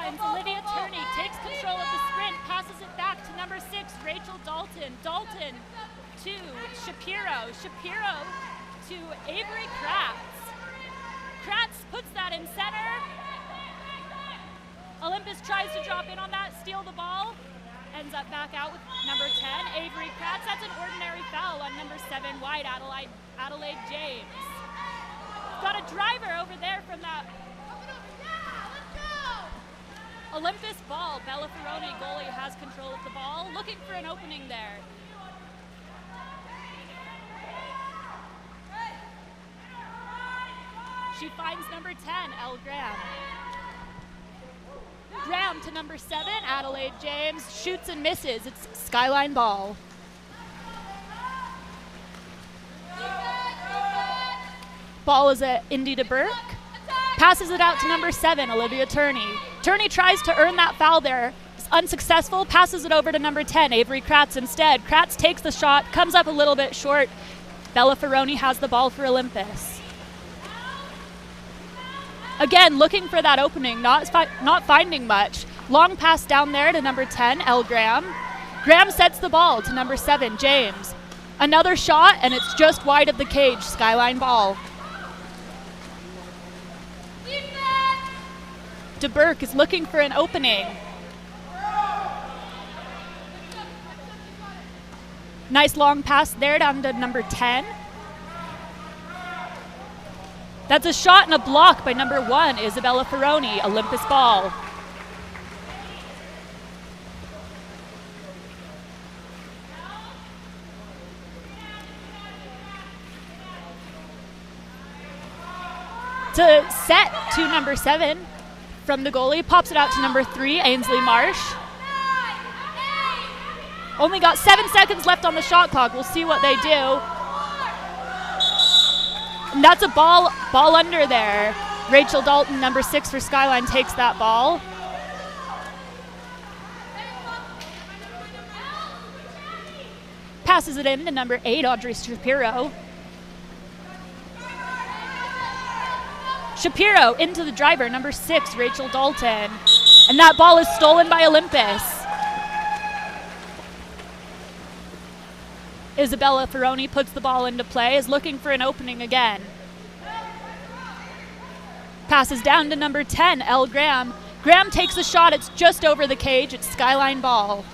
happens. Olivia Turney takes control of the sprint, passes it back to number 6, Rachel Dalton. Dalton to Shapiro. Shapiro to Avery Kratz. Kratz puts that in center. Olympus tries to drop in on that, steal the ball. Ends up back out with number 10, Avery Kratz. That's an ordinary foul on number 7, wide Adelaide James. Got a driver over there from that Olympus ball. Bella Ferroni, goalie, has control of the ball, looking for an opening there. She finds number 10, Elle Graham. Graham to number 7, Adelaide James, shoots and misses. It's Skyline ball. Ball is at Indy DeBurke. Passes it out to number 7, Olivia Turney. Turney tries to earn that foul there. It's unsuccessful, passes it over to number 10, Avery Kratz instead. Kratz takes the shot, comes up a little bit short. Bella Ferroni has the ball for Olympus. Again, looking for that opening, not finding much. Long pass down there to number 10, Elle Graham. Graham sets the ball to number 7, James. Another shot, and it's just wide of the cage, Skyline ball. DeBurke is looking for an opening. Nice long pass there down to number 10. That's a shot and a block by number 1, Isabella Ferroni, Olympus ball. To set to number 7 from the goalie, pops it out to number 3, Ainsley Marsh. Only got 7 seconds left on the shot clock. We'll see what they do. And that's a ball under there. Rachel Dalton, number 6 for Skyline, takes that ball. Passes it in to number 8, Audrey Shapiro. Shapiro into the driver, number 6, Rachel Dalton. And that ball is stolen by Olympus. Isabella Ferroni puts the ball into play, is looking for an opening again. Passes down to number 10, Elle Graham. Graham takes a shot, it's just over the cage, it's Skyline ball.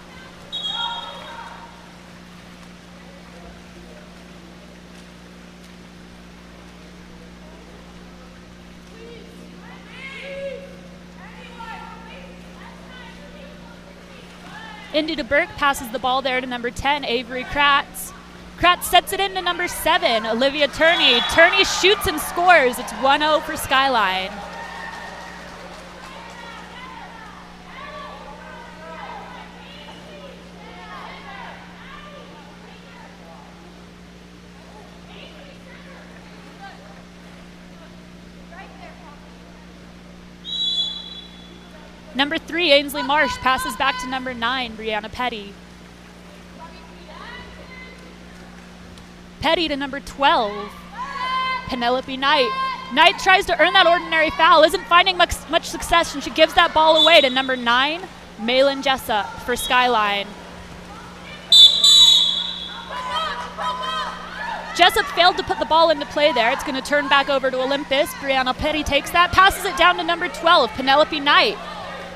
Indy DeBurke passes the ball there to number 10, Avery Kratz. Kratz sets it into number 7, Olivia Turney. Turney shoots and scores. It's 1-0 for Skyline. Number 3, Ainsley Marsh, passes back to number 9, Brianna Petty. Petty to number 12, Penelope Knight. Knight tries to earn that ordinary foul, isn't finding much success, and she gives that ball away to number 9, Malin Jessup for Skyline. Jessup failed to put the ball into play there. It's going to turn back over to Olympus. Brianna Petty takes that, passes it down to number 12, Penelope Knight.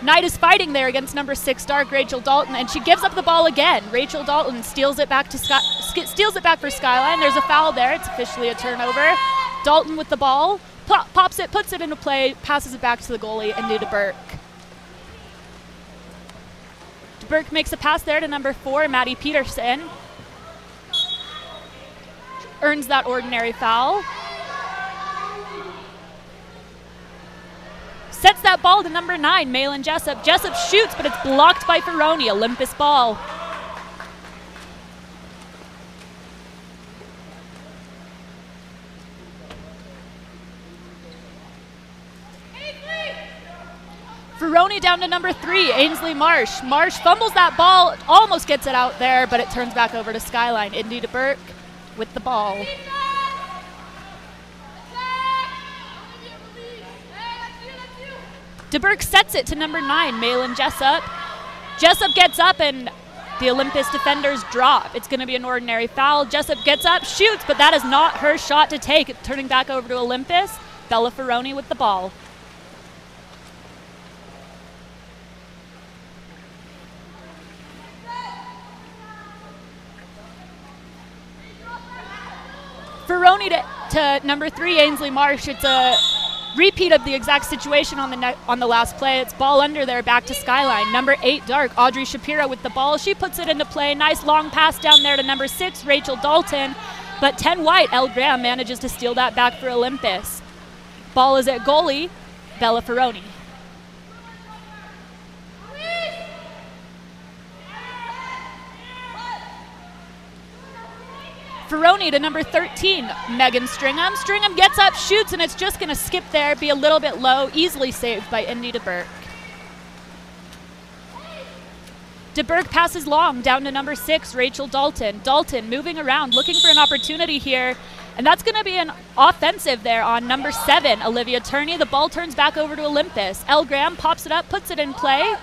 Knight is fighting there against number 6, Dark Rachel Dalton, and she gives up the ball again. Rachel Dalton steals it back for Skyline. There's a foul there. It's officially a turnover. Dalton with the ball, pops it, puts it into play, passes it back to the goalie, Indy DeBurke. DeBurke makes a pass there to number 4, Maddie Peterson. Earns that ordinary foul. Sets that ball to number 9, Malin Jessup. Jessup shoots, but it's blocked by Ferroni. Olympus ball. Ferroni down to number 3, Ainsley Marsh. Marsh fumbles that ball, almost gets it out there, but it turns back over to Skyline. Indy DeBurke with the ball. DeBerk sets it to number 9, Malin Jessup. Jessup gets up and the Olympus defenders drop. It's going to be an ordinary foul. Jessup gets up, shoots, but that is not her shot to take. Turning back over to Olympus, Bella Ferroni with the ball. Ferroni to number 3, Ainsley Marsh. It's a repeat of the exact situation on the last play. It's ball under there, back to Skyline. Number 8, Dark, Audrey Shapiro with the ball. She puts it into play. Nice long pass down there to number 6, Rachel Dalton. But 10 White, Elle Graham manages to steal that back for Olympus. Ball is at goalie, Bella Ferroni. Ferroni to number 13, Megan Stringham. Stringham gets up, shoots, and it's just going to skip there, be a little bit low, easily saved by Indy DeBerk. DeBerk passes long down to number 6, Rachel Dalton. Dalton moving around, looking for an opportunity here, and that's going to be an offensive there on number 7, Olivia Turney. The ball turns back over to Olympus. Elle Graham pops it up, puts it in play.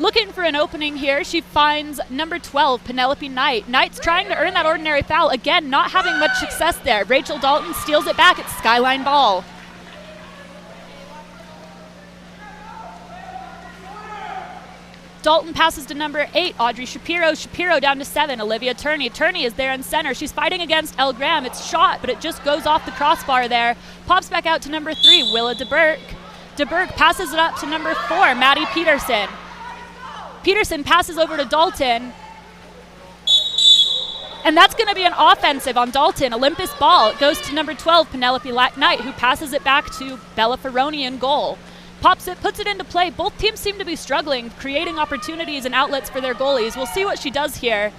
Looking for an opening here, she finds number 12, Penelope Knight. Knight's trying to earn that ordinary foul. Again, not having much success there. Rachel Dalton steals it back. It's Skyline ball. Dalton passes to number 8, Audrey Shapiro. Shapiro down to 7, Olivia Turney. Turney is there in center. She's fighting against Elle Graham. It's shot, but it just goes off the crossbar there. Pops back out to number 3, Willa DeBerk. DeBerk passes it up to number 4, Maddie Peterson. Peterson passes over to Dalton. And that's going to be an offensive on Dalton. Olympus ball. It goes to number 12, Penelope Knight, who passes it back to Bella Ferroni in goal. Pops it, puts it into play. Both teams seem to be struggling, creating opportunities and outlets for their goalies. We'll see what she does here.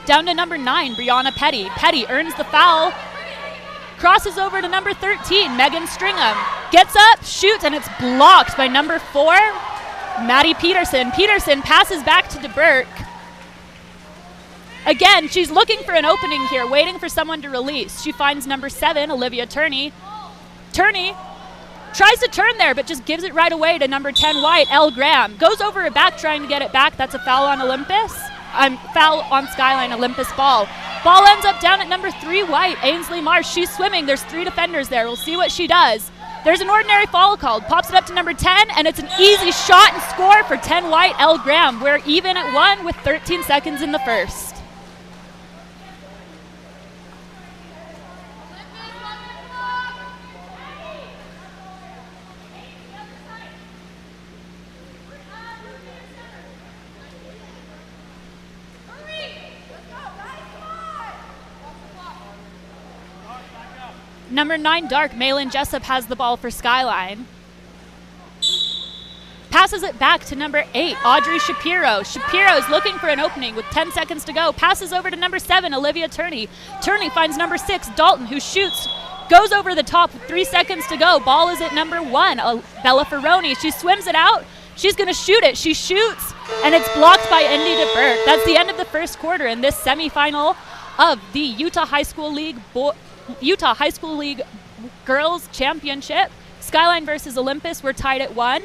Down to number 9, Brianna Petty. Petty earns the foul. Crosses over to number 13, Megan Stringham. Gets up, shoots, and it's blocked by number 4, Maddie Peterson. Peterson passes back to DeBerk. Again, she's looking for an opening here, waiting for someone to release. She finds number 7, Olivia Turney. Turney tries to turn there, but just gives it right away to number 10, White, Elle Graham. Goes over her back trying to get it back. That's a foul on Olympus. Foul on Skyline, Olympus ball. Ball ends up down at number 3, White, Ainsley Marsh. She's swimming. There's 3 defenders there. We'll see what she does. There's an ordinary foul called. Pops it up to number 10, and it's an easy shot and score for 10 White, Elle Graham. We're even at 1 with 13 seconds in the first. Number 9, Dark, Malin Jessup has the ball for Skyline. Passes it back to number 8, Audrey Shapiro. Shapiro's looking for an opening with 10 seconds to go. Passes over to number 7, Olivia Turney. Turney finds number 6, Dalton, who shoots. Goes over the top with 3 seconds to go. Ball is at number 1, Bella Ferroni. She swims it out. She's going to shoot it. She shoots, and it's blocked by Indy DeBerk. That's the end of the first quarter in this semifinal of the Utah High School League Girls Championship. Skyline versus Olympus, we're tied at 1.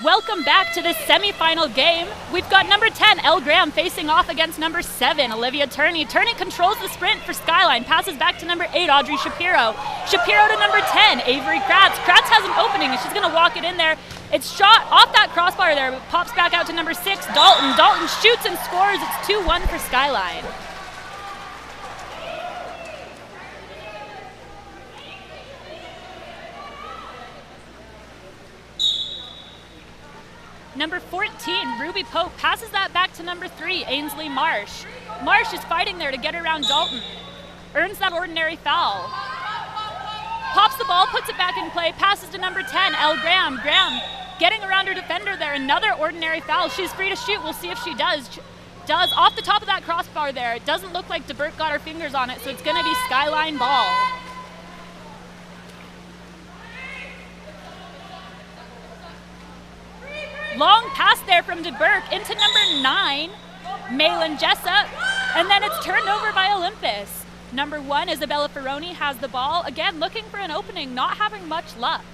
Welcome back to this semifinal game. We've got number 10, Elle Graham, facing off against number 7, Olivia Turney. Turney controls the sprint for Skyline, passes back to number 8, Audrey Shapiro. Shapiro to number 10, Avery Kratz. Kratz has an opening and she's gonna walk it in there. It's shot off that crossbar there, but pops back out to number 6, Dalton. Dalton shoots and scores. It's 2-1 for Skyline. Number 14, Ruby Pope, passes that back to number 3, Ainsley Marsh. Marsh is fighting there to get around Dalton. Earns that ordinary foul. Pops the ball, puts it back in play, passes to number 10, Elle Graham. Graham getting around her defender there, another ordinary foul. She's free to shoot, we'll see if she does. Does off the top of that crossbar there. It doesn't look like DeBerk got her fingers on it, so it's gonna be Skyline ball. Long pass there from DeBerk into number 9, Malin Jessup, and then it's turned over by Olympus. Number 1, Isabella Ferroni, has the ball. Again, looking for an opening, not having much luck.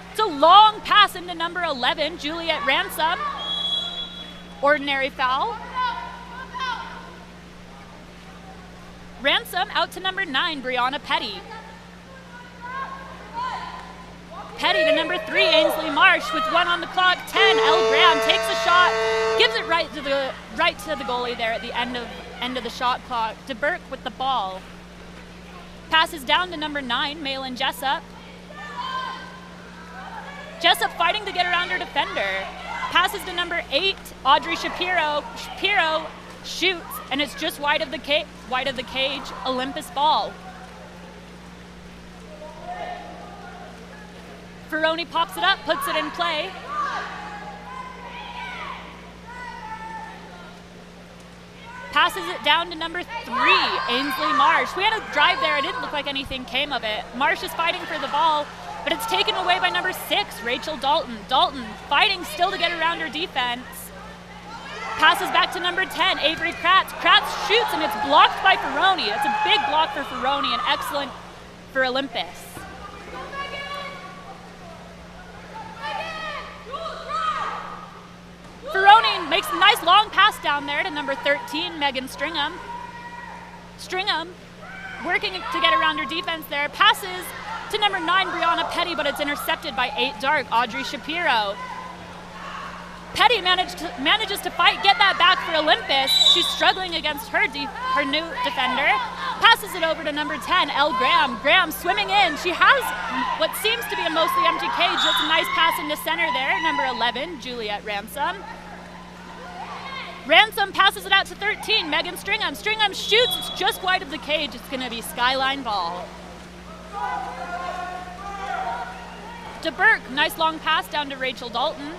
It's a long pass into number 11, Juliet Ransom. Ordinary foul. Ransom out to number 9, Brianna Petty. Petty to number 3, Ainsley Marsh, with 1 on the clock. 10, Elle Graham takes a shot, gives it right to the goalie there at the end of the shot clock. DeBerk with the ball. Passes down to number 9, Malin Jessup. Jessup fighting to get around her defender. Passes to number 8, Audrey Shapiro. Shapiro shoots, and it's just wide of the cage. Olympus ball. Ferroni pops it up, puts it in play. Passes it down to number 3, Ainsley Marsh. We had a drive there, it didn't look like anything came of it. Marsh is fighting for the ball, but it's taken away by number 6, Rachel Dalton. Dalton fighting still to get around her defense. Passes back to number 10, Avery Kratz. Kratz shoots and it's blocked by Ferroni. It's a big block for Ferroni and excellent for Olympus. Ferroni makes a nice long pass down there to number 13, Megan Stringham. Stringham working to get around her defense there. Passes to number 9, Brianna Petty, but it's intercepted by 8 dark, Audrey Shapiro. Petty manages to fight, get that back for Olympus. She's struggling against her new defender. Passes it over to number 10, Elle Graham. Graham swimming in. She has what seems to be a mostly empty cage. That's a nice pass into center there. Number 11, Juliet Ransom. Ransom passes it out to 13, Megan Stringham. Stringham shoots, it's just wide of the cage. It's gonna be Skyline ball. DeBerk, nice long pass down to Rachel Dalton.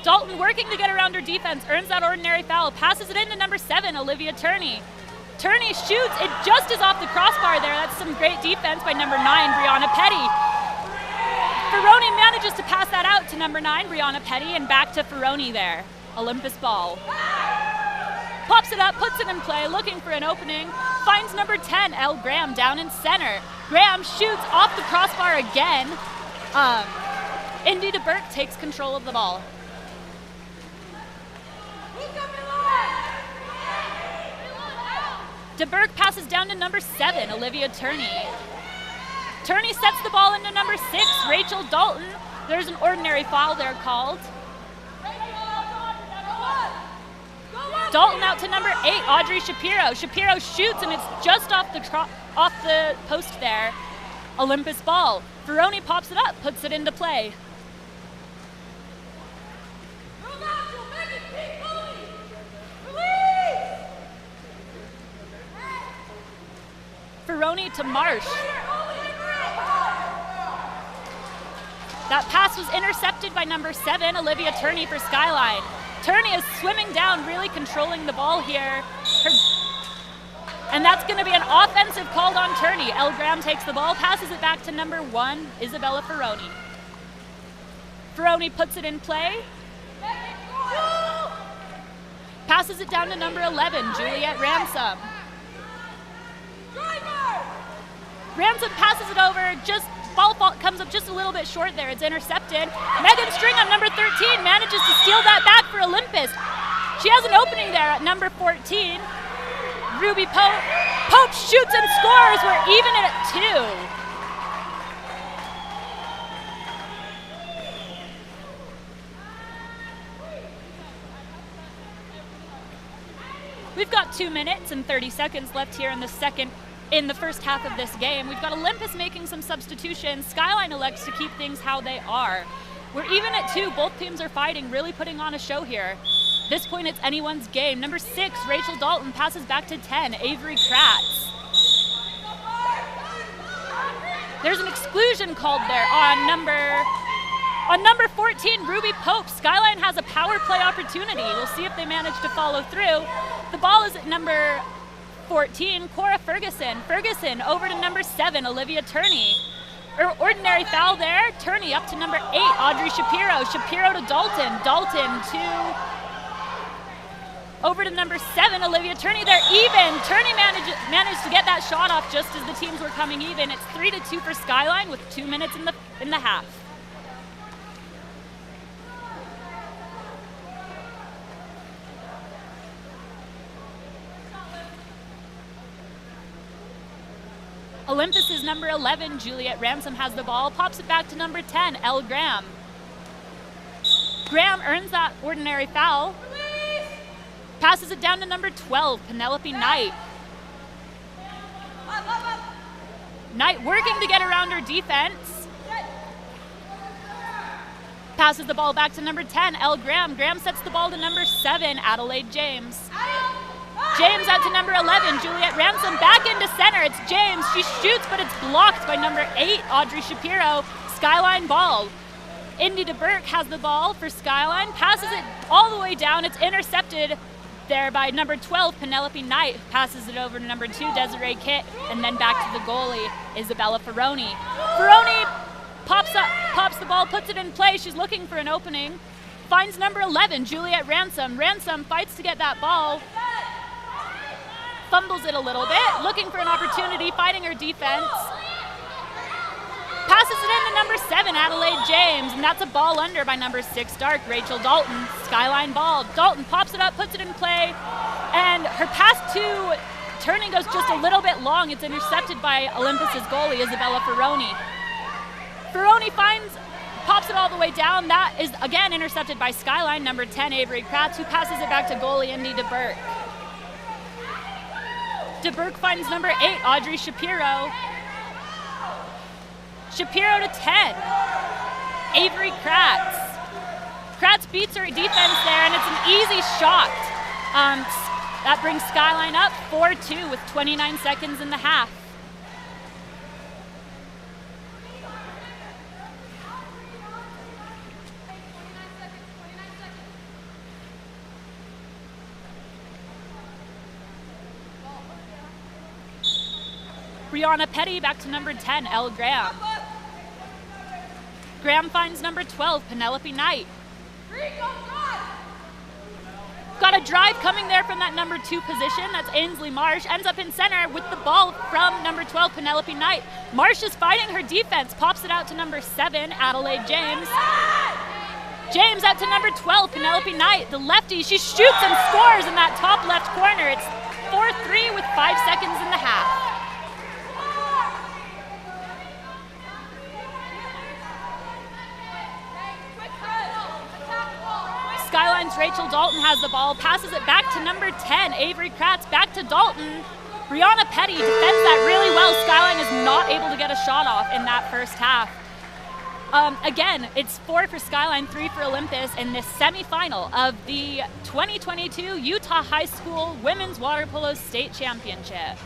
Dalton working to get around her defense, earns that ordinary foul, passes it into number 7, Olivia Turney. Turney shoots, it just is off the crossbar there. That's some great defense by number 9, Brianna Petty. Ferroni manages to pass that out to number 9, Brianna Petty, and back to Ferroni there. Olympus ball. Pops it up, puts it in play, looking for an opening. Finds number 10, Elle Graham, down in center. Graham shoots off the crossbar again. Indy DeBerk takes control of the ball. DeBerk passes down to number 7, Olivia Turney. Turney sets the ball into number 6, Rachel Dalton. There's an ordinary foul there called. Dalton out to number 8, Audrey Shapiro. Shapiro shoots and it's just off the post there. Olympus ball. Ferroni pops it up, puts it into play. Ferroni to Marsh. That pass was intercepted by number 7, Olivia Turney for Skyline. Turney is swimming down, really controlling the ball here. And that's going to be an offensive called on Turney. Elle Graham takes the ball, passes it back to number 1, Isabella Ferroni. Ferroni puts it in play. Passes it down to number 11, Juliet Ransom. Ransom passes it over, ball comes up just a little bit short there. It's intercepted. Megan Stringham, number 13, manages to steal that back for Olympus. She has an opening there at number 14. Ruby Pope shoots and scores. We're even at 2. We've got 2 minutes and 30 seconds left here in the first half of this game. We've got Olympus making some substitutions. Skyline elects to keep things how they are. We're even at 2. Both teams are fighting, really putting on a show here. This point, it's anyone's game. Number 6, Rachel Dalton passes back to 10, Avery Kratz. There's an exclusion called there on number 14, Ruby Pope. Skyline has a power play opportunity. We'll see if they manage to follow through. The ball is at number 14, Cora Ferguson. Ferguson over to number 7, Olivia Turney. Ordinary foul there. Turney up to number 8, Audrey Shapiro. Shapiro to Dalton. Dalton to over to number 7, Olivia Turney. They're even. Turney managed to get that shot off just as the teams were coming even. It's 3-2 for Skyline with 2 minutes in the half. Olympus is number 11, Juliet Ransom has the ball, pops it back to number 10, Elle Graham. Graham earns that ordinary foul, passes it down to number 12, Penelope Knight. Knight working to get around her defense. Passes the ball back to number 10, Elle Graham. Graham sets the ball to number 7, Adelaide James. James out to number 11, Juliet Ransom, back into center, it's James. She shoots, but it's blocked by number 8, Audrey Shapiro. Skyline ball. Indy DeBurke has the ball for Skyline, passes it all the way down. It's intercepted there by number 12, Penelope Knight. Passes it over to number 2, Desiree Kitt, and then back to the goalie, Isabella Ferroni. Ferroni pops the ball, puts it in play. She's looking for an opening. Finds number 11, Juliet Ransom. Ransom fights to get that ball. Fumbles it a little bit, looking for an opportunity, fighting her defense. Passes it into number 7, Adelaide James, and that's a ball under by number 6, Dark, Rachel Dalton. Skyline ball. Dalton pops it up, puts it in play, and her pass to Turning goes just a little bit long. It's intercepted by Olympus's goalie, Isabella Ferroni. Ferroni pops it all the way down. That is, again, intercepted by Skyline, number 10, Avery Kratz, who passes it back to goalie Indy DeBurke. DeBurke finds number 8, Audrey Shapiro. Shapiro to 10, Avery Kratz. Kratz beats her defense there, and it's an easy shot. That brings Skyline up 4-2 with 29 seconds in the half. Brianna Petty back to number 10, Elle Graham. Graham finds number 12, Penelope Knight. Got a drive coming there from that number 2 position. That's Ainsley Marsh. Ends up in center with the ball from number 12, Penelope Knight. Marsh is fighting her defense. Pops it out to number 7, Adelaide James. James out to number 12, Penelope Knight. The lefty, she shoots and scores in that top left corner. It's 4-3 with 5 seconds in the half. Skyline's Rachel Dalton has the ball, passes it back to number 10, Avery Kratz, back to Dalton. Brianna Petty defends that really well. Skyline is not able to get a shot off in that first half. Again, it's 4 for Skyline, 3 for Olympus in this semifinal of the 2022 Utah High School Women's Water Polo State Championship.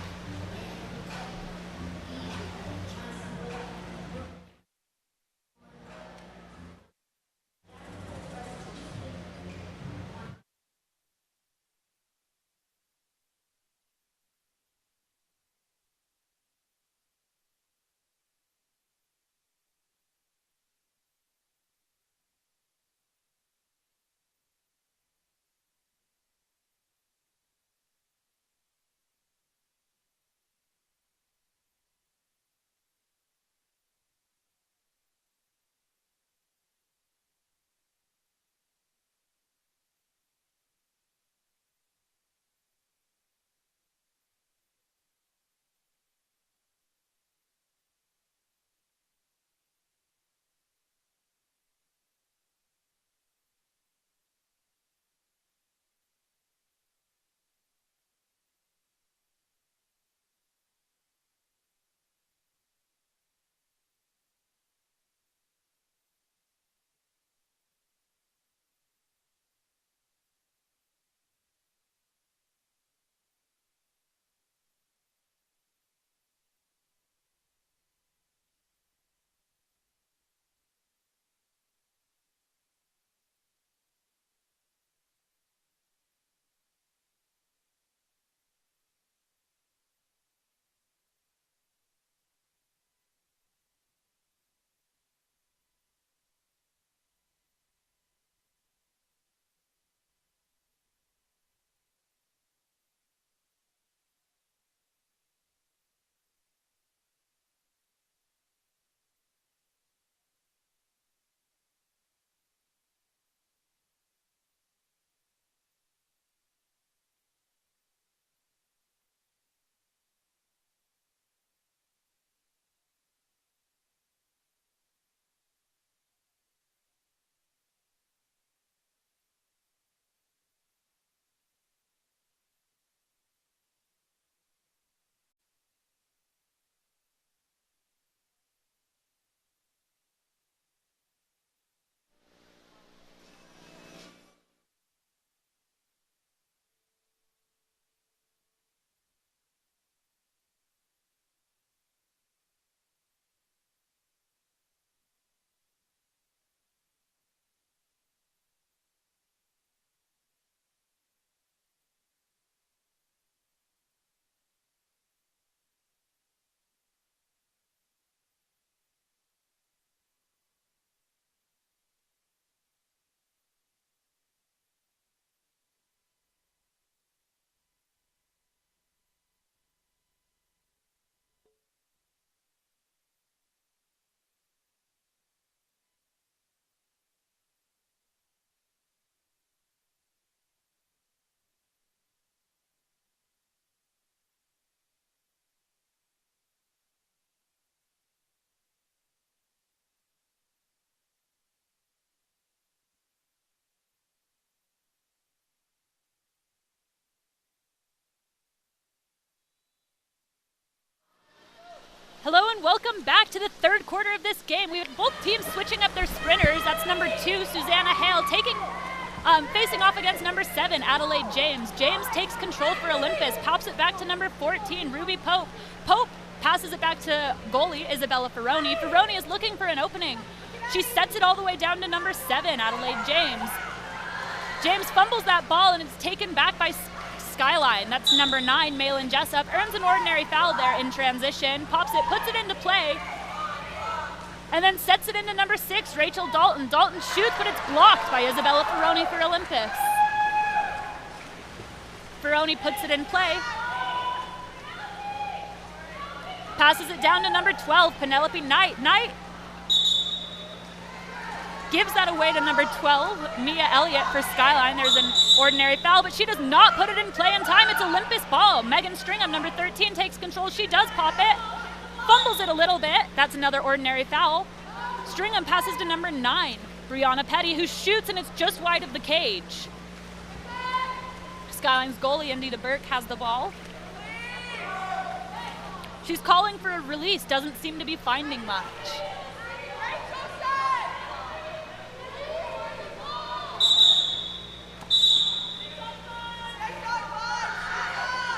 welcome back to the third quarter of this game. We have both teams switching up their sprinters. That's number 2, Susanna Hale, facing off against number 7, Adelaide James. James takes control for Olympus, pops it back to number 14, Ruby Pope. Pope passes it back to goalie, Isabella Ferroni. Ferroni is looking for an opening. She sets it all the way down to number 7, Adelaide James. James fumbles that ball and it's taken back by Skyline. That's number 9, Malin Jessup. Earns an ordinary foul there in transition. Pops it, puts it into play, and then sets it into number 6, Rachel Dalton. Dalton shoots, but it's blocked by Isabella Ferroni for Olympus. Ferroni puts it in play. Passes it down to number 12, Penelope Knight. Knight gives that away to number 12, Mia Elliott for Skyline. There's an ordinary foul, but she does not put it in play in time. It's Olympus ball. Megan Stringham, number 13, takes control. She does pop it. Fumbles it a little bit. That's another ordinary foul. Stringham passes to number 9, Brianna Petty, who shoots, and it's just wide of the cage. Skyline's goalie, Indy DeBurke, has the ball. She's calling for a release, doesn't seem to be finding much.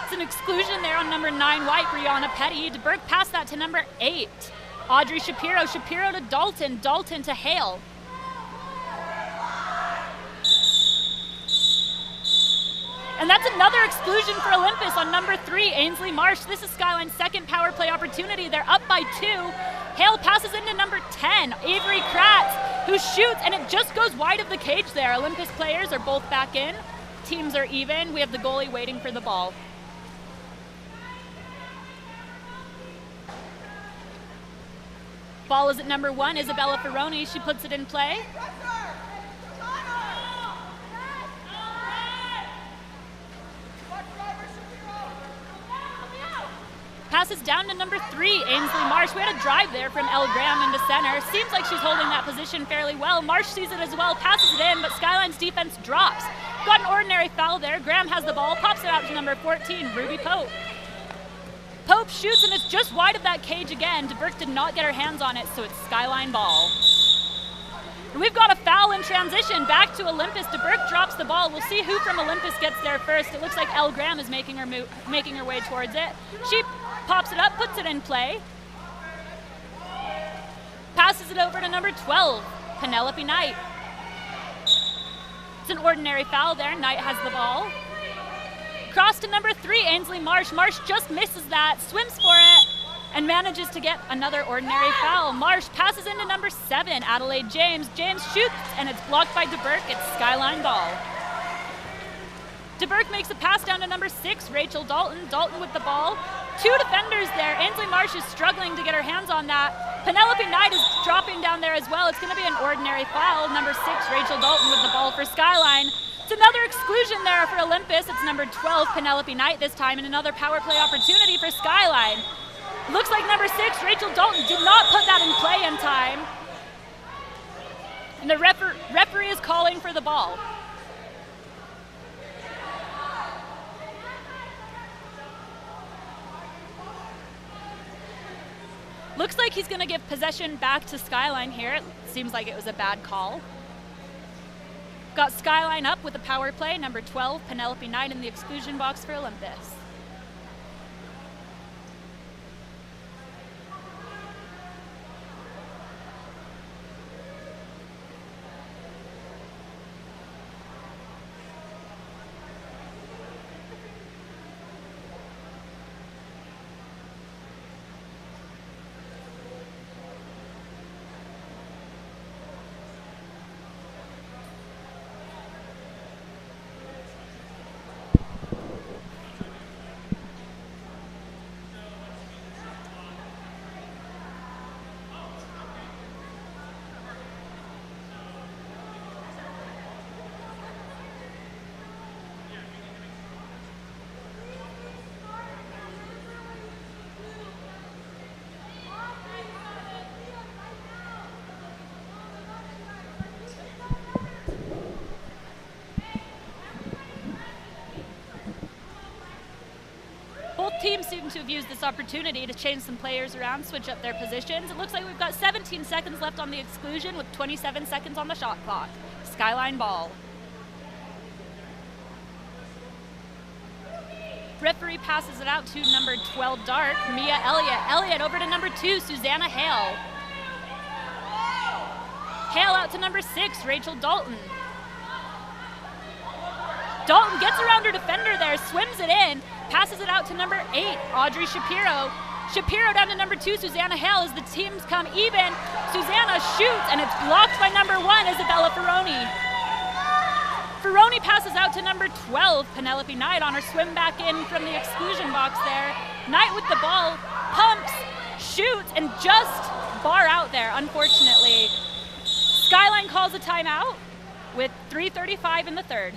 It's an exclusion there on number 9 white, Brianna Petty. DeBurke passed that to number 8, Audrey Shapiro. Shapiro to Dalton. Dalton to Hale. And that's another exclusion for Olympus on number 3, Ainsley Marsh. This is Skyline's second power play opportunity. They're up by 2. Hale passes into number 10, Avery Kratz, who shoots, and it just goes wide of the cage there. Olympus players are both back in. Teams are even. We have the goalie waiting for the ball. Ball is at number 1, Isabella Ferroni. She puts it in play. Passes down to number 3, Ainsley Marsh. We had a drive there from Elle Graham into center. Seems like she's holding that position fairly well. Marsh sees it as well, passes it in, but Skyline's defense drops. Got an ordinary foul there. Graham has the ball, pops it out to number 14, Ruby Pope. Pope shoots, and it's just wide of that cage again. DeBurke did not get her hands on it, so it's Skyline ball. We've got a foul in transition. Back to Olympus. DeBurke drops the ball. We'll see who from Olympus gets there first. It looks like Elle Graham is making her way towards it. She pops it up, puts it in play. Passes it over to number 12, Penelope Knight. It's an ordinary foul there. Knight has the ball. Cross to number 3, Ainsley Marsh. Marsh just misses that, swims for it, and manages to get another ordinary foul. Marsh passes into number 7, Adelaide James. James shoots, and it's blocked by DeBurke. It's Skyline ball. DeBurke makes a pass down to number 6, Rachel Dalton. Dalton with the ball. 2 defenders there. Ainsley Marsh is struggling to get her hands on that. Penelope Knight is dropping down there as well. It's going to be an ordinary foul. Number 6, Rachel Dalton with the ball for Skyline. It's another exclusion there for Olympus. It's number 12, Penelope Knight this time, and another power play opportunity for Skyline. Looks like number 6, Rachel Dalton, did not put that in play in time. And the referee is calling for the ball. Looks like he's going to give possession back to Skyline here. It seems like it was a bad call. Got Skyline up with a power play, number 12, Penelope Knight in the exclusion box for Olympus. seem to have used this opportunity to change some players around, switch up their positions. It looks like we've got 17 seconds left on the exclusion with 27 seconds on the shot clock. Skyline ball. Referee passes it out to number 12 Dark, Mia Elliott. Elliott over to number 2, Susanna Hale. Hale out to number 6, Rachel Dalton. Dalton gets around her defender there, swims it in, passes it out to number 8, Audrey Shapiro. Shapiro down to number 2, Susanna Hale, as the teams come even. Susanna shoots, and it's blocked by number 1, Isabella Ferroni. Ferroni passes out to number 12, Penelope Knight, on her swim back in from the exclusion box there. Knight with the ball, pumps, shoots, and just bar out there, unfortunately. Skyline calls a timeout with 3:35 in the third.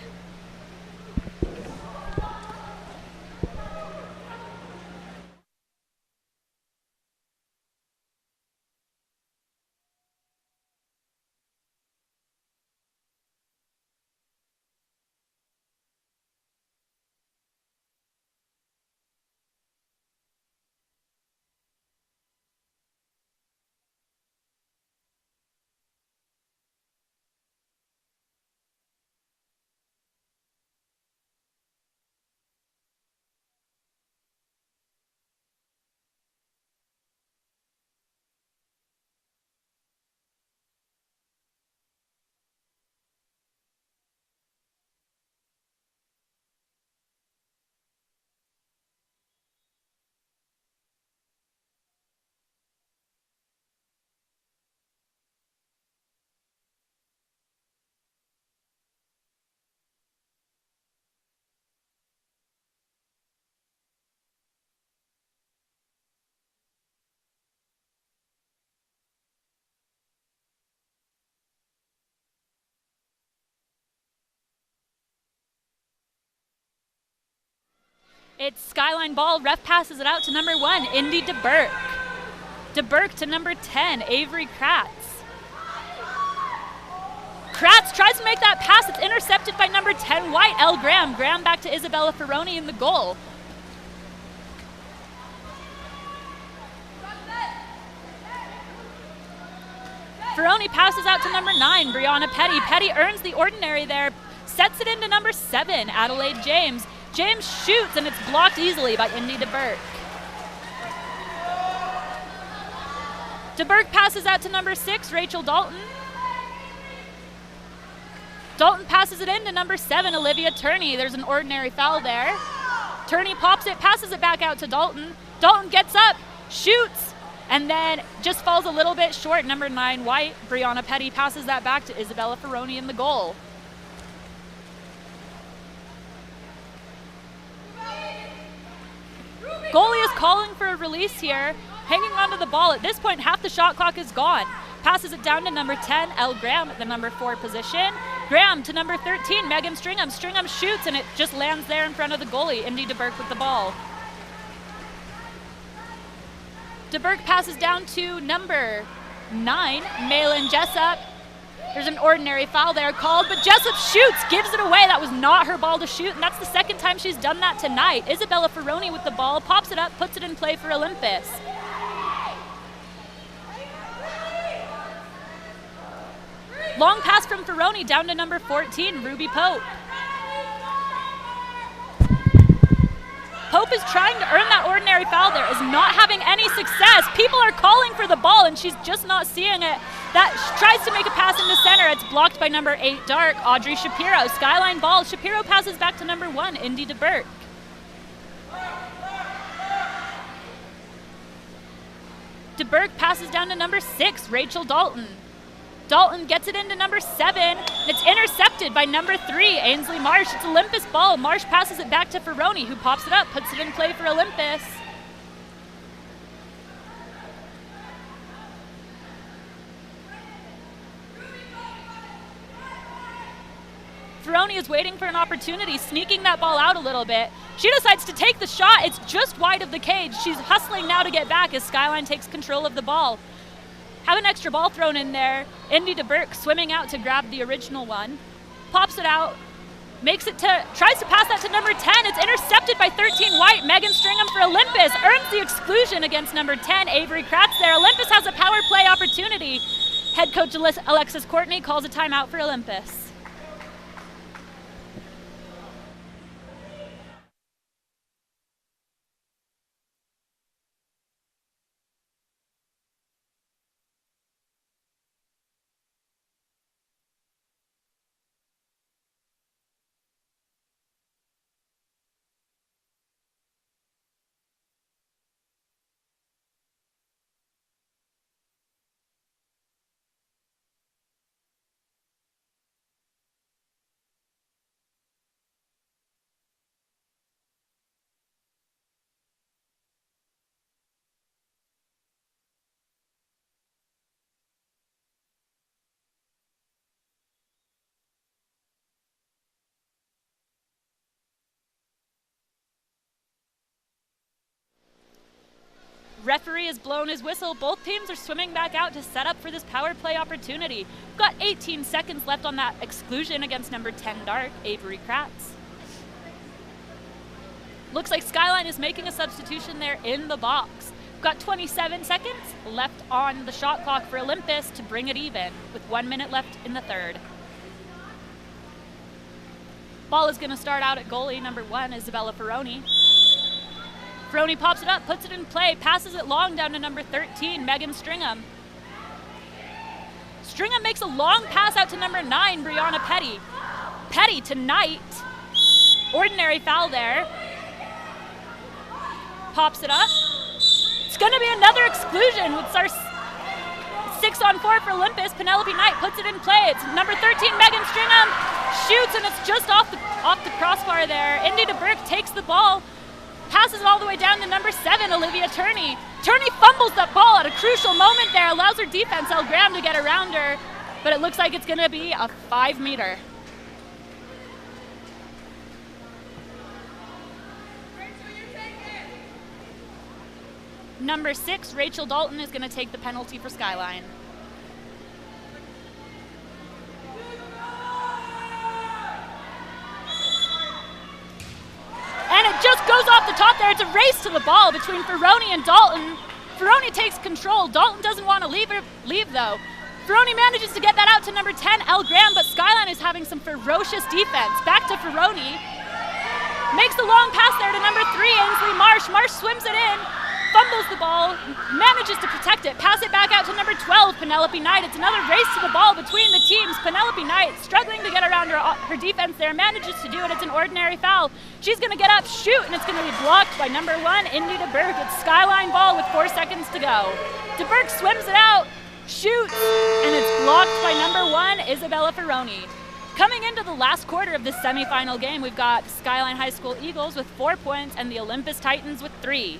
It's Skyline ball. Ref passes it out to number 1, Indy DeBurke. DeBurke to number 10, Avery Kratz. Kratz tries to make that pass. It's intercepted by number 10, White, Elle Graham. Graham back to Isabella Ferroni in the goal. Ferroni passes out to number 9, Brianna Petty. Petty earns the ordinary there, sets it into number 7, Adelaide James. James shoots, and it's blocked easily by Indy DeBurke. DeBurke passes out to number 6, Rachel Dalton. Dalton passes it in to number 7, Olivia Turney. There's an ordinary foul there. Turney pops it, passes it back out to Dalton. Dalton gets up, shoots, and then just falls a little bit short. Number 9, White, Brianna Petty, passes that back to Isabella Ferroni in the goal. Goalie is calling for a release here, hanging onto the ball. At this point, half the shot clock is gone. Passes it down to number 10, Elle Graham at the number 4 position. Graham to number 13, Megan Stringham. Stringham shoots, and it just lands there in front of the goalie, Indy DeBurke with the ball. DeBurke passes down to number 9, Malin Jessup. There's an ordinary foul there called, but Jessup shoots, gives it away. That was not her ball to shoot, and that's the second time she's done that tonight. Isabella Ferroni with the ball, pops it up, puts it in play for Olympus. Long pass from Ferroni down to number 14, Ruby Pope. Pope is trying to earn that ordinary foul there, is not having any success. People are calling for the ball, and she's just not seeing it. That tries to make a pass into center. It's blocked by number 8, Dark, Audrey Shapiro. Skyline ball. Shapiro passes back to number 1, Indy DeBurke. DeBurke passes down to number 6, Rachel Dalton. Dalton gets it into number 7. It's intercepted by number 3, Ainsley Marsh. It's Olympus ball. Marsh passes it back to Ferroni, who pops it up, puts it in play for Olympus. Ferroni is waiting for an opportunity, sneaking that ball out a little bit. She decides to take the shot. It's just wide of the cage. She's hustling now to get back as Skyline takes control of the ball. Have an extra ball thrown in there. Indy DeBurke swimming out to grab the original one. Pops it out. Tries to pass that to number 10. It's intercepted by 13 white. Megan Stringham for Olympus earns the exclusion against number 10, Avery Kratz there. Olympus has a power play opportunity. Head coach Alexis Courtney calls a timeout for Olympus. Referee has blown his whistle. Both teams are swimming back out to set up for this power play opportunity. We've got 18 seconds left on that exclusion against number 10 dart, Avery Kratz. Looks like Skyline is making a substitution there in the box. We've got 27 seconds left on the shot clock for Olympus to bring it even, with 1 minute left in the third. Ball is going to start out at goalie, number 1, Isabella Ferroni. Ferroni pops it up, puts it in play, passes it long down to number 13, Megan Stringham. Stringham makes a long pass out to number 9, Brianna Petty. Petty to Knight. Ordinary foul there. Pops it up. It's going to be another exclusion with our 6-on-4 for Olympus. Penelope Knight puts it in play. It's number 13, Megan Stringham. Shoots, and it's just off the crossbar there. Indy DeBerg takes the ball. Passes it all the way down to number 7, Olivia Turney. Turney fumbles that ball at a crucial moment there, allows her defense, Elle Graham, to get around her, but it looks like it's going to be a 5-meter. Number 6, Rachel Dalton, is going to take the penalty for Skyline. And it just goes off the top there. It's a race to the ball between Ferroni and Dalton. Ferroni takes control. Dalton doesn't want to leave though. Ferroni manages to get that out to number 10, Elle Graham, but Skyline is having some ferocious defense. Back to Ferroni. Makes the long pass there to number 3, Ainsley Marsh. Marsh swims it in, fumbles the ball, manages to protect it. Pass it back out to number 12, Penelope Knight. It's another race to the ball between the teams. Penelope Knight struggling to get around her defense there, manages to do it. It's an ordinary foul. She's going to get up, shoot, and it's going to be blocked by number 1, Indy DeBerg. It's Skyline ball with 4 seconds to go. DeBerg swims it out, shoots, and it's blocked by number 1, Isabella Ferroni. Coming into the last quarter of this semifinal game, we've got Skyline High School Eagles with 4 points and the Olympus Titans with 3.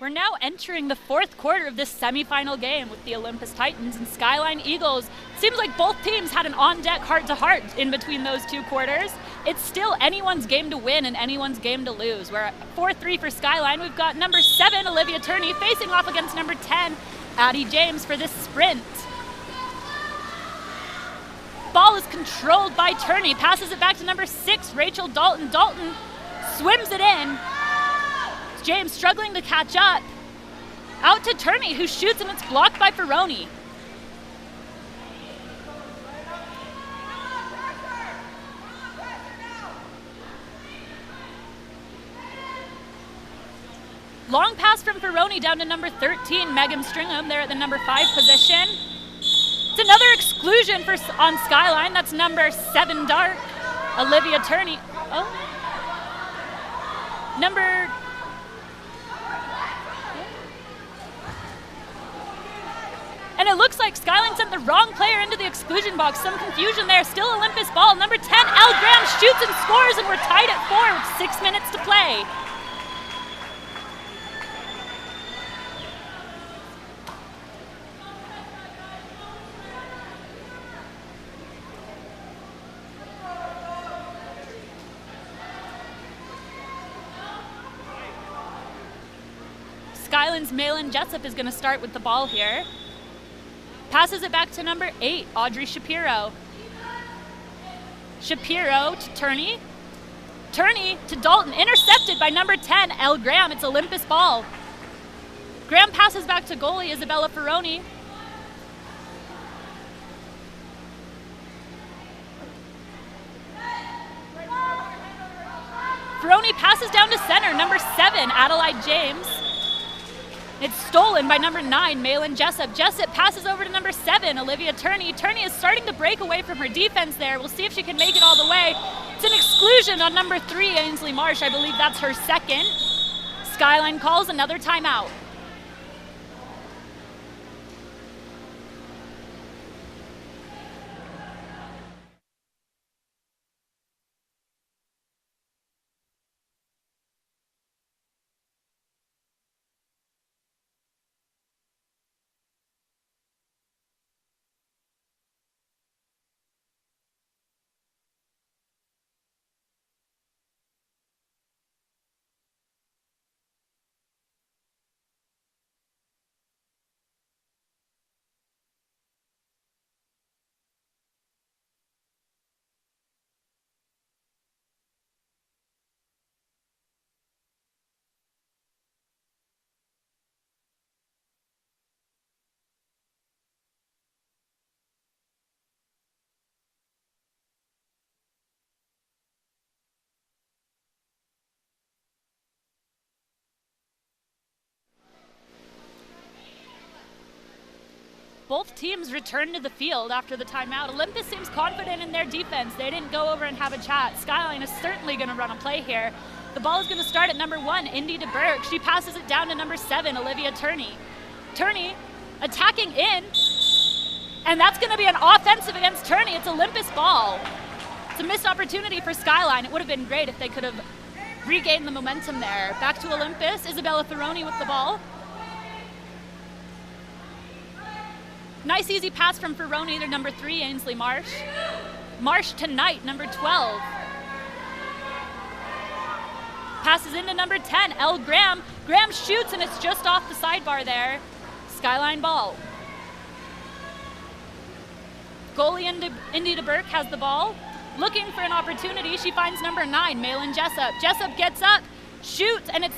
We're now entering the fourth quarter of this semifinal game with the Olympus Titans and Skyline Eagles. Seems like both teams had an on-deck heart-to-heart in between those two quarters. It's still anyone's game to win and anyone's game to lose. We're at 4-3 for Skyline. We've got number 7, Olivia Turney, facing off against number 10, Addie James, for this sprint. Ball is controlled by Turney, passes it back to number 6, Rachel Dalton. Dalton swims it in. James struggling to catch up. Out to Turney, who shoots, and it's blocked by Ferroni. Long pass from Ferroni down to number 13, Megan Stringham, there at the number 5 position. It's another exclusion on Skyline. That's number 7, Dark, Olivia Turney. Oh. Number... And it looks like Skyline sent the wrong player into the exclusion box. Some confusion there. Still Olympus ball. Number 10, Elle Graham, shoots and scores, and we're tied at 4 with 6 minutes to play. Skyline's Malin Jessup is going to start with the ball here. Passes it back to number 8, Audrey Shapiro. Shapiro to Turney. Turney to Dalton, intercepted by number 10, Elle Graham. It's Olympus ball. Graham passes back to goalie Isabella Ferroni. Ferroni passes down to center, number 7, Adelaide James. It's stolen by number 9, Malin Jessup. Jessup passes over to number 7, Olivia Turney. Turney is starting to break away from her defense there. We'll see if she can make it all the way. It's an exclusion on number 3, Ainsley Marsh. I believe that's her second. Skyline calls another timeout. Both teams return to the field after the timeout. Olympus seems confident in their defense. They didn't go over and have a chat. Skyline is certainly going to run a play here. The ball is going to start at number 1, Indy DeBerg. She passes it down to number 7, Olivia Turney. Turney attacking in, and that's going to be an offensive against Turney. It's Olympus ball. It's a missed opportunity for Skyline. It would have been great if they could have regained the momentum there. Back to Olympus, Isabella Ferroni with the ball. Nice easy pass from Ferroni to number 3, Ainsley Marsh. Marsh to Knight, number 12. Passes into number 10, Elle Graham. Graham shoots, and it's just off the sidebar there. Skyline ball. Goalie Indy DeBerg has the ball. Looking for an opportunity, she finds number 9, Malin Jessup. Jessup gets up, shoots, and it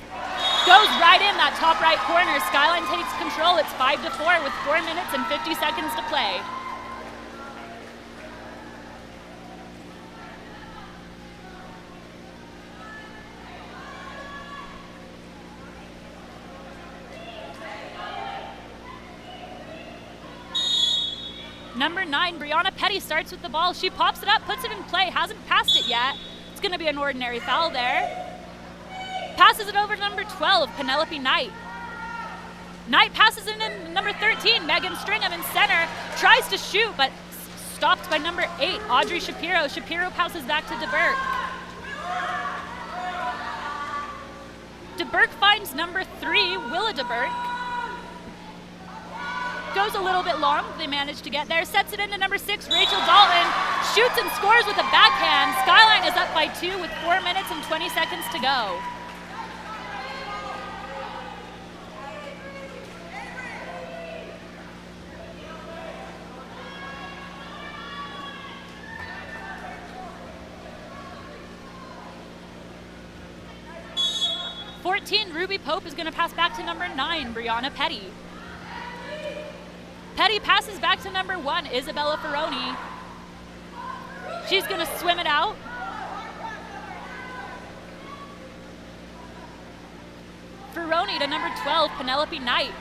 goes right in that top right corner. Skyline takes control. It's 5-4 with 4 minutes and 50 seconds to play. Number 9, Brianna Petty starts with the ball. She pops it up, puts it in play, hasn't passed it yet. It's going to be an ordinary foul there. Passes it over to number 12, Penelope Knight. Knight passes it in number 13, Megan Stringham in center. Tries to shoot, but stopped by number 8, Audrey Shapiro. Shapiro passes back to DeBerg. DeBerk finds number 3, Willa DeBerk. Goes a little bit long, they manage to get there. Sets it into number 6, Rachel Dalton. Shoots and scores with a backhand. Skyline is up by 2 with 4 minutes and 20 seconds to go. Ruby Pope is going to pass back to number 9, Brianna Petty. Petty passes back to number 1, Isabella Ferroni. She's going to swim it out. Ferroni to number 12, Penelope Knight.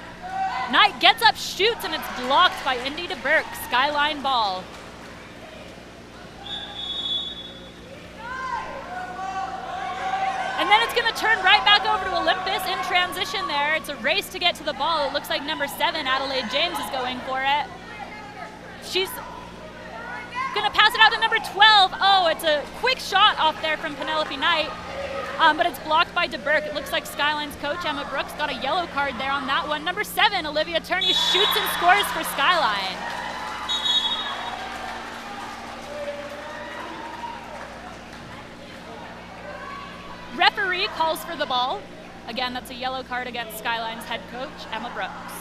Knight gets up, shoots, and it's blocked by Indy DeBerk. Skyline ball. And then it's going to turn right back over to Olympus in transition there. It's a race to get to the ball. It looks like number 7, Adelaide James, is going for it. She's going to pass it out to number 12. Oh, it's a quick shot off there from Penelope Knight, but it's blocked by DeBerk. It looks like Skyline's coach, Emma Brooks, got a yellow card there on that one. Number 7, Olivia Turney, shoots and scores for Skyline. Referee calls for the ball. Again, that's a yellow card against Skyline's head coach, Emma Brooks.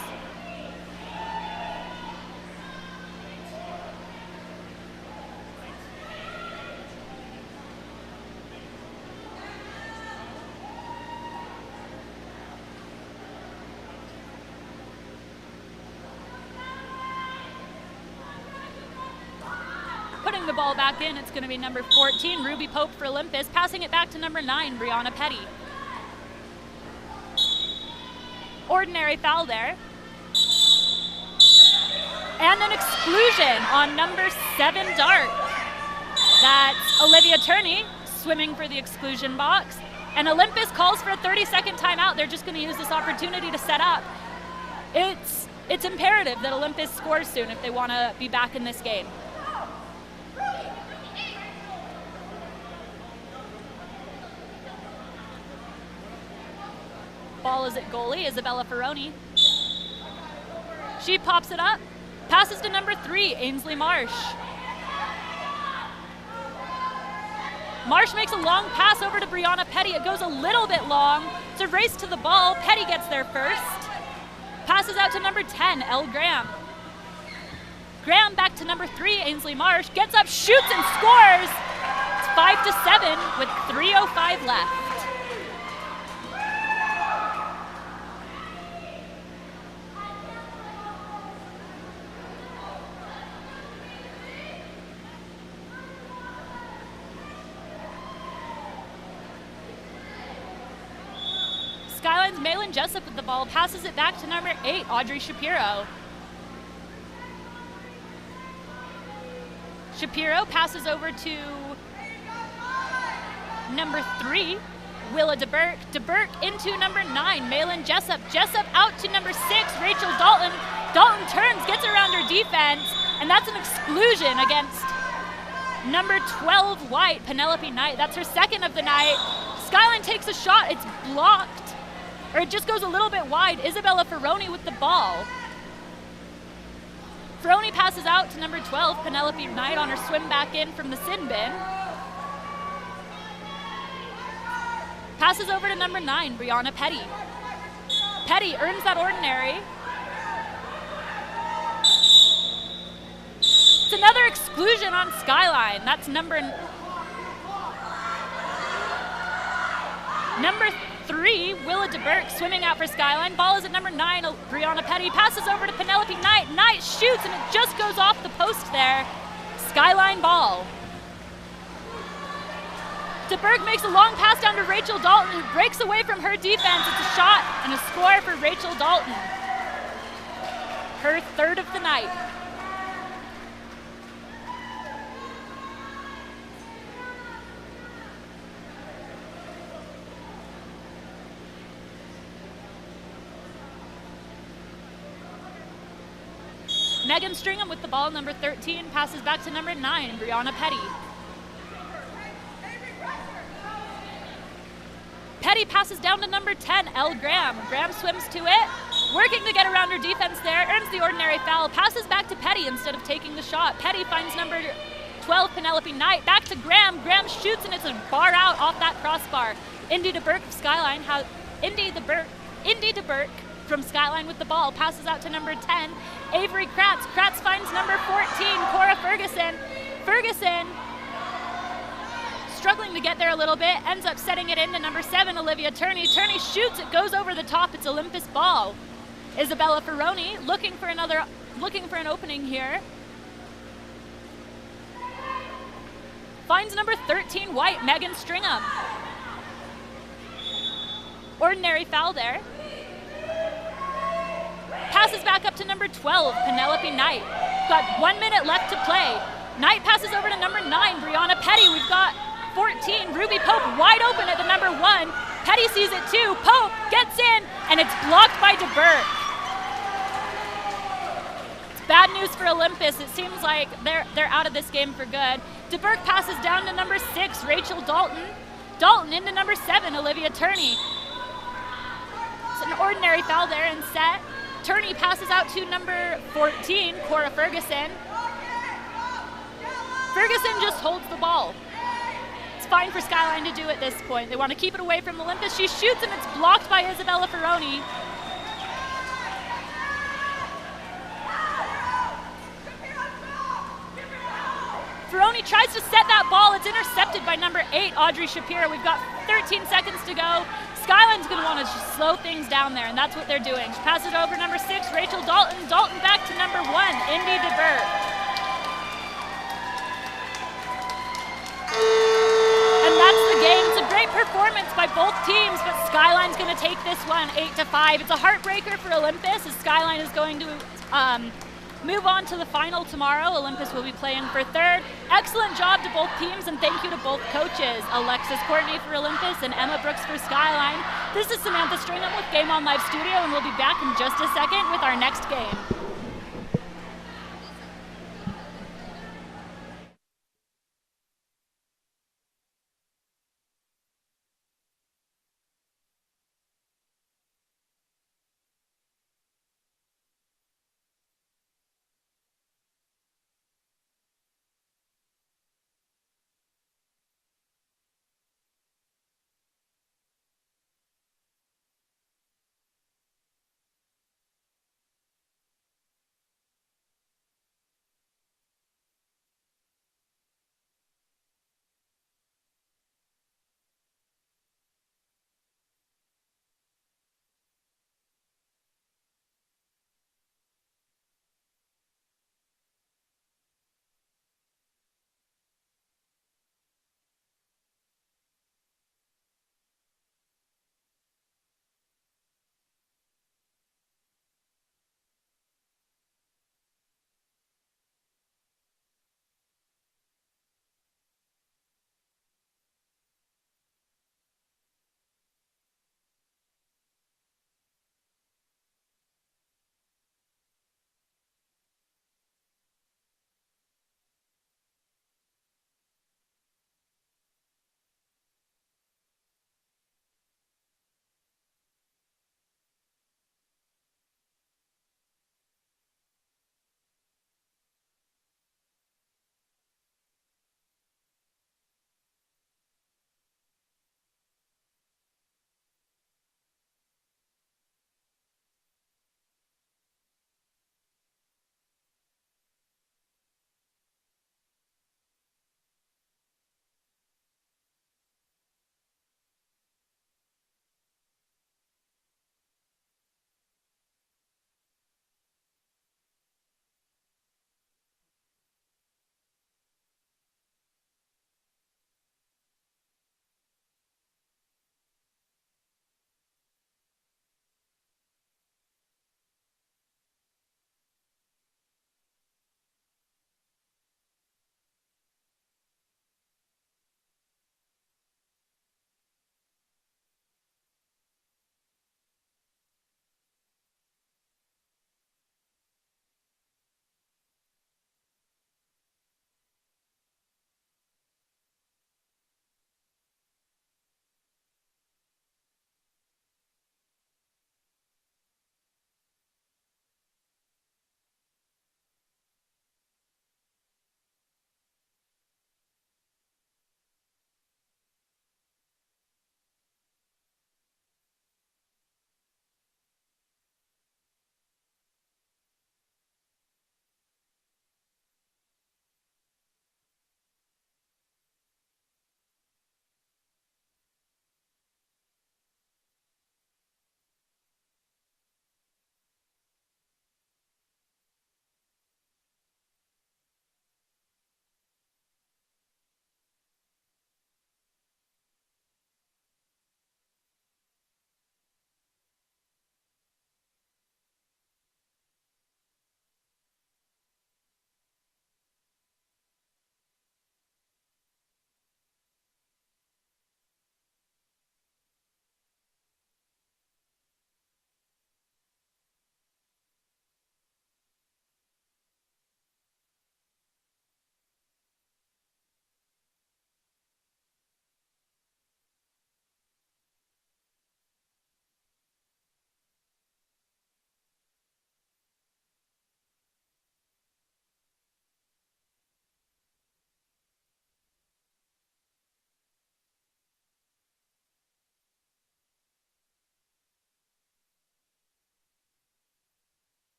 The ball back in, it's going to be number 14, Ruby Pope for Olympus, passing it back to number 9, Brianna Petty. Ordinary foul there. And an exclusion on number 7, Dark. That's Olivia Turney swimming for the exclusion box. And Olympus calls for a 30-second timeout. They're just going to use this opportunity to set up. It's imperative that Olympus scores soon if they want to be back in this game. Ball is at goalie, Isabella Ferroni. She pops it up, passes to number 3, Ainsley Marsh. Marsh makes a long pass over to Brianna Petty. It goes a little bit long. It's a race to the ball. Petty gets there first. Passes out to number 10, Elle Graham. Graham back to number 3, Ainsley Marsh. Gets up, shoots, and scores. It's 5-7 with 3:05 left. Skyline's Malin Jessup with the ball, passes it back to number 8, Audrey Shapiro. Shapiro passes over to number 3, Willa DeBerk. DeBerk into number 9, Malin Jessup. Jessup out to number 6, Rachel Dalton. Dalton turns, gets around her defense, and that's an exclusion against number 12, White, Penelope Knight. That's her second of the night. Skyline takes a shot, it's blocked. Or it just goes a little bit wide. Isabella Ferroni with the ball. Ferroni passes out to number 12, Penelope Knight, on her swim back in from the sin bin. Passes over to number 9, Brianna Petty. Petty earns that ordinary. It's another exclusion on Skyline. That's number 3, Willa DeBerk swimming out for Skyline. Ball is at number 9, Brianna Petty. Passes over to Penelope Knight. Knight shoots, and it just goes off the post there. Skyline ball. DeBerk makes a long pass down to Rachel Dalton, who breaks away from her defense. It's a shot and a score for Rachel Dalton. Her third of the night. Megan Stringham with the ball, number 13, passes back to number 9, Brianna Petty. Petty passes down to number 10, Elle Graham. Graham swims to it, working to get around her defense there, earns the ordinary foul, passes back to Petty instead of taking the shot. Petty finds number 12, Penelope Knight. Back to Graham. Graham shoots and it's a bar out off that crossbar. Indy DeBerk of Skyline. Indy DeBerk from Skyline with the ball. Passes out to number 10, Avery Kratz. Kratz finds number 14, Cora Ferguson. Ferguson struggling to get there a little bit, ends up setting it into number 7, Olivia Turney. Turney shoots, it goes over the top, it's Olympus ball. Isabella Ferroni looking for an opening here. Finds number 13, White, Megan Stringham. Ordinary foul there. Passes back up to number 12, Penelope Knight. Got 1 minute left to play. Knight passes over to number 9, Brianna Petty. We've got 14, Ruby Pope wide open at the number 1. Petty sees it too. Pope gets in, and it's blocked by DeBerk. It's bad news for Olympus. It seems like they're out of this game for good. DeBerk passes down to number 6, Rachel Dalton. Dalton into number 7, Olivia Turney. It's an ordinary foul there and set. Turney passes out to number 14, Cora Ferguson. Ferguson just holds the ball. It's fine for Skyline to do at this point. They want to keep it away from Olympus. She shoots and it's blocked by Isabella Ferroni. Ferroni tries to set that ball. It's intercepted by number 8, Audrey Shapiro. We've got 13 seconds to go. Skyline's going to want to slow things down there, and that's what they're doing. She passes it over number 6, Rachel Dalton. Dalton back to number 1, Indy DeBerk. And that's the game. It's a great performance by both teams, but Skyline's going to take this one 8-5. It's a heartbreaker for Olympus, as Skyline is going to move on to the final tomorrow. Olympus will be playing for 3rd. Excellent job to both teams, and thank you to both coaches, Alexis Courtney for Olympus and Emma Brooks for Skyline. This is Samantha Stringham with Game On Live Studio, and we'll be back in just a second with our next game.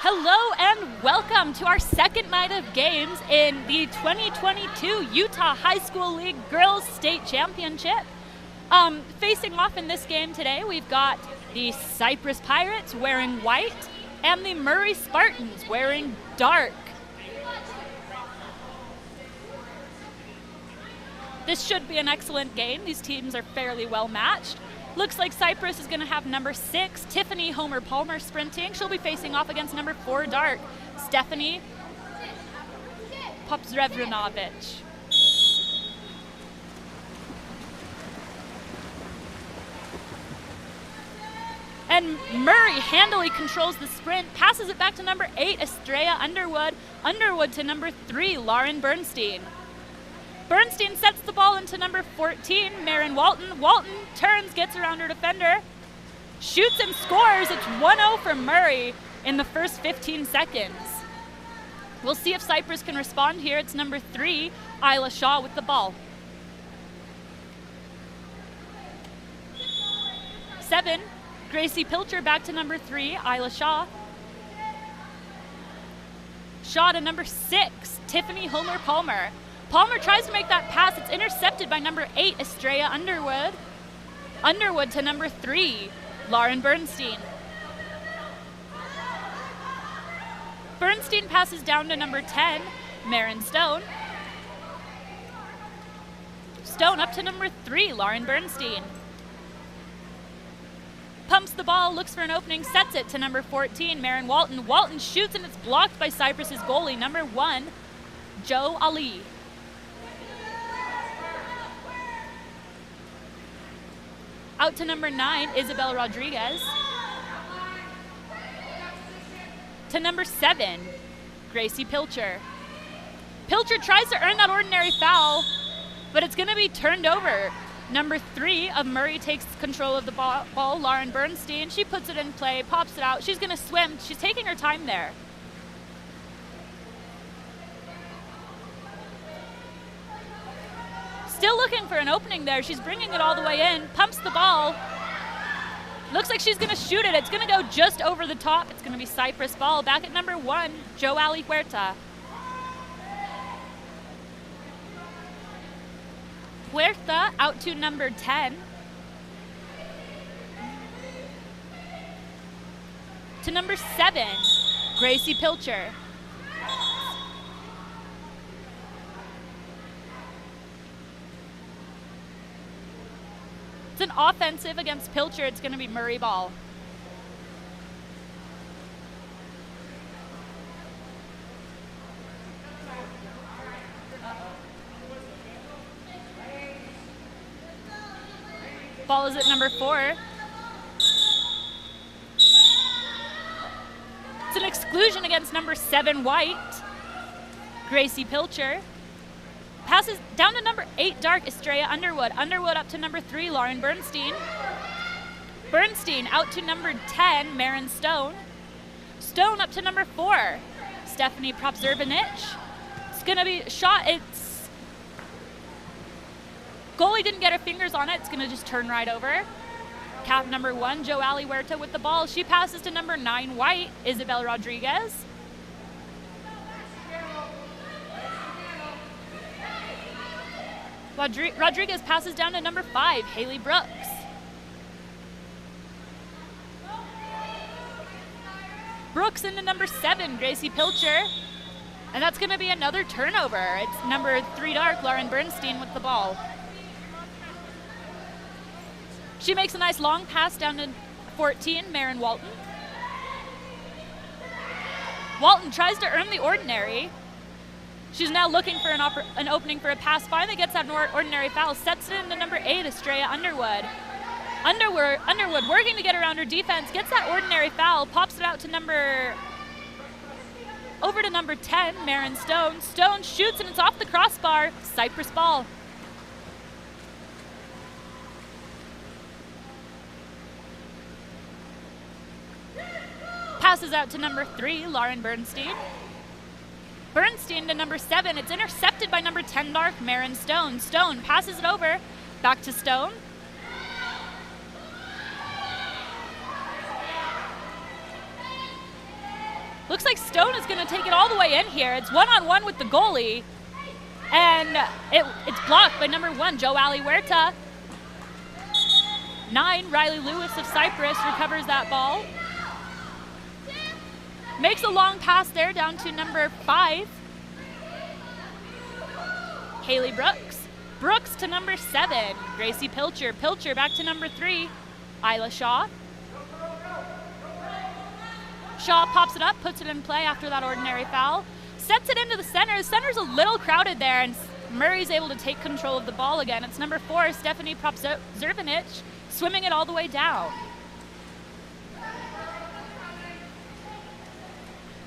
Hello and welcome to our second night of games in the 2022 Utah High School League Girls State Championship. Facing off in this game today, we've got the Cypress Pirates wearing white and the Murray Spartans wearing dark. This should be an excellent game. These teams are fairly well matched. Looks like Cypress is going to have number 6, Tiffany Homer Palmer sprinting. She'll be facing off against number 4, dark, Stephanie Popzrevranovich. And Murray handily controls the sprint, passes it back to number 8, Estrella Underwood. Underwood to number 3, Lauren Bernstein. Bernstein sets the ball into number 14, Marin Walton. Walton turns, gets around her defender, shoots and scores. It's 1-0 for Murray in the first 15 seconds. We'll see if Cypress can respond here. It's number 3, Isla Shaw with the ball. 7, Gracie Pilcher back to number 3, Isla Shaw. Shaw to number 6, Tiffany Homer Palmer. Palmer tries to make that pass. It's intercepted by number 8, Estrella Underwood. Underwood to number 3, Lauren Bernstein. Bernstein passes down to number 10, Marin Stone. Stone up to number 3, Lauren Bernstein. Pumps the ball, looks for an opening, sets it to number 14, Marin Walton. Walton shoots and it's blocked by Cypress's goalie, number 1, Joe Ali. Out to number 9, Isabel Rodriguez. To number 7, Gracie Pilcher. Pilcher tries to earn that ordinary foul, but it's going to be turned over. Number 3 of Murray takes control of the ball, Lauren Bernstein. She puts it in play, pops it out. She's going to swim. She's taking her time there. Still looking for an opening there. She's bringing it all the way in, pumps the ball. Looks like she's going to shoot it. It's going to go just over the top. It's going to be Cypress ball. Back at number 1, Joali Huerta. Huerta out to number 10. To number 7, Gracie Pilcher. It's an offensive against Pilcher. It's going to be Murray ball. Ball is at number 4. It's an exclusion against number 7, White. Gracie Pilcher. Passes down to number 8, dark, Estrella Underwood. Underwood up to number 3, Lauren Bernstein. Bernstein out to number 10, Marin Stone. Stone up to number 4, Stephanie Propzervanich. It's going to be shot. It's goalie didn't get her fingers on it. It's going to just turn right over. Cap number 1, Joali Huerta with the ball. She passes to number 9, White, Isabel Rodriguez. Rodriguez passes down to number 5, Haley Brooks. Brooks into number 7, Gracie Pilcher. And that's going to be another turnover. It's number 3, dark, Lauren Bernstein with the ball. She makes a nice long pass down to 14, Marin Walton. Walton tries to earn the ordinary. She's now looking for an opening for a pass. Finally gets that ordinary foul. Sets it into number 8, Estrella Underwood. Underwood working to get around her defense. Gets that ordinary foul. Pops it out to over to number 10, Marin Stone. Stone shoots and it's off the crossbar. Cypress ball. Passes out to number 3, Lauren Bernstein. Bernstein to number 7. It's intercepted by number 10, dark, Marin Stone. Stone passes it over. Back to Stone. Looks like Stone is going to take it all the way in here. It's one-on-one with the goalie. And it's blocked by number 1, Joe Huerta. 9, Riley Lewis of Cypress recovers that ball. Makes a long pass there down to number 5, Haley Brooks. Brooks to number 7, Gracie Pilcher. Pilcher back to number 3, Isla Shaw. Shaw pops it up, puts it in play after that ordinary foul. Sets it into the center. The center's a little crowded there, and Murray's able to take control of the ball again. It's number 4, Stephanie Propzervinich, swimming it all the way down.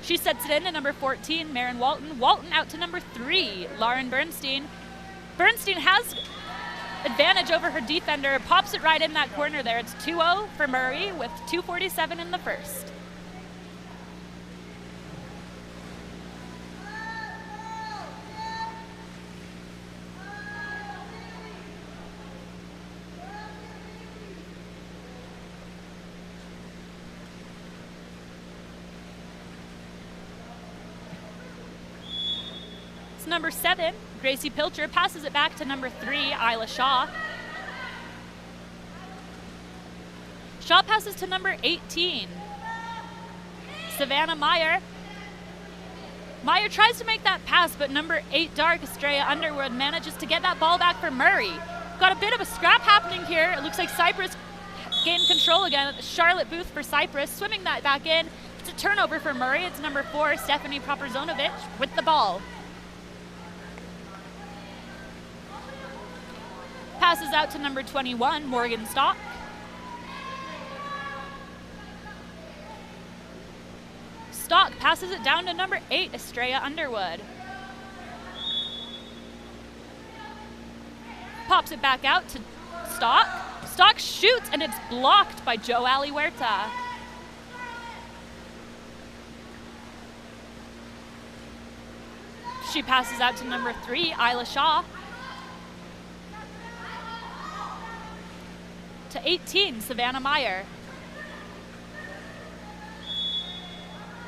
She sets it in to number 14, Marin Walton. Walton out to number 3, Lauren Bernstein. Bernstein has advantage over her defender, pops it right in that corner there. It's 2-0 for Murray with 2:47 in the first. Number 7, Gracie Pilcher, passes it back to number 3, Isla Shaw. Shaw passes to number 18, Savannah Meyer. Meyer tries to make that pass, but number 8, Dark Estrella Underwood, manages to get that ball back for Murray. Got a bit of a scrap happening here. It looks like Cypress gained control again. Charlotte Booth for Cypress, swimming that back in. It's a turnover for Murray. It's number 4, Stephanie Proprzonowicz with the ball. Passes out to number 21, Morgan Stock. Stock passes it down to number 8, Estrella Underwood. Pops it back out to Stock. Stock shoots, and it's blocked by Joe Huerta. She passes out to number 3, Isla Shaw. To 18, Savannah Meyer.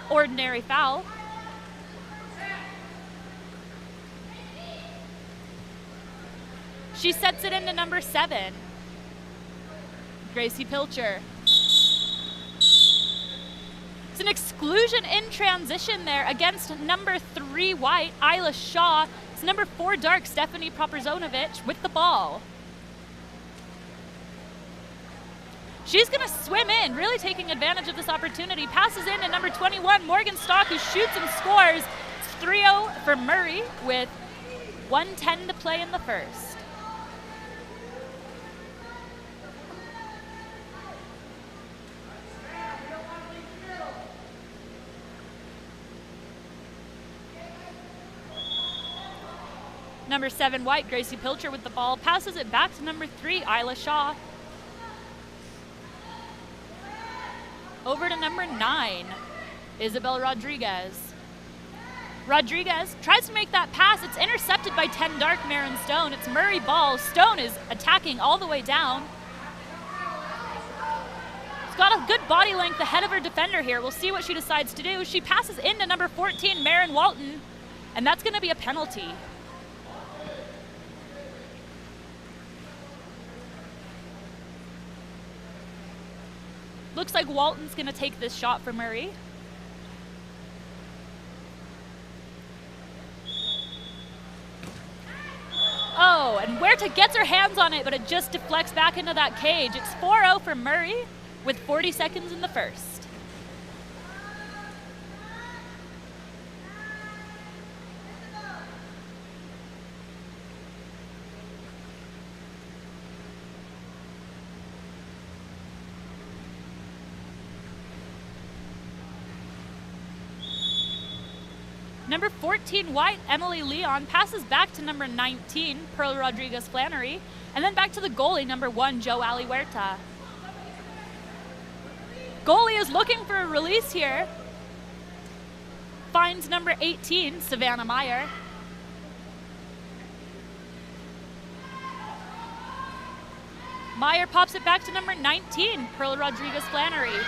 Ordinary foul. She sets it into number 7, Gracie Pilcher. It's an exclusion in transition there against number 3, White, Isla Shaw. It's number 4, Dark, Stephanie Proprzonowicz with the ball. She's going to swim in, really taking advantage of this opportunity. Passes in to number 21, Morgan Stock, who shoots and scores. It's 3-0 for Murray with 1:10 to play in the first. Number 7, White, Gracie Pilcher with the ball. Passes it back to number 3, Isla Shaw. Over to number 9, Isabel Rodriguez. Rodriguez tries to make that pass. It's intercepted by 10 Dark, Marin Stone. It's Murray ball. Stone is attacking all the way down. She's got a good body length ahead of her defender here. We'll see what she decides to do. She passes into number 14, Marin Walton, and that's going to be a penalty. Looks like Walton's going to take this shot for Murray. Oh, and Huerta gets her hands on it, but it just deflects back into that cage. It's 4-0 for Murray with 40 seconds in the first. Number 14, White, Emily Leon, passes back to number 19, Pearl Rodriguez Flannery, and then back to the goalie, number 1, Joe Huerta. Goalie is looking for a release here. Finds number 18, Savannah Meyer. Meyer pops it back to number 19, Pearl Rodriguez Flannery.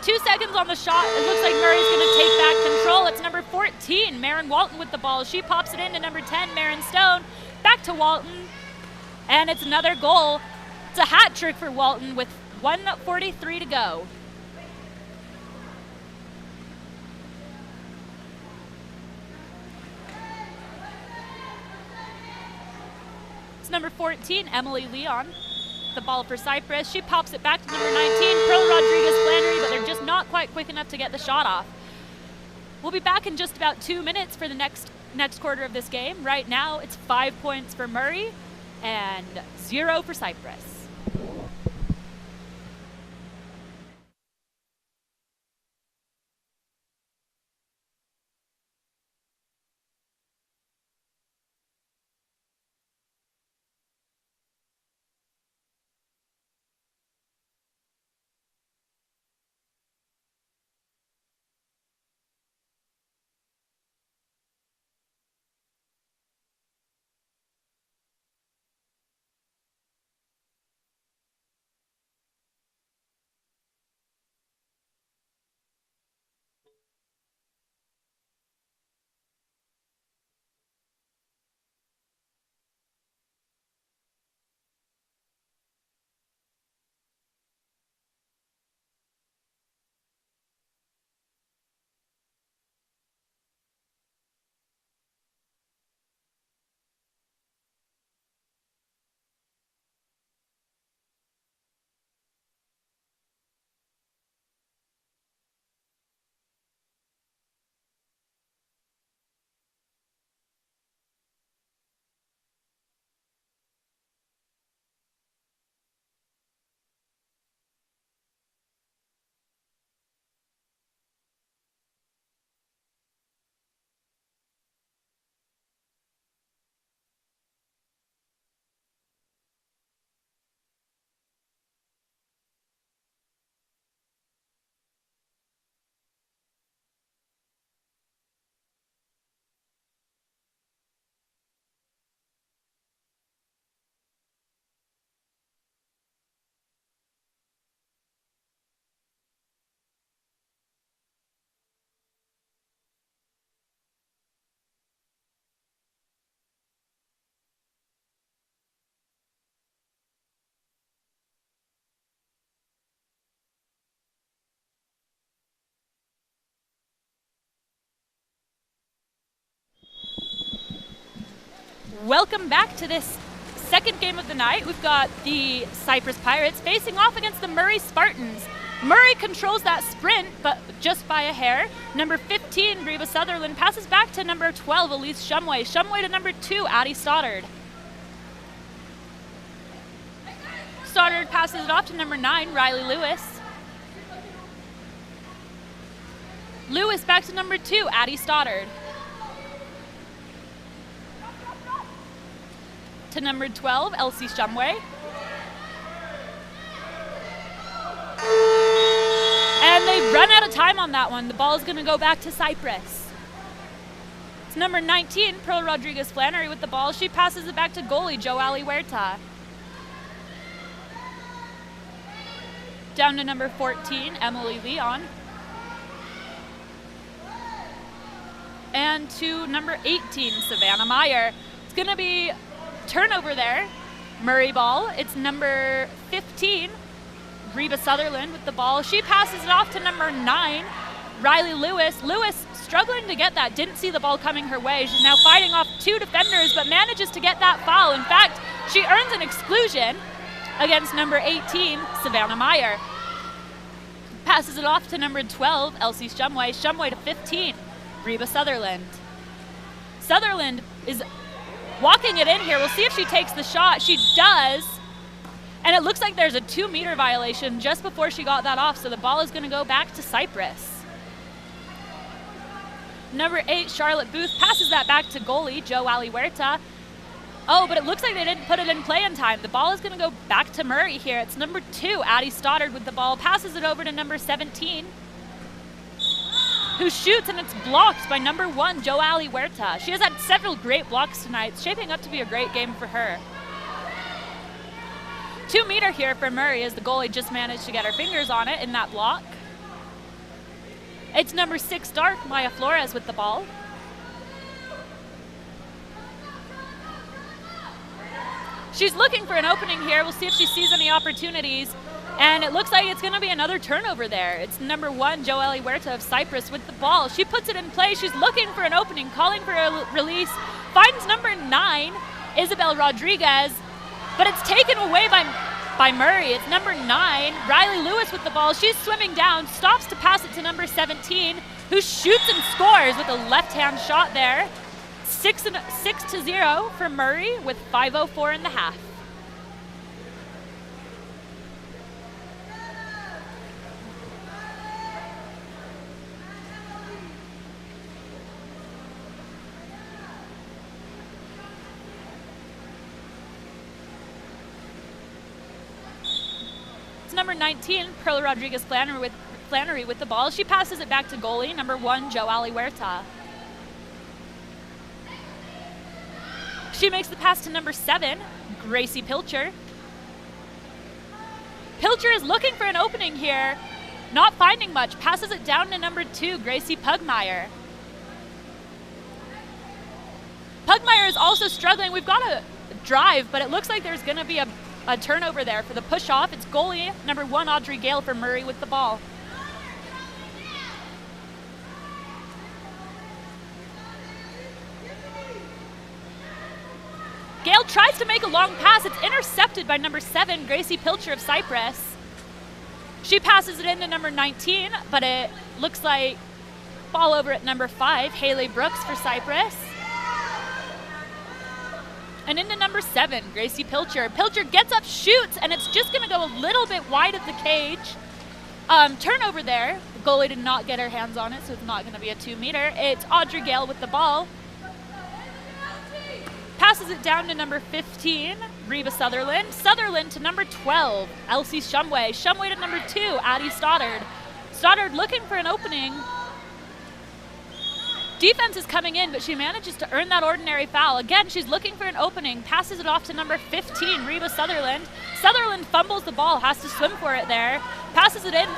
2 seconds on the shot. It looks like Murray's going to take back control. It's number 14, Marin Walton with the ball. She pops it into number 10, Marin Stone. Back to Walton, and it's another goal. It's a hat trick for Walton with 1:43 to go. It's number 14, Emily Leon. The ball for Cypress. She pops it back to number 19, Pearl Rodriguez-Flannery, but they're just not quite quick enough to get the shot off. We'll be back in just about 2 minutes for the next quarter of this game. Right now, it's 5 points for Murray and 0 for Cypress. Welcome back to this second game of the night. We've got the Cypress Pirates facing off against the Murray Spartans. Murray controls that sprint, but just by a hair. Number 15, Reba Sutherland, passes back to number 12, Elise Shumway. Shumway to number 2, Addie Stoddard. Stoddard passes it off to number 9, Riley Lewis. Lewis back to number 2, Addie Stoddard. To number 12, Elsie Shumway. And they run out of time on that one. The ball is going to go back to Cypress. It's number 19, Pearl Rodriguez-Flannery with the ball. She passes it back to goalie Joali Huerta. Down to number 14, Emily Leon. And to number 18, Savannah Meyer. It's going to be turnover there. Murray ball. It's number 15, Reba Sutherland with the ball. She passes it off to number 9, Riley Lewis. Lewis struggling to get that. Didn't see the ball coming her way. She's now fighting off 2 defenders, but manages to get that foul. In fact, she earns an exclusion against number 18, Savannah Meyer. Passes it off to number 12, Elsie Shumway. Shumway to 15, Reba Sutherland. Sutherland is walking it in here. We'll see if she takes the shot. She does. And it looks like there's a 2-meter violation just before she got that off, so the ball is going to go back to Cypress. Number 8, Charlotte Booth, passes that back to goalie Joali Huerta. Oh, but it looks like they didn't put it in play in time. The ball is going to go back to Murray here. It's number 2, Addie Stoddard with the ball, passes it over to number 17, who shoots, and it's blocked by number 1, Joali Huerta. She has had several great blocks tonight. It's shaping up to be a great game for her. 2-meter here for Murray as the goalie just managed to get her fingers on it in that block. It's number 6 dark, Maya Flores with the ball. She's looking for an opening here. We'll see if she sees any opportunities. And it looks like it's going to be another turnover there. It's number 1, Joelle Huerta of Cypress with the ball. She puts it in play. She's looking for an opening, calling for a release. Finds number 9, Isabel Rodriguez. But it's taken away by Murray. It's number 9, Riley Lewis with the ball. She's swimming down, stops to pass it to number 17, who shoots and scores with a left-hand shot there. 6-0 for Murray with 5:04 in the half. It's number 19, Perla Rodriguez Flannery with the ball. She passes it back to goalie, number 1, Joelle Huerta. She makes the pass to number 7, Gracie Pilcher. Pilcher is looking for an opening here, not finding much. Passes it down to number 2, Gracie Pugmire. Pugmire is also struggling. We've got a drive, but it looks like there's going to be a turnover there for the push-off. It's goalie, number 1, Audrey Gale for Murray with the ball. Gale tries to make a long pass. It's intercepted by number 7, Gracie Pilcher of Cypress. She passes it into number 19, but it looks like ball over at number 5, Haley Brooks for Cypress. And into number 7, Gracie Pilcher. Pilcher gets up, shoots, and it's just going to go a little bit wide of the cage. Turnover there. The goalie did not get her hands on it, so it's not going to be a 2-meter. It's Audrey Gale with the ball. Passes it down to number 15, Reba Sutherland. Sutherland to number 12, Elsie Shumway. Shumway to number 2, Addie Stoddard. Stoddard looking for an opening. Defense is coming in, but she manages to earn that ordinary foul. Again, she's looking for an opening. Passes it off to number 15, Reba Sutherland. Sutherland fumbles the ball, has to swim for it there. Passes it in,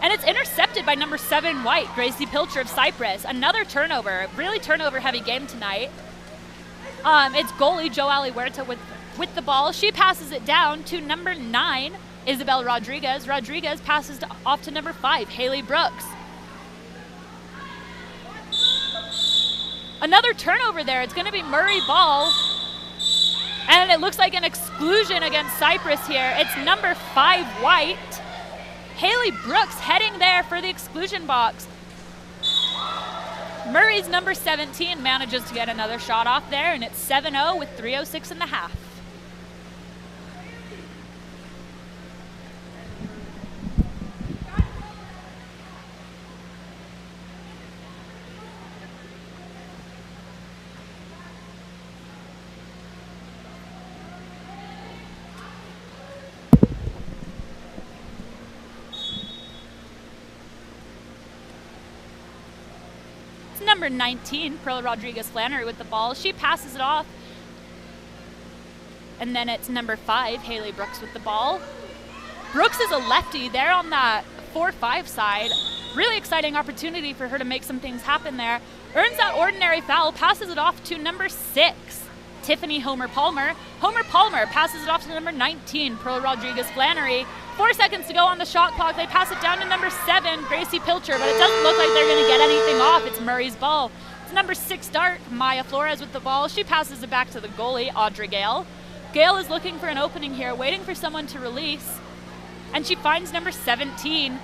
and it's intercepted by number 7, White, Gracie Pilcher of Cypress. Another turnover. Really turnover-heavy game tonight. It's goalie Joelle Huerta with the ball. She passes it down to number 9, Isabel Rodriguez. Rodriguez passes off to number 5, Haley Brooks. Another turnover there. It's going to be Murray ball. And it looks like an exclusion against Cypress here. It's number 5, White. Haley Brooks heading there for the exclusion box. Murray's number 17 manages to get another shot off there, and it's 7-0 with 3:06 in the half. Number 19, Perla Rodriguez Flannery with the ball. She passes it off. And then it's number 5, Haley Brooks with the ball. Brooks is a lefty there on that 4-5 side. Really exciting opportunity for her to make some things happen there. Earns that ordinary foul, passes it off to number 6, Tiffany Homer Palmer. Homer Palmer passes it off to number 19, Perla Rodriguez Flannery. 4 seconds to go on the shot clock. They pass it down to number 7, Gracie Pilcher, but it doesn't look like they're going to get anything off. It's Murray's ball. It's number 6 dark, Maya Flores with the ball. She passes it back to the goalie, Audrey Gale. Gale is looking for an opening here, waiting for someone to release. And she finds number 17,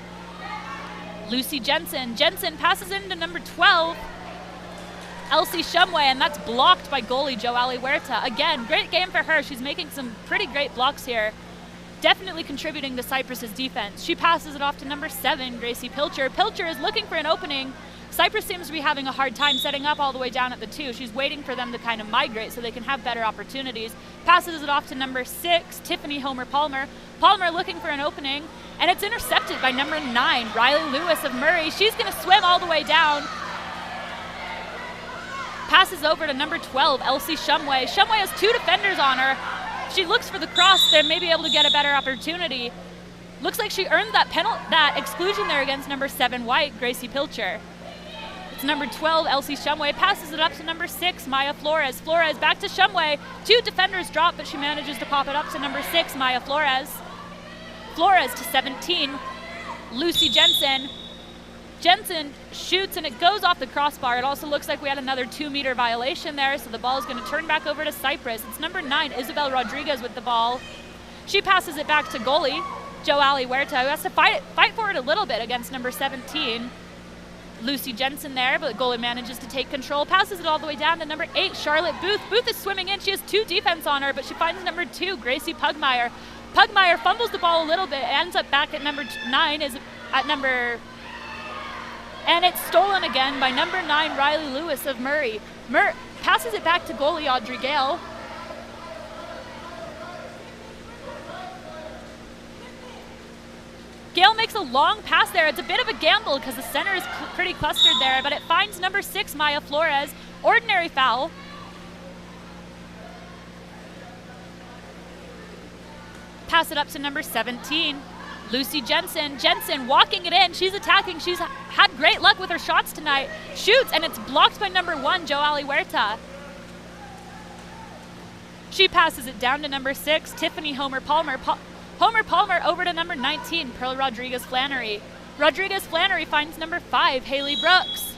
Lucy Jensen. Jensen passes into number 12, Elsie Shumway, and that's blocked by goalie Joelle Huerta. Again, great game for her. She's making some pretty great blocks here. Definitely contributing to Cypress's defense. She passes it off to number 7, Gracie Pilcher. Pilcher is looking for an opening. Cypress seems to be having a hard time setting up all the way down at the 2. She's waiting for them to kind of migrate so they can have better opportunities. Passes it off to number 6, Tiffany Homer Palmer. Palmer looking for an opening, and it's intercepted by number 9, Riley Lewis of Murray. She's going to swim all the way down. Passes over to number 12, Elsie Shumway. Shumway has 2 defenders on her. She looks for the cross, they may be able to get a better opportunity. Looks like she earned that exclusion there against number 7 white, Gracie Pilcher. It's number 12, Elsie Shumway, passes it up to number 6, Maya Flores. Flores back to Shumway. 2 defenders drop, but she manages to pop it up to number 6, Maya Flores. Flores to 17, Lucy Jensen. Jensen shoots and it goes off the crossbar. It also looks like we had another 2-meter violation there, so the ball is going to turn back over to Cypress. It's number 9, Isabel Rodriguez with the ball. She passes it back to goalie, Joali Huerta, who has to fight for it a little bit against number 17. Lucy Jensen there, but the goalie manages to take control, passes it all the way down to number 8, Charlotte Booth. Booth is swimming in. She has 2 defense on her, but she finds number 2, Gracie Pugmire. Pugmire fumbles the ball a little bit, ends up back at number 9, and it's stolen again by number 9, Riley Lewis of Murray. Passes it back to goalie Audrey Gale. Gale makes a long pass there. It's a bit of a gamble because the center is pretty clustered there, but it finds number 6, Maya Flores. Ordinary foul. Pass it up to number 17, Lucy Jensen. Jensen walking it in. She's attacking. She's had great luck with her shots tonight. Shoots, and it's blocked by number 1, Joali Huerta. She passes it down to number 6, Tiffany Homer Palmer. Homer Palmer over to number 19, Pearl Rodriguez Flannery. Rodriguez Flannery finds number 5, Haley Brooks,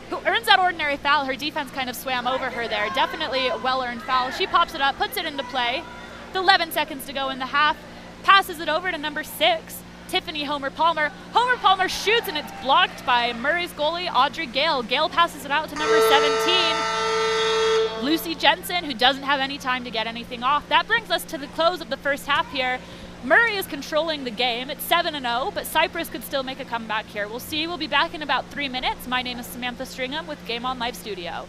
who earns that ordinary foul. Her defense kind of swam over her there. Definitely a well-earned foul. She pops it up, puts it into play. With 11 seconds to go in the half, passes it over to number 6, Tiffany Homer Palmer. Homer Palmer shoots, and it's blocked by Murray's goalie, Audrey Gale. Gale passes it out to number 17, Lucy Jensen, who doesn't have any time to get anything off. That brings us to the close of the first half here. Murray is controlling the game. It's 7-0, but Cypress could still make a comeback here. We'll see. We'll be back in about 3 minutes. My name is Samantha Stringham with Game On Live Studio.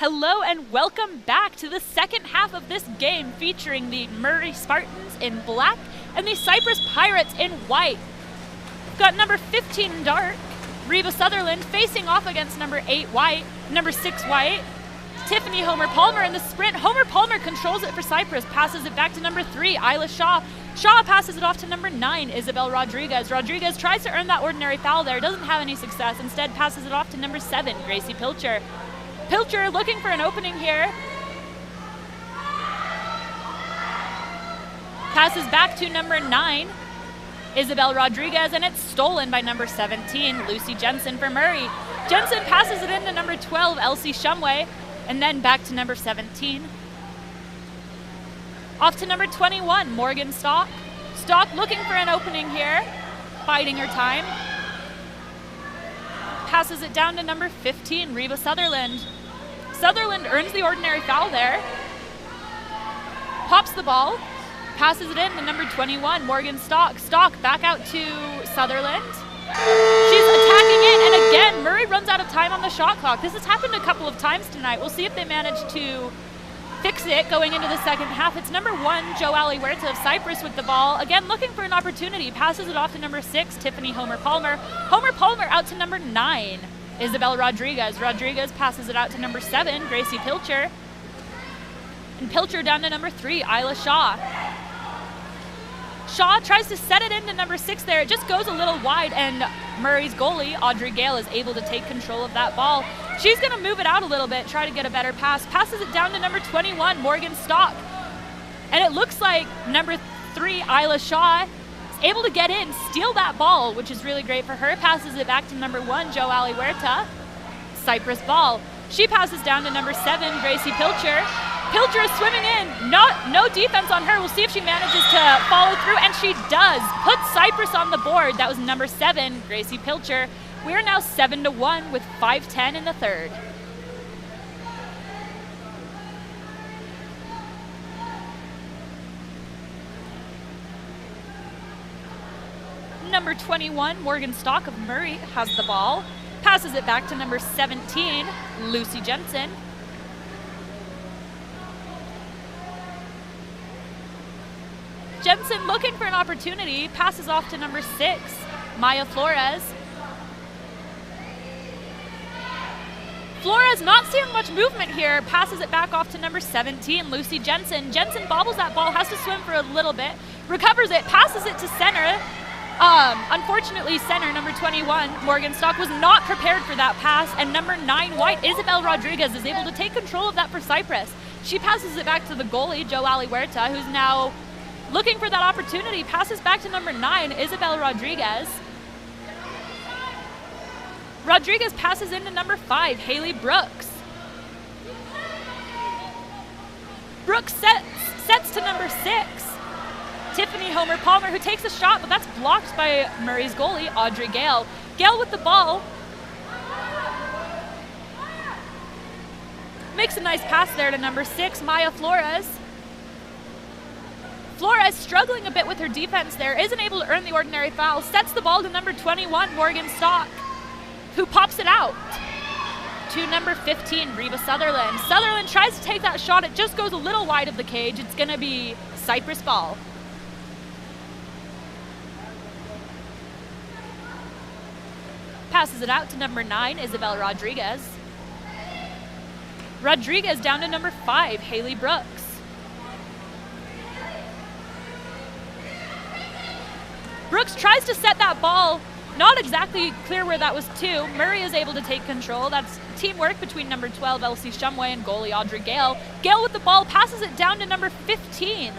Hello and welcome back to the second half of this game featuring the Murray Spartans in black and the Cypress Pirates in white. We've got number 15 dark, Reba Sutherland, facing off against number 8 white, number 6 white, Tiffany Homer-Palmer in the sprint. Homer-Palmer controls it for Cypress, passes it back to number 3, Isla Shaw. Shaw passes it off to number 9, Isabel Rodriguez. Rodriguez tries to earn that ordinary foul there, doesn't have any success. Instead passes it off to number 7, Gracie Pilcher. Pilcher looking for an opening here. Passes back to number 9, Isabel Rodriguez, and it's stolen by number 17, Lucy Jensen for Murray. Jensen passes it into number 12, Elsie Shumway, and then back to number 17. Off to number 21, Morgan Stock. Stock looking for an opening here, biding her time. Passes it down to number 15, Reba Sutherland. Sutherland earns the ordinary foul there. Pops the ball, passes it in to number 21, Morgan Stock. Stock back out to Sutherland. She's attacking in, and again, Murray runs out of time on the shot clock. This has happened a couple of times tonight. We'll see if they manage to fix it going into the second half. It's number 1, Joali Huerta of Cypress with the ball. Again, looking for an opportunity. Passes it off to number 6, Tiffany Homer-Palmer. Homer-Palmer out to number 9, Isabel Rodriguez. Rodriguez passes it out to number 7, Gracie Pilcher. And Pilcher down to number 3, Isla Shaw. Shaw tries to set it into number 6 there. It just goes a little wide, and Murray's goalie, Audrey Gale, is able to take control of that ball. She's going to move it out a little bit, try to get a better pass. Passes it down to number 21, Morgan Stock. And it looks like number 3, Isla Shaw, is able to get in, steal that ball, which is really great for her. Passes it back to number 1, Joali Huerta. Cypress ball. She passes down to number 7, Gracie Pilcher. Pilcher is swimming in. No defense on her. We'll see if she manages to follow through, and she does. Puts Cypress on the board. That was number 7, Gracie Pilcher. We are now 7-1 with 5:10 in the third. Number 21, Morgan Stock of Murray, has the ball. Passes it back to number 17, Lucy Jensen. Jensen looking for an opportunity, passes off to number 6, Maya Flores. Flores not seeing much movement here, passes it back off to number 17, Lucy Jensen. Jensen bobbles that ball, has to swim for a little bit, recovers it, passes it to center. Unfortunately, center, number 21, Morgan Stock, was not prepared for that pass, and number 9, White, Isabel Rodriguez, is able to take control of that for Cypress. She passes it back to the goalie, Joali Huerta, who's now looking for that opportunity, passes back to number 9, Isabel Rodriguez. Rodriguez passes into number 5, Haley Brooks. Brooks sets to number 6, Tiffany Homer-Palmer, who takes a shot, but that's blocked by Murray's goalie, Audrey Gale. Gale with the ball. Makes a nice pass there to number 6, Maya Flores. Flores struggling a bit with her defense there, isn't able to earn the ordinary foul, sets the ball to number 21, Morgan Stock, who pops it out to number 15, Reba Sutherland. Sutherland tries to take that shot, it just goes a little wide of the cage. It's gonna be Cypress ball. Passes it out to number 9, Isabel Rodriguez. Rodriguez down to number 5, Haley Brooks. Brooks tries to set that ball, not exactly clear where that was to. Murray is able to take control. That's teamwork between number 12, Elsie Shumway, and goalie Audrey Gale. Gale with the ball, passes it down to number 15,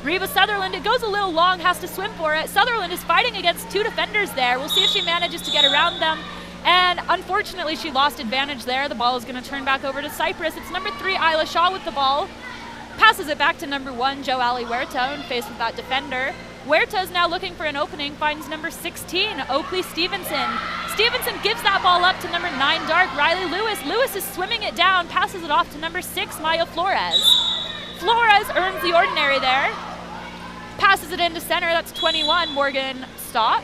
Reba Sutherland. It goes a little long, has to swim for it. Sutherland is fighting against 2 defenders there. We'll see if she manages to get around them. And unfortunately, she lost advantage there. The ball is going to turn back over to Cypress. It's number 3, Isla Shaw with the ball. Passes it back to number 1, Joali Huerta, and faced with that defender. Huerta is now looking for an opening, finds number 16, Oakley Stevenson. Stevenson gives that ball up to number 9, Dark Riley Lewis. Lewis is swimming it down, passes it off to number 6, Maya Flores. Flores earns the ordinary there. Passes it into center, that's 21, Morgan Stock.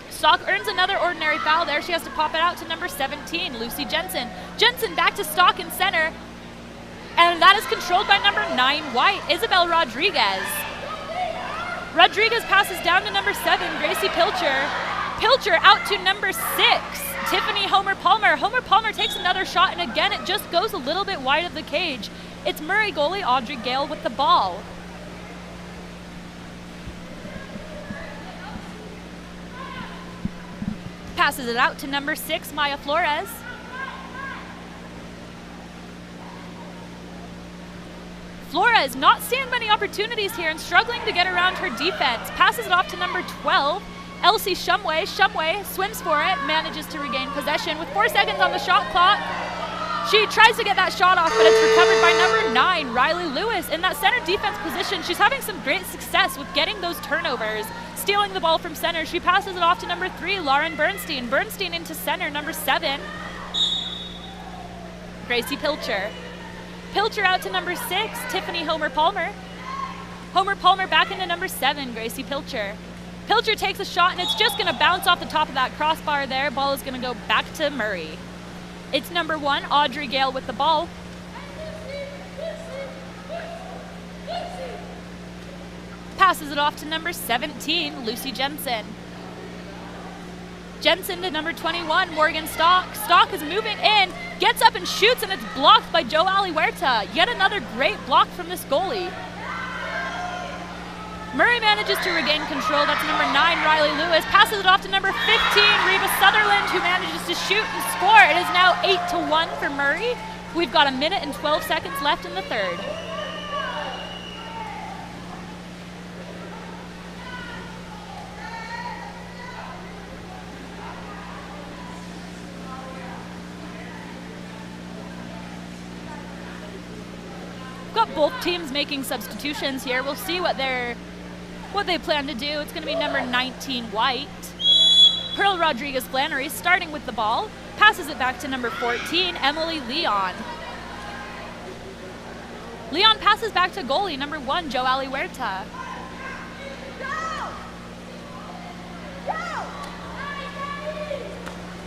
Stock earns another ordinary foul there. She has to pop it out to number 17, Lucy Jensen. Jensen back to Stock in center. And that is controlled by number 9, White, Isabel Rodriguez. Rodriguez passes down to number 7, Gracie Pilcher. Pilcher out to number 6, Tiffany Homer Palmer. Homer Palmer takes another shot, and again, it just goes a little bit wide of the cage. It's Murray goalie Audrey Gale with the ball. Passes it out to number 6, Maya Flores. Flores not seeing many opportunities here and struggling to get around her defense. Passes it off to number 12, Elsie Shumway. Shumway swims for it, manages to regain possession with 4 seconds on the shot clock. She tries to get that shot off, but it's recovered by number 9, Riley Lewis. In that center defense position, she's having some great success with getting those turnovers, stealing the ball from center. She passes it off to number 3, Lauren Bernstein. Bernstein into center, number 7, Gracie Pilcher. Pilcher out to number 6, Tiffany Homer Palmer. Homer Palmer back into number 7, Gracie Pilcher. Pilcher takes a shot, and it's just going to bounce off the top of that crossbar there. Ball is going to go back to Murray. It's number 1, Audrey Gale with the ball. Passes it off to number 17, Lucy Jensen. Jensen to number 21, Morgan Stock. Stock is moving in, gets up and shoots, and it's blocked by Joali Huerta. Yet another great block from this goalie. Murray manages to regain control. That's number 9, Riley Lewis. Passes it off to number 15, Reba Sutherland, who manages to shoot and score. It is now 8-1 for Murray. We've got 1 minute and 12 seconds left in the third. Got both teams making substitutions here. We'll see what they plan to do. It's going to be number 19, White. Pearl Rodriguez Flannery starting with the ball. Passes it back to number 14, Emily Leon. Leon passes back to goalie, number 1, Joali Huerta.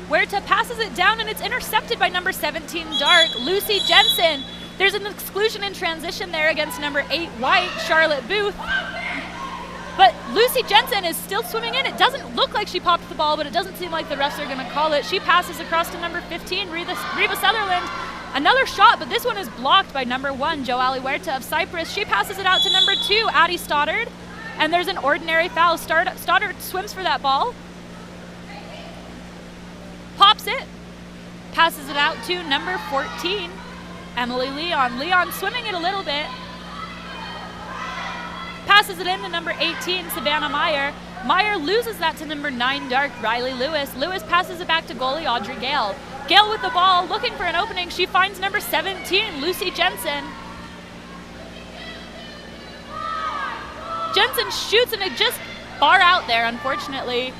Huerta passes it down, and it's intercepted by number 17, Dark, Lucy Jensen. There's an exclusion in transition there against number 8, White, Charlotte Booth. But Lucy Jensen is still swimming in. It doesn't look like she popped the ball, but it doesn't seem like the refs are going to call it. She passes across to number 15, Reba Sutherland. Another shot, but this one is blocked by number 1, Joali Huerta of Cypress. She passes it out to number 2, Addie Stoddard. And there's an ordinary foul. Stoddard swims for that ball. Pops it. Passes it out to number 14, Emily Leon. Leon swimming it a little bit. Passes it in to number 18, Savannah Meyer. Meyer loses that to number 9, Dark, Riley Lewis. Lewis passes it back to goalie Audrey Gale. Gale with the ball, looking for an opening. She finds number 17, Lucy Jensen. Jensen shoots, and it just far out there, unfortunately.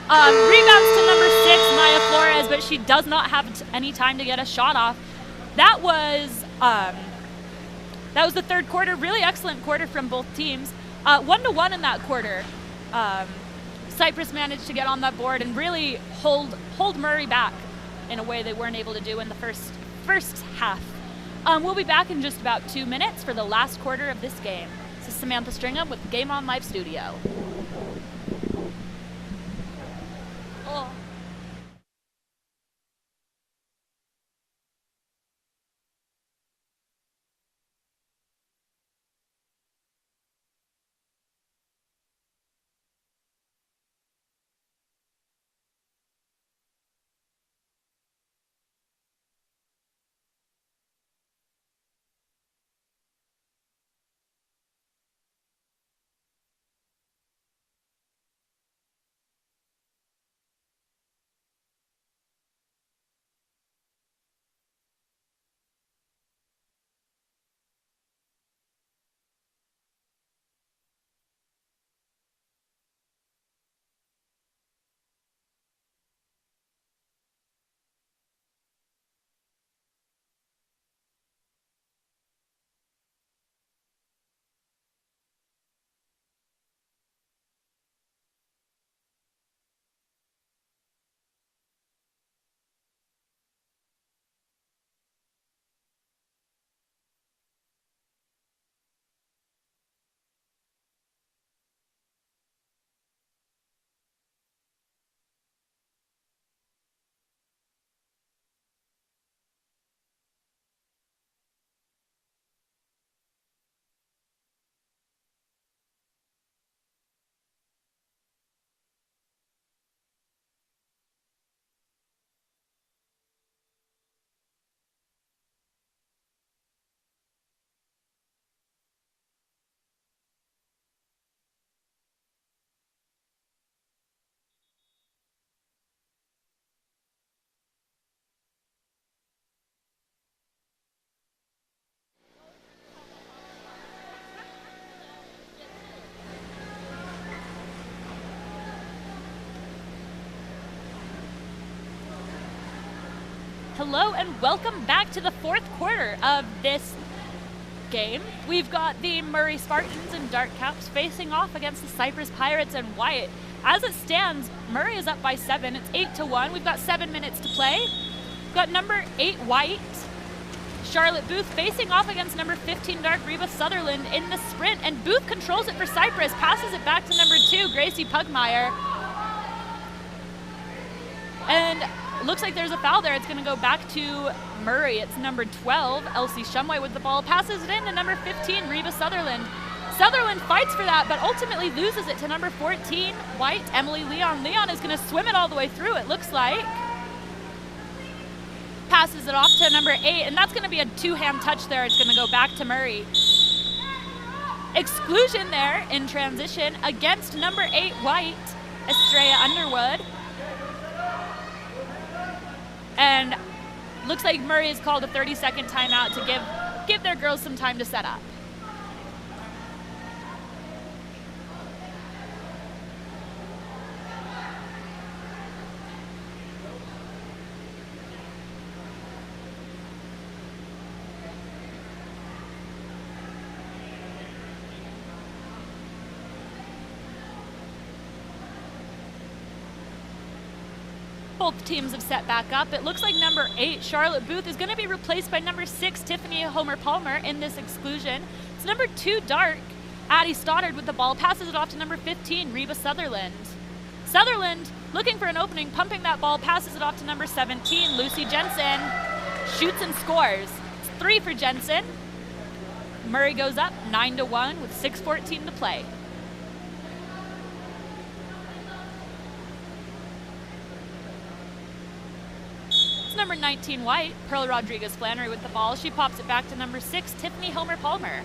Rebounds to number 6, Maya Flores, but she does not have any time to get a shot off. That was the third quarter. Really excellent quarter from both teams. 1-1 in that quarter. Cypress managed to get on that board and really hold Murray back in a way they weren't able to do in the first half. We'll be back in just about 2 minutes for the last quarter of this game. This is Samantha Stringham with Game On Live Studio. Oh. Hello and welcome back to the fourth quarter of this game. We've got the Murray Spartans in dark caps facing off against the Cypress Pirates in white. As it stands, Murray is up by 7. It's 8-1. We've got 7 minutes to play. We've got number 8 white, Charlotte Booth, facing off against number 15 dark, Reba Sutherland in the sprint, and Booth controls it for Cypress, passes it back to number 2, Gracie Pugmire. And looks like there's a foul there. It's going to go back to Murray. It's number 12, Elsie Shumway with the ball. Passes it in to number 15, Reba Sutherland. Sutherland fights for that, but ultimately loses it to number 14, white, Emily Leon. Leon is going to swim it all the way through, it looks like. Passes it off to number 8, and that's going to be a two-hand touch there. It's going to go back to Murray. Exclusion there in transition against number 8, white, Estrella Underwood. And looks like Murray has called a 30-second timeout to give their girls some time to set up. Both teams have set back up. It looks like number 8, Charlotte Booth, is going to be replaced by number 6, Tiffany Homer-Palmer in this exclusion. It's number 2, dark, Addie Stoddard with the ball, passes it off to number 15, Reba Sutherland. Sutherland looking for an opening, pumping that ball, passes it off to number 17, Lucy Jensen. Shoots and scores. It's 3 for Jensen. Murray goes up 9-1 with 6:14 to play. Number 19 white, Pearl Rodriguez Flannery with the ball. She pops it back to number 6, Tiffany Homer-Palmer.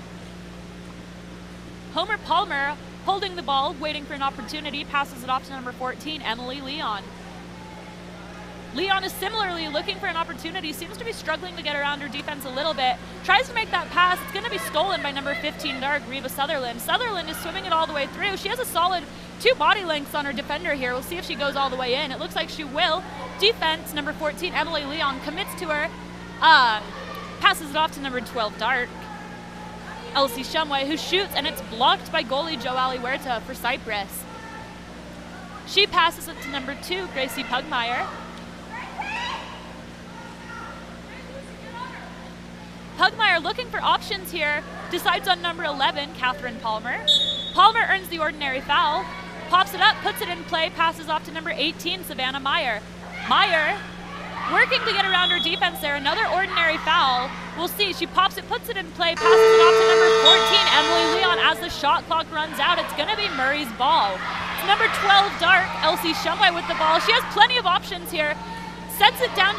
Homer-Palmer holding the ball, waiting for an opportunity, passes it off to number 14, Emily Leon. Leon is similarly looking for an opportunity, seems to be struggling to get around her defense a little bit. Tries to make that pass. It's going to be stolen by number 15 dark, Reba Sutherland. Sutherland is swimming it all the way through. She has a solid 2 body lengths on her defender here. We'll see if she goes all the way in. It looks like she will. Defense, number 14, Emily Leon, commits to her, passes it off to number 12, dark, Elsie Shumway, who shoots, and it's blocked by goalie Joali Huerta for Cypress. She passes it to number 2, Gracie Pugmire. Pugmire looking for options here, decides on number 11, Catherine Palmer. Palmer earns the ordinary foul, pops it up, puts it in play, passes off to number 18, Savannah Meyer. Meyer working to get around her defense there, another ordinary foul. We'll see, she pops it, puts it in play, passes it off to number 14, Emily Leon. As the shot clock runs out, it's gonna be Murray's ball. It's number 12, dark, Elsie Shumway with the ball. She has plenty of options here. Sends it down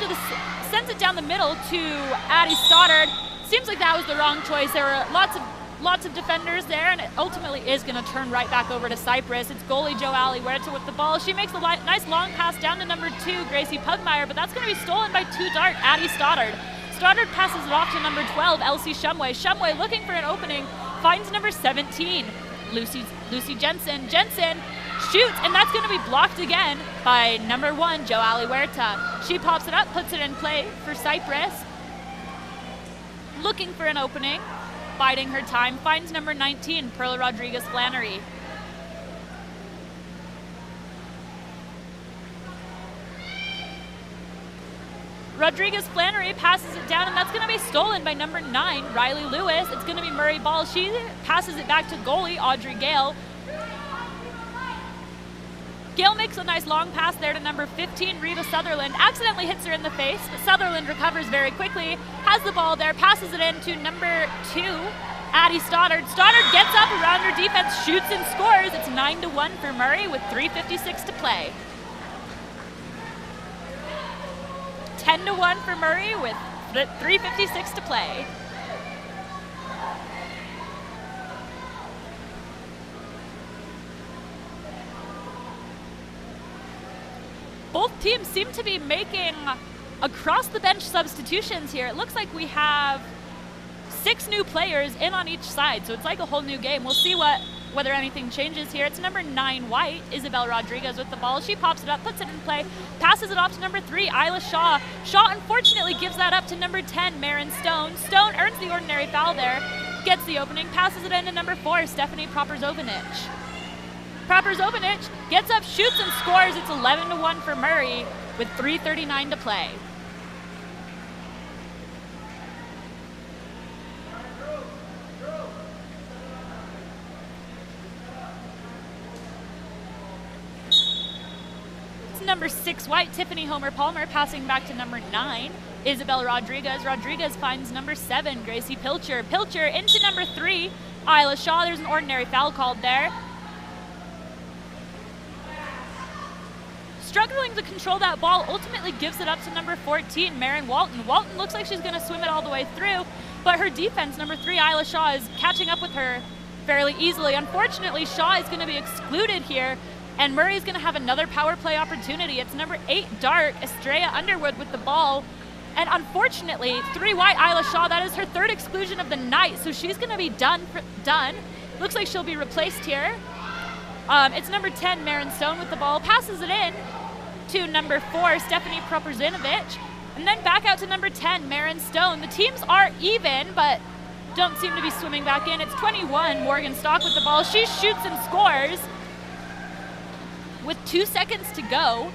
the middle to Addie Stoddard. Seems like that was the wrong choice. There were lots of defenders there, and it ultimately is going to turn right back over to Cypress. It's goalie Joali Huerta with the ball. She makes a nice long pass down to number 2, Gracie Pugmire, but that's going to be stolen by 2 dark, Addie Stoddard. Stoddard passes it off to number 12, Elsie Shumway. Shumway looking for an opening, finds number 17, Lucy Jensen. Jensen shoots, and that's going to be blocked again by number 1, Joali Huerta. She pops it up, puts it in play for Cypress. Looking for an opening, biding her time, finds number 19, Pearl Rodriguez Flannery. Rodriguez Flannery passes it down, and that's going to be stolen by number 9, Riley Lewis. It's going to be Murray ball. She passes it back to goalie Audrey Gale. Gale makes a nice long pass there to number 15, Reba Sutherland. Accidentally hits her in the face, but Sutherland recovers very quickly. Has the ball there, passes it in to number 2, Addie Stoddard. Stoddard gets up around her defense, shoots and scores. It's 9-1 for Murray with 3:56 to play. 10-1 for Murray with 3:56 to play. Both teams seem to be making across the bench substitutions here. It looks like we have 6 new players in on each side, so it's like a whole new game. We'll see what whether anything changes here. It's number 9 white, Isabel Rodriguez with the ball. She pops it up, puts it in play, passes it off to number 3, Isla Shaw. Shaw unfortunately gives that up to number 10, Marin Stone. Stone earns the ordinary foul there, gets the opening, passes it in to number 4, Stephanie Properzovinic. Properzovinic gets up, shoots, and scores. It's 11-1 for Murray with 3:39 to play. Number 6 white, Tiffany Homer Palmer, passing back to number 9, Isabel Rodriguez. Rodriguez finds number 7, Gracie Pilcher. Pilcher into number 3, Isla Shaw. There's an ordinary foul called there. Struggling to control that ball, ultimately gives it up to number 14, Marin Walton. Walton looks like she's going to swim it all the way through, but her defense, number 3, Isla Shaw, is catching up with her fairly easily. Unfortunately, Shaw is going to be excluded here, and Murray is going to have another power play opportunity. It's number 8, Dark, Estrella Underwood with the ball. And unfortunately, 3 white, Isla Shaw, that is her 3rd exclusion of the night, so she's going to be done. Looks like she'll be replaced here. It's number 10, Marin Stone with the ball, passes it in to number 4, Stephanie Properzinovic, and then back out to number 10, Marin Stone. The teams are even, but don't seem to be swimming back in. It's 21, Morgan Stock with the ball. She shoots and scores with 2 seconds to go.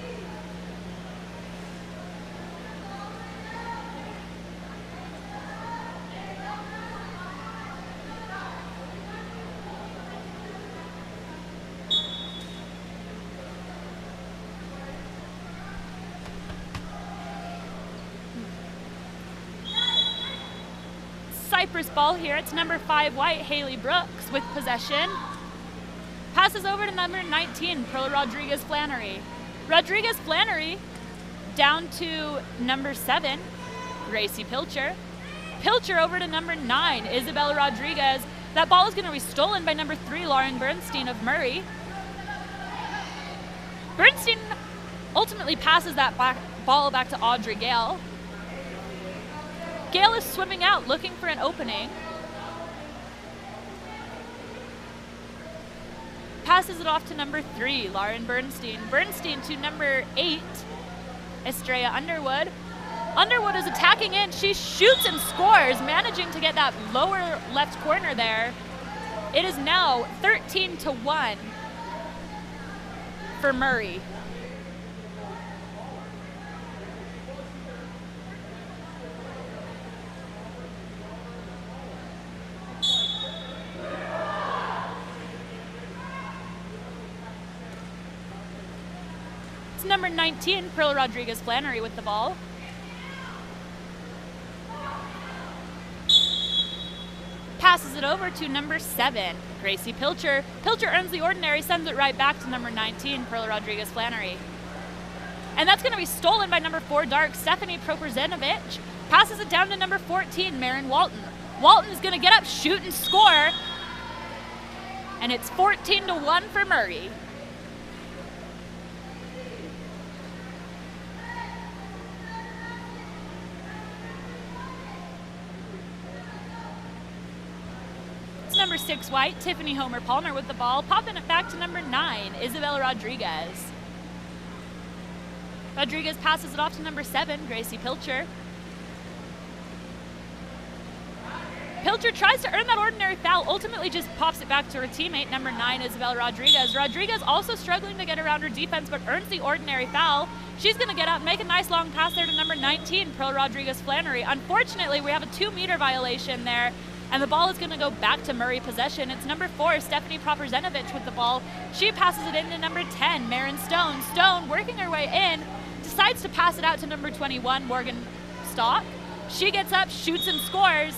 Cypress ball here. It's number 5 white, Haley Brooks with possession. Passes over to number 19, Pearl Rodriguez Flannery. Rodriguez Flannery down to number 7, Gracie Pilcher. Pilcher over to number 9, Isabella Rodriguez. That ball is going to be stolen by number 3, Lauren Bernstein of Murray. Bernstein ultimately passes that ball back to Audrey Gale. Gale is swimming out, looking for an opening. Passes it off to number 3, Lauren Bernstein. Bernstein to number 8, Estrella Underwood. Underwood is attacking in. She shoots and scores, managing to get that lower left corner there. It is now 13-1 for Murray. It's number 19, Pearl Rodriguez Flannery with the ball. Passes it over to number 7, Gracie Pilcher. Pilcher earns the ordinary, sends it right back to number 19, Pearl Rodriguez Flannery. And that's going to be stolen by number 4, Dark, Stephanie Properzinovic. Passes it down to number 14, Marin Walton. Walton is going to get up, shoot, and score. And it's 14-1 for Murray. Number 6 white, Tiffany Homer Palmer with the ball, popping it back to number 9, Isabella Rodriguez. Rodriguez passes it off to number 7, Gracie Pilcher. Pilcher tries to earn that ordinary foul, ultimately just pops it back to her teammate, number 9, Isabella Rodriguez. Rodriguez also struggling to get around her defense, but earns the ordinary foul. She's going to get up, make a nice long pass there to number 19, Pearl Rodriguez Flannery. Unfortunately, we have a 2-meter violation there, and the ball is going to go back to Murray possession. It's number 4, Stephanie Properzinovic with the ball. She passes it in to number 10, Marin Stone. Stone, working her way in, decides to pass it out to number 21, Morgan Stock. She gets up, shoots, and scores.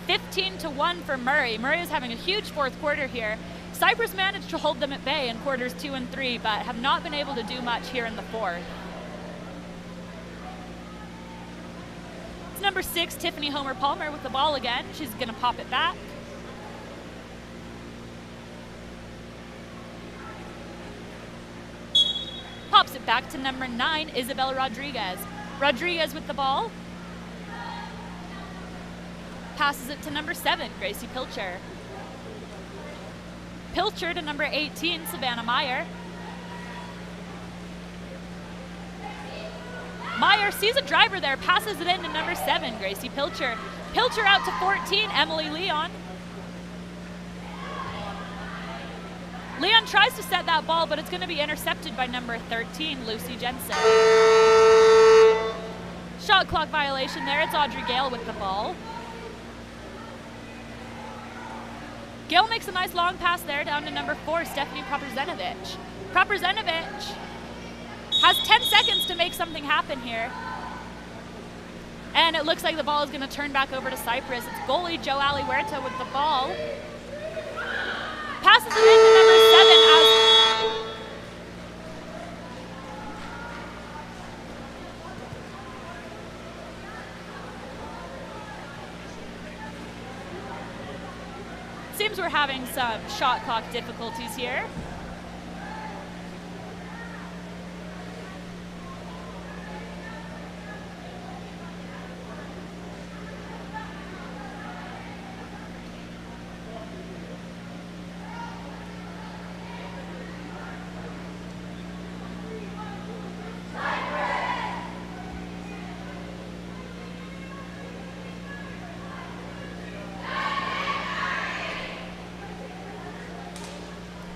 15-1 for Murray. Murray is having a huge 4th quarter here. Cypress managed to hold them at bay in quarters 2 and 3, but have not been able to do much here in the 4th. Number 6, Tiffany Homer Palmer with the ball again. She's going to pop it back. Pops it back to number 9, Isabella Rodriguez. Rodriguez with the ball. Passes it to number 7, Gracie Pilcher. Pilcher to number 18, Savannah Meyer. Meyer sees a driver there, passes it in to number 7, Gracie Pilcher. Pilcher out to 14, Emily Leon. Leon tries to set that ball, but it's going to be intercepted by number 13, Lucy Jensen. Shot clock violation there. It's Audrey Gale with the ball. Gale makes a nice long pass there down to number 4, Stephanie Proprzenovic. Proprzenovic has 10 seconds to make something happen here. And it looks like the ball is going to turn back over to Cypress. It's goalie Joe Alihuerta with the ball. Passes it in to number 7 as... Seems we're having some shot clock difficulties here.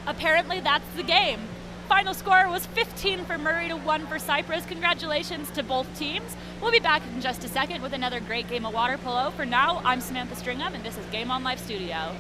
Apparently that's the game. Final score was 15 for Murray to 1 for Cypress. Congratulations to both teams. We'll be back in just a second with another great game of water polo. For now, I'm Samantha Stringham, and this is Game On Live Studio.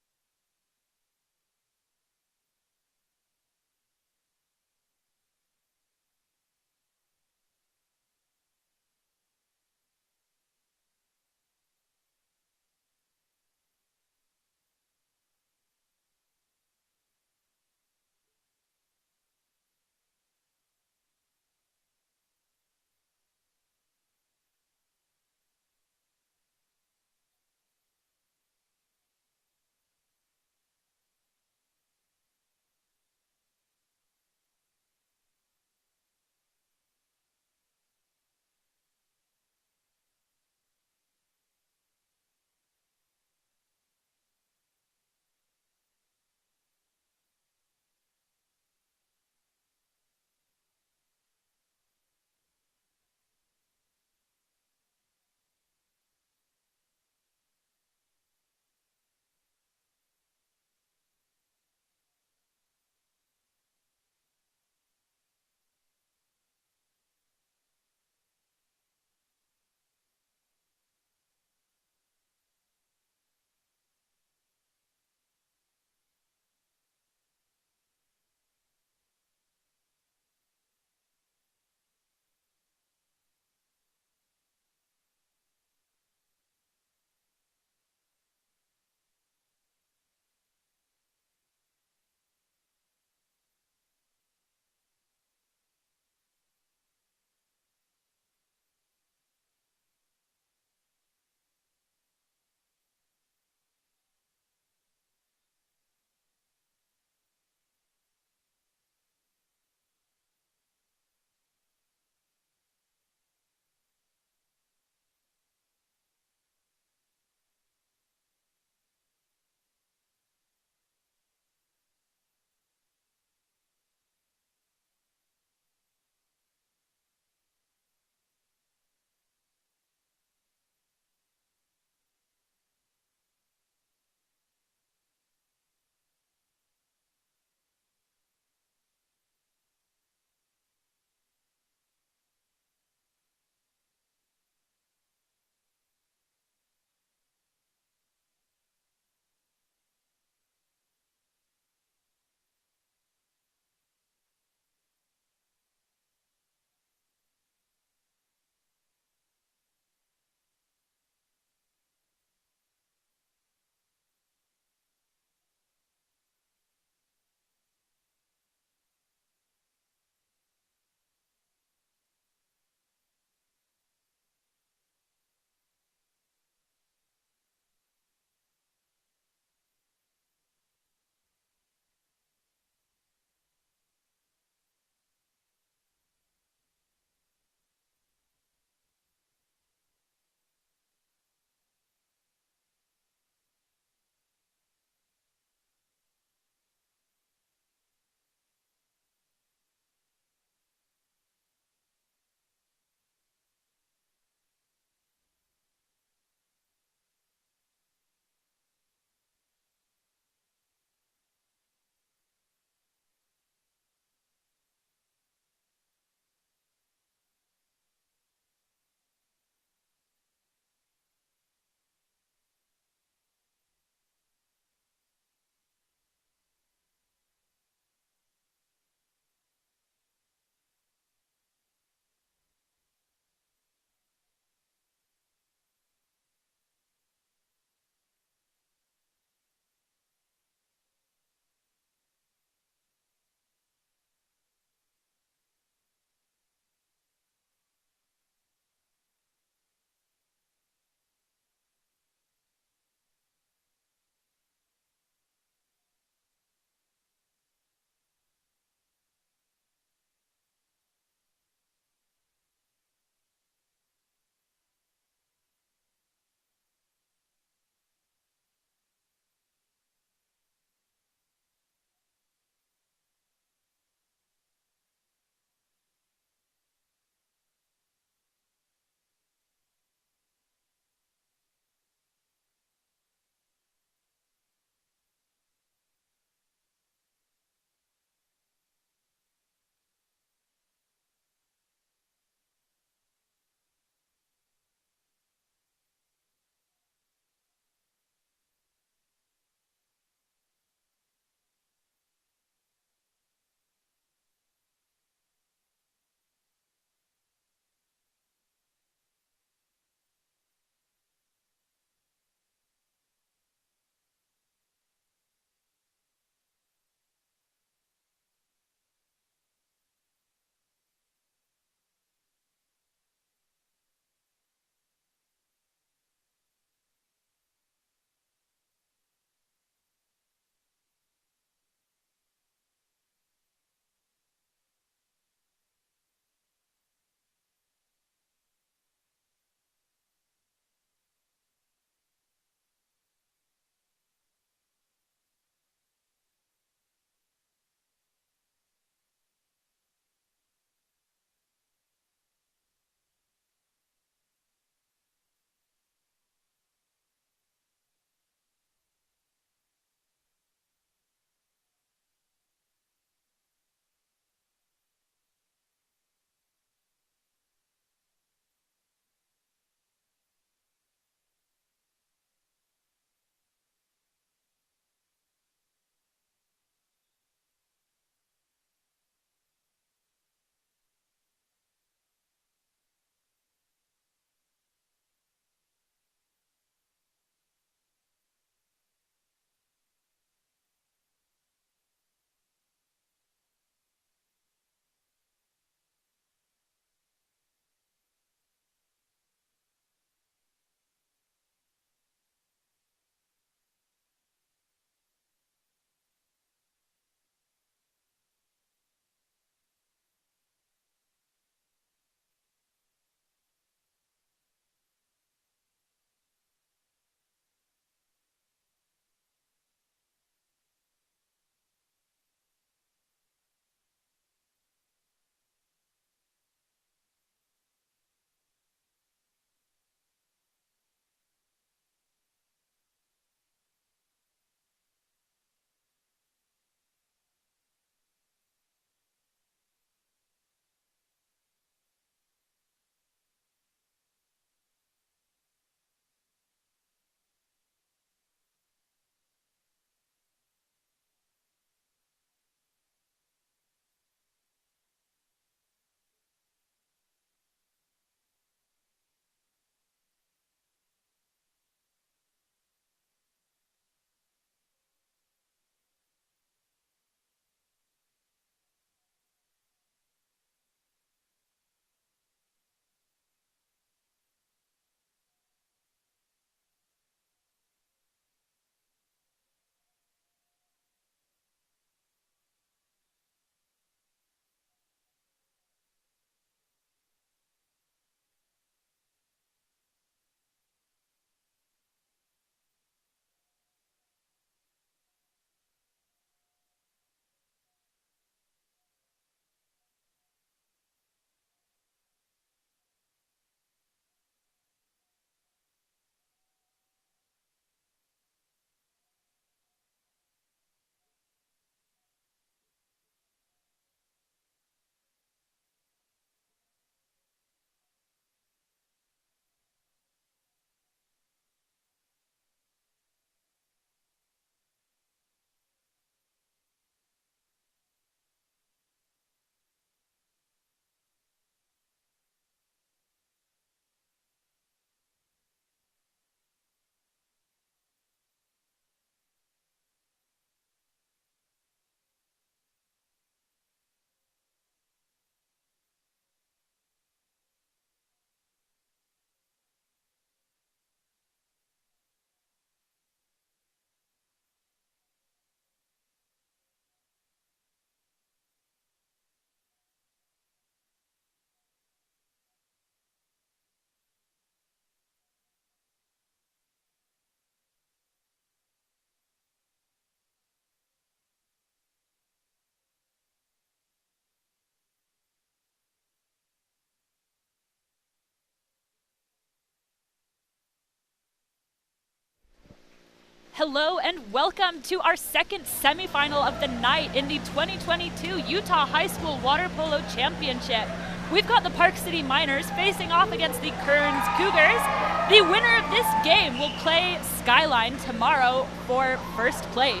Hello and welcome to our second semifinal of the night in the 2022 Utah High School Water Polo Championship. We've got the Park City Miners facing off against the Kearns Cougars. The winner of this game will play Skyline tomorrow for first place.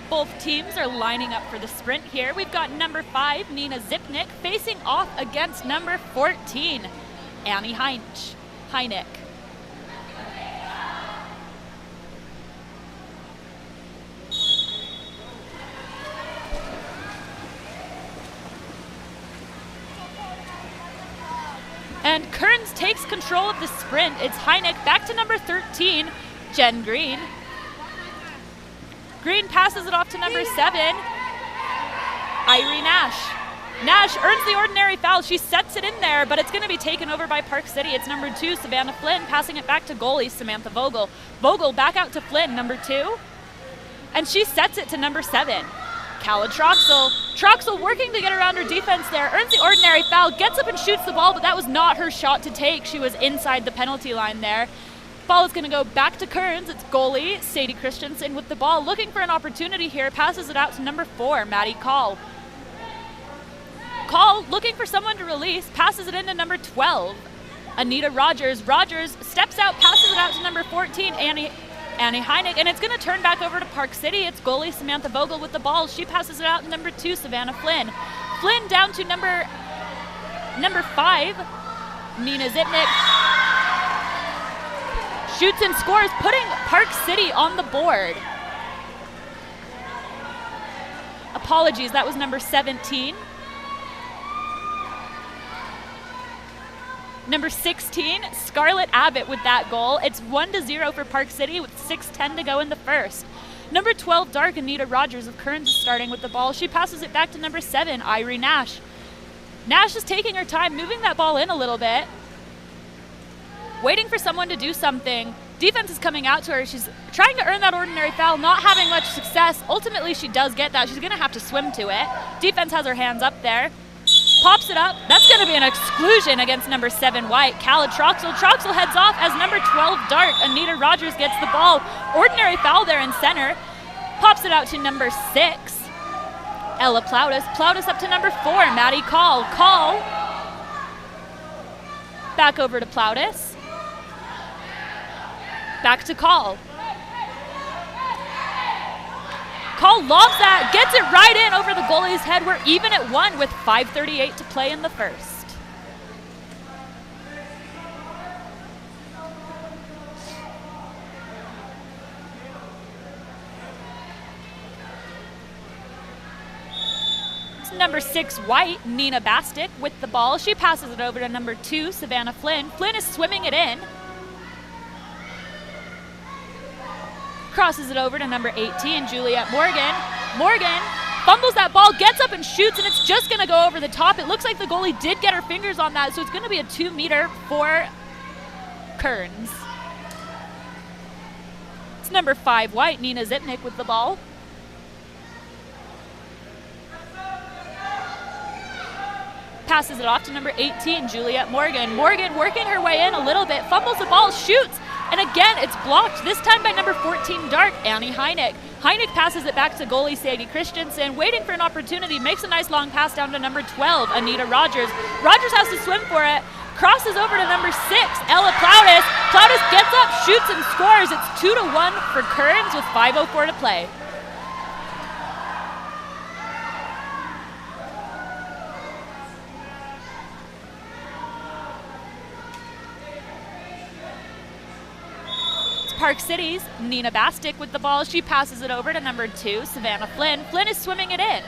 Both teams are lining up for the sprint here. We've got number 5, Nina Zipnik, facing off against number 14, Annie Heineck. And Kearns takes control of the sprint. It's Heineck back to number 13, Jen Green. Green passes it off to number 7, Irie Nash. Nash earns the ordinary foul. She sets it in there, but it's going to be taken over by Park City. It's number 2, Savannah Flynn, passing it back to goalie Samantha Vogel. Vogel back out to Flynn, number 2, and she sets it to number 7, Calla Troxel. Troxel working to get around her defense there, earns the ordinary foul, gets up and shoots the ball, but that was not her shot to take. She was inside the penalty line there. Ball is going to go back to Kearns. It's goalie Sadie Christensen with the ball, looking for an opportunity here, passes it out to number 4, Maddie Call. Call looking for someone to release, passes it into number 12, Anita Rogers. Rogers steps out, passes it out to number 14, Annie Heineck, and it's going to turn back over to Park City. It's goalie Samantha Vogel with the ball. She passes it out to number 2, Savannah Flynn. Flynn down to number 5, Nina Zipnik. Shoots and scores, putting Park City on the board. Apologies, that was number 17. Number 16, Scarlett Abbott with that goal. It's 1-0 for Park City with 6:10 to go in the first. Number 12, Dark Anita Rogers of Kearns is starting with the ball. She passes it back to number 7, Irie Nash. Nash is taking her time, moving that ball in a little bit, waiting for someone to do something. Defense is coming out to her. She's trying to earn that ordinary foul, not having much success. Ultimately, she does get that. She's going to have to swim to it. Defense has her hands up there. Pops it up. That's going to be an exclusion against number 7, White. Calla Troxel. Troxel heads off as number 12, Dark. Anita Rogers gets the ball. Ordinary foul there in center. Pops it out to number 6, Ella Plautus. Plautus up to number 4, Maddie Call. Call. Back over to Plautus. Back to Call. Call lobs that, gets it right in over the goalie's head. We're even at 1 with 5:38 to play in the first. It's number 6, White, Nina Bastick with the ball. She passes it over to number 2, Savannah Flynn. Flynn is swimming it in. Crosses it over to number 18, Juliet Morgan. Morgan Fumbles that ball, gets up and shoots, and it's just going to go over the top. It looks like the goalie did get her fingers on that, so it's going to be a 2-meter for Kearns. It's number 5 white, Nina Zipnik with the ball. Passes it off to number 18, Juliet Morgan. Morgan working her way in a little bit, fumbles the ball, shoots, and again it's blocked, this time by number 14 Dark, Annie Heineck. Heineck passes it back to goalie Sadie Christensen, waiting for an opportunity, makes a nice long pass down to number 12, Anita Rogers. Rogers has to swim for it, crosses over to number 6, Ella Plautus. Plautus gets up, shoots, and scores. It's 2-1 for Kearns with 5:04 to play. Park City's Nina Bastick with the ball. She passes it over to number 2, Savannah Flynn. Flynn is swimming it in.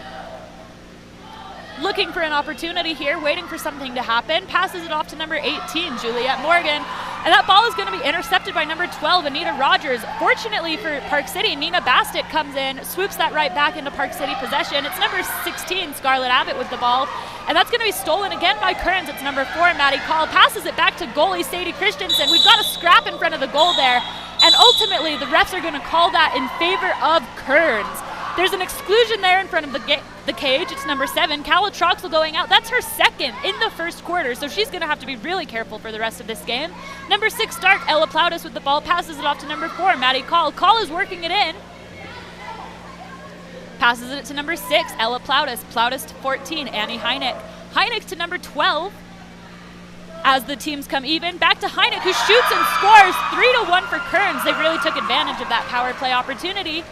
Looking for an opportunity here, waiting for something to happen. Passes it off to number 18, Juliet Morgan. And that ball is going to be intercepted by number 12, Anita Rogers. Fortunately for Park City, Nina Bastick comes in, swoops that right back into Park City possession. It's number 16, Scarlett Abbott with the ball. And that's going to be stolen again by Kearns. It's number 4, Maddie Call. Passes it back to goalie Sadie Christensen. We've got a scrap in front of the goal there. And ultimately, the refs are going to call that in favor of Kearns. There's an exclusion there in front of the cage. It's number 7, Calla Troxel going out. That's her second in the first quarter, so she's going to have to be really careful for the rest of this game. Number 6, Stark, Ella Plautus with the ball. Passes it off to number 4, Maddie Call. Call is working it in. Passes it to number 6, Ella Plautus. Plautus to 14, Annie Heineck. Heineck to number 12. As the teams come even, back to Heineck, who shoots and scores. 3-1 for Kearns. They really took advantage of that power play opportunity.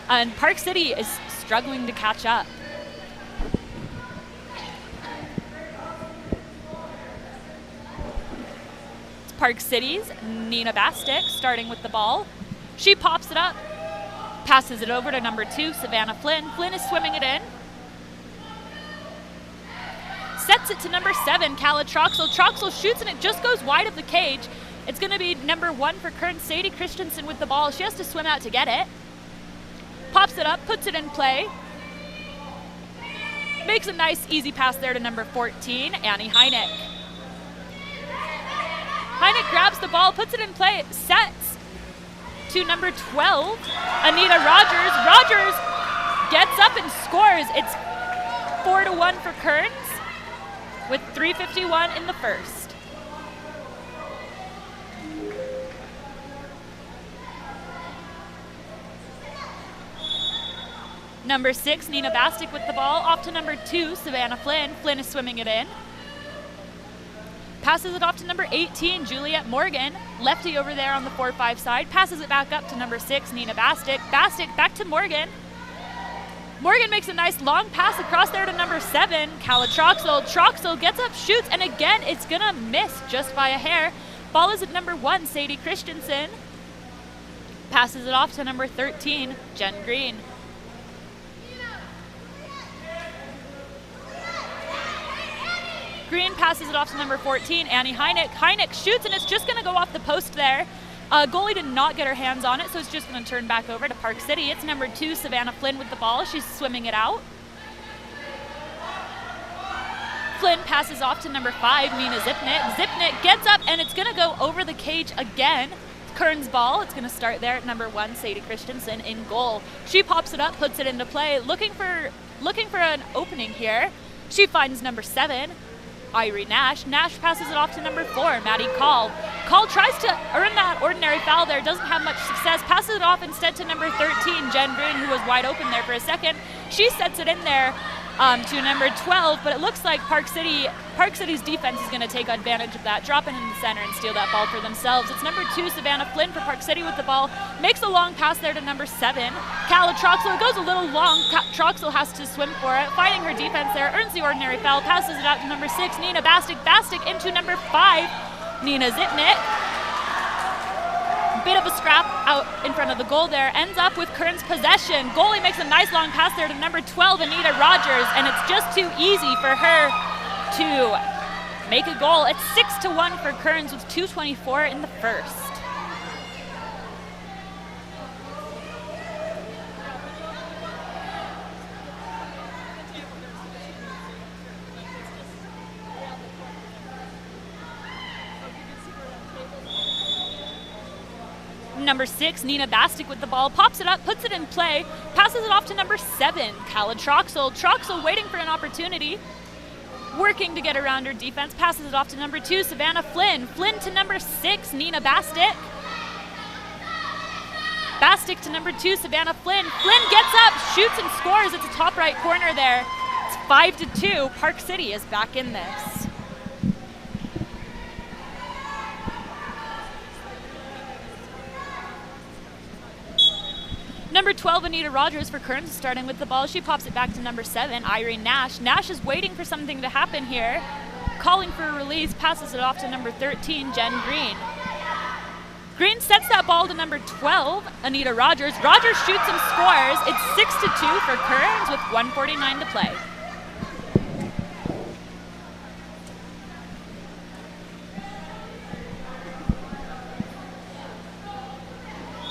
And Park City is struggling to catch up. It's Park City's Nina Bastick starting with the ball. She pops it up, passes it over to number 2, Savannah Flynn. Flynn is swimming it in. Sets it to number 7, Calla Troxel. Troxel shoots and it just goes wide of the cage. It's going to be number 1 for Kearns, Sadie Christensen with the ball. She has to swim out to get it. Pops it up, puts it in play. Makes a nice easy pass there to number 14, Annie Heineck. Heineck grabs the ball, puts it in play, sets to number 12, Anita Rogers. Rogers gets up and scores. It's 4-1 for Kearns with 3:51 in the first. Number 6, Nina Bastick with the ball. Off to number 2, Savannah Flynn. Flynn is swimming it in. Passes it off to number 18, Juliet Morgan. Lefty over there on the 4-5 side. Passes it back up to number 6, Nina Bastick. Bastick back to Morgan. Morgan makes a nice long pass across there to number 7, Calla Troxel. Troxel gets up, shoots, and again, it's gonna miss just by a hair. Ball is at number 1, Sadie Christensen. Passes it off to number 13, Jen Green. Green passes it off to number 14, Annie Heineck. Heineck shoots, and it's just going to go off the post there. Goalie did not get her hands on it, so it's just going to turn back over to Park City. It's number 2, Savannah Flynn with the ball. She's swimming it out. Flynn passes off to number 5, Nina Zipnik. Zipnik gets up, and it's going to go over the cage again. Kearns ball. It's going to start there at number 1, Sadie Christensen in goal. She pops it up, puts it into play, looking for an opening here. She finds number 7, Irie Nash. Nash passes it off to number 4, Maddie Call. Call tries to earn that ordinary foul there, doesn't have much success, passes it off instead to number 13, Jen Green, who was wide open there for a second. She sets it in there to number 12, but it looks like Park City's defense is going to take advantage of that, drop it in the center and steal that ball for themselves. It's number 2, Savannah Flynn for Park City with the ball, makes a long pass there to number 7, Calla Troxel. It goes a little long, Troxel has to swim for it, fighting her defense there, earns the ordinary foul, passes it out to number 6, Nina Bastick. Bastick into number 5, Nina Zipnik. Bit of a scrap out in front of the goal there, ends up with Kearns possession. Goalie makes a nice long pass there to number 12, Anita Rogers, and it's just too easy for her to make a goal. It's 6-1 for Kearns with 2:24 in the first. Number 6, Nina Bastic with the ball, pops it up, puts it in play, passes it off to number 7, Khaled Troxel. Troxel waiting for an opportunity, working to get around her defense, passes it off to number 2, Savannah Flynn. Flynn to number 6, Nina Bastic. Bastic to number 2, Savannah Flynn. Flynn gets up, shoots and scores. It's a top right corner there. It's 5-2. Park City is back in this. Number 12, Anita Rogers for Kearns is starting with the ball. She pops it back to number 7, Irene Nash. Nash is waiting for something to happen here. Calling for a release, passes it off to number 13, Jen Green. Green sets that ball to number 12, Anita Rogers. Rogers shoots and scores. It's 6-2 for Kearns with 1:49 to play.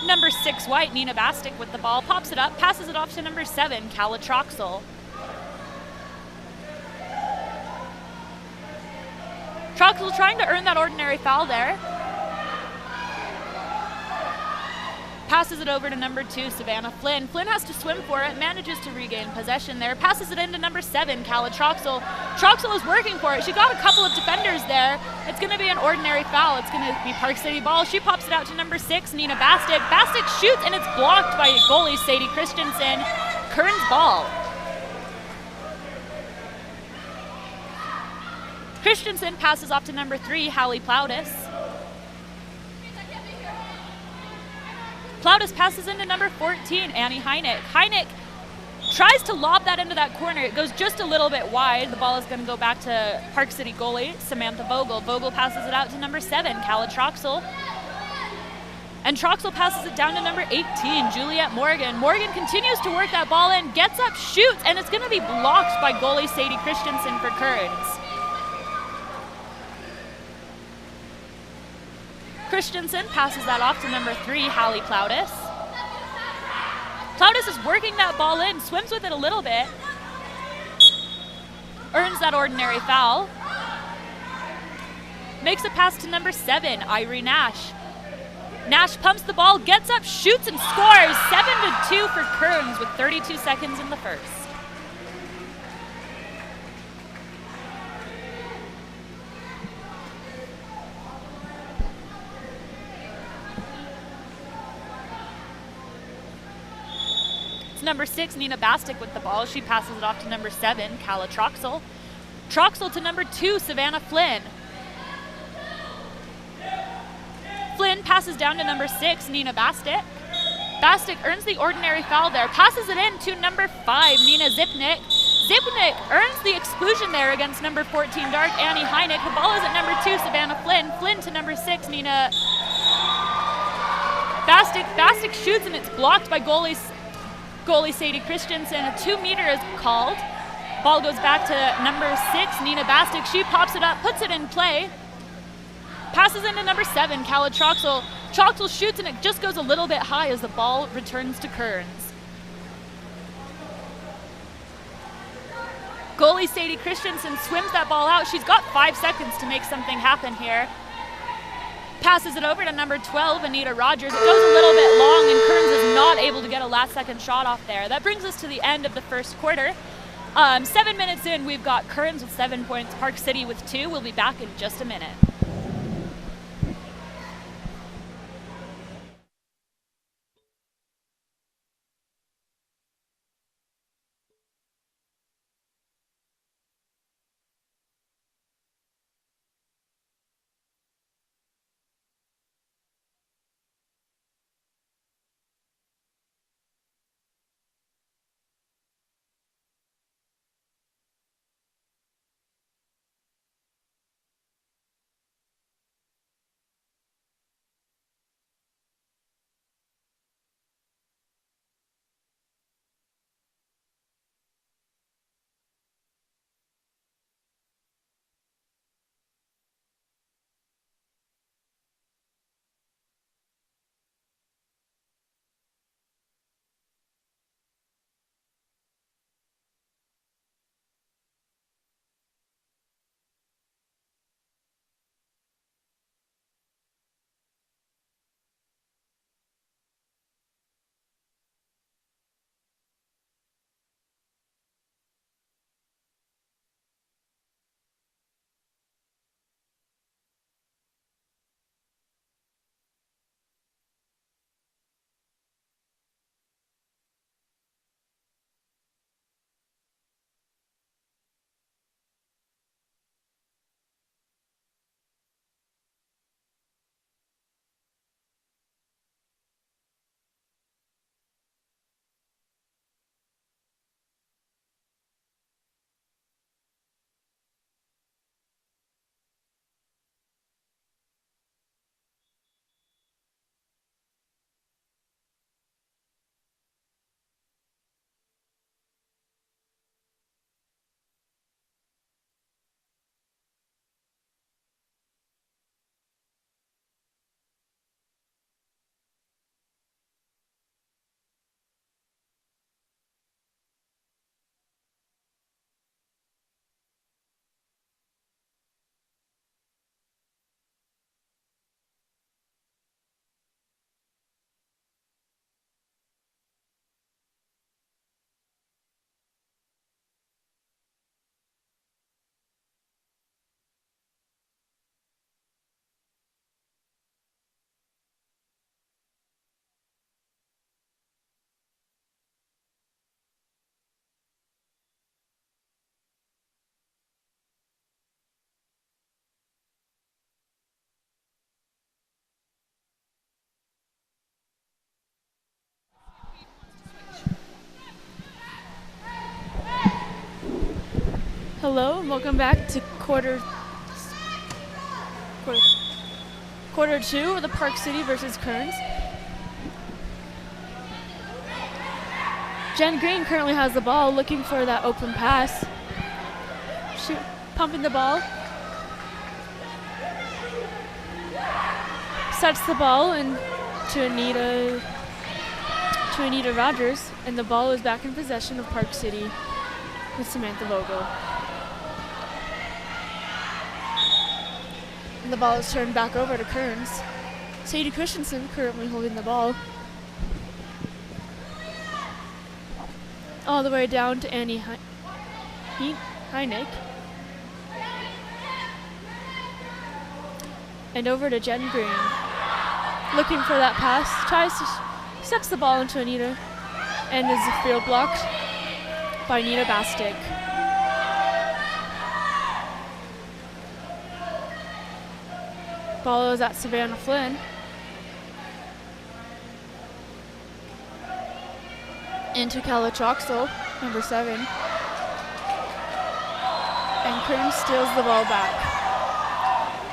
Number 6 white, Nina Bastic with the ball, pops it up, passes it off to number 7, Kala Troxel. Troxel trying to earn that ordinary foul there. Passes it over to number 2, Savannah Flynn. Flynn has to swim for it, manages to regain possession there. Passes it into number 7, Kala Troxel. Troxel is working for it. She got a couple of defenders there. It's going to be an ordinary foul. It's going to be Park City ball. She pops it out to number 6, Nina Bastic. Bastic shoots, and it's blocked by goalie Sadie Christensen. Kearns ball. Christensen passes off to number 3, Hallie Plowdis. Plowdis passes into number 14, Annie Heineck. Heineck tries to lob that into that corner. It goes just a little bit wide. The ball is going to go back to Park City goalie, Samantha Vogel. Vogel passes it out to number 7, Kala Troxel. And Troxel passes it down to number 18, Juliet Morgan. Morgan continues to work that ball in, gets up, shoots, and it's going to be blocked by goalie Sadie Christensen for Kearns. Christensen passes that off to number 3, Hallie Plowdis. Plowdis is working that ball in, swims with it a little bit, earns that ordinary foul, makes a pass to number 7, Irene Nash. Nash pumps the ball, gets up, shoots, and scores. 7-2 for Kearns with 32 seconds in the first. Number 6, Nina Bastic with the ball. She passes it off to number 7, Kala Troxel. Troxel to number 2, Savannah Flynn. Flynn passes down to number 6, Nina Bastic. Bastic earns the ordinary foul there, passes it in to number 5, Nina Zipnik. Zipnik earns the exclusion there against number 14, Dark Annie Heineck. The ball is at number 2, Savannah Flynn. Flynn to number 6, Nina Bastic. Bastic shoots, and it's blocked by goalie Sadie Christensen. A 2-meter is called. Ball goes back to number 6, Nina Bastic. She pops it up, puts it in play. Passes into number 7, Kala Troxel. Troxel shoots, and it just goes a little bit high as the ball returns to Kearns. Goalie Sadie Christensen swims that ball out. She's got 5 seconds to make something happen here. Passes it over to number 12, Anita Rogers. It goes a little bit long, and Kearns is not able to get a last-second shot off there. That brings us to the end of the first quarter. 7 minutes in, we've got Kearns with 7 points, Park City with 2. We'll be back in just a minute. Hello and welcome back to quarter two of the Park City versus Kearns. Jen Green currently has the ball, looking for that open pass. Pumping the ball. Sets the ball to Anita Rogers, and the ball is back in possession of Park City with Samantha Vogel. And the ball is turned back over to Kearns. Sadie Christensen currently holding the ball. All the way down to Annie Heineck. And over to Jen Green. Looking for that pass. Sets the ball into Anita. And is field blocked by Anita Bastic. Ball is at Savannah Flynn. Into Kala Troxel, number 7. And Kearns steals the ball back.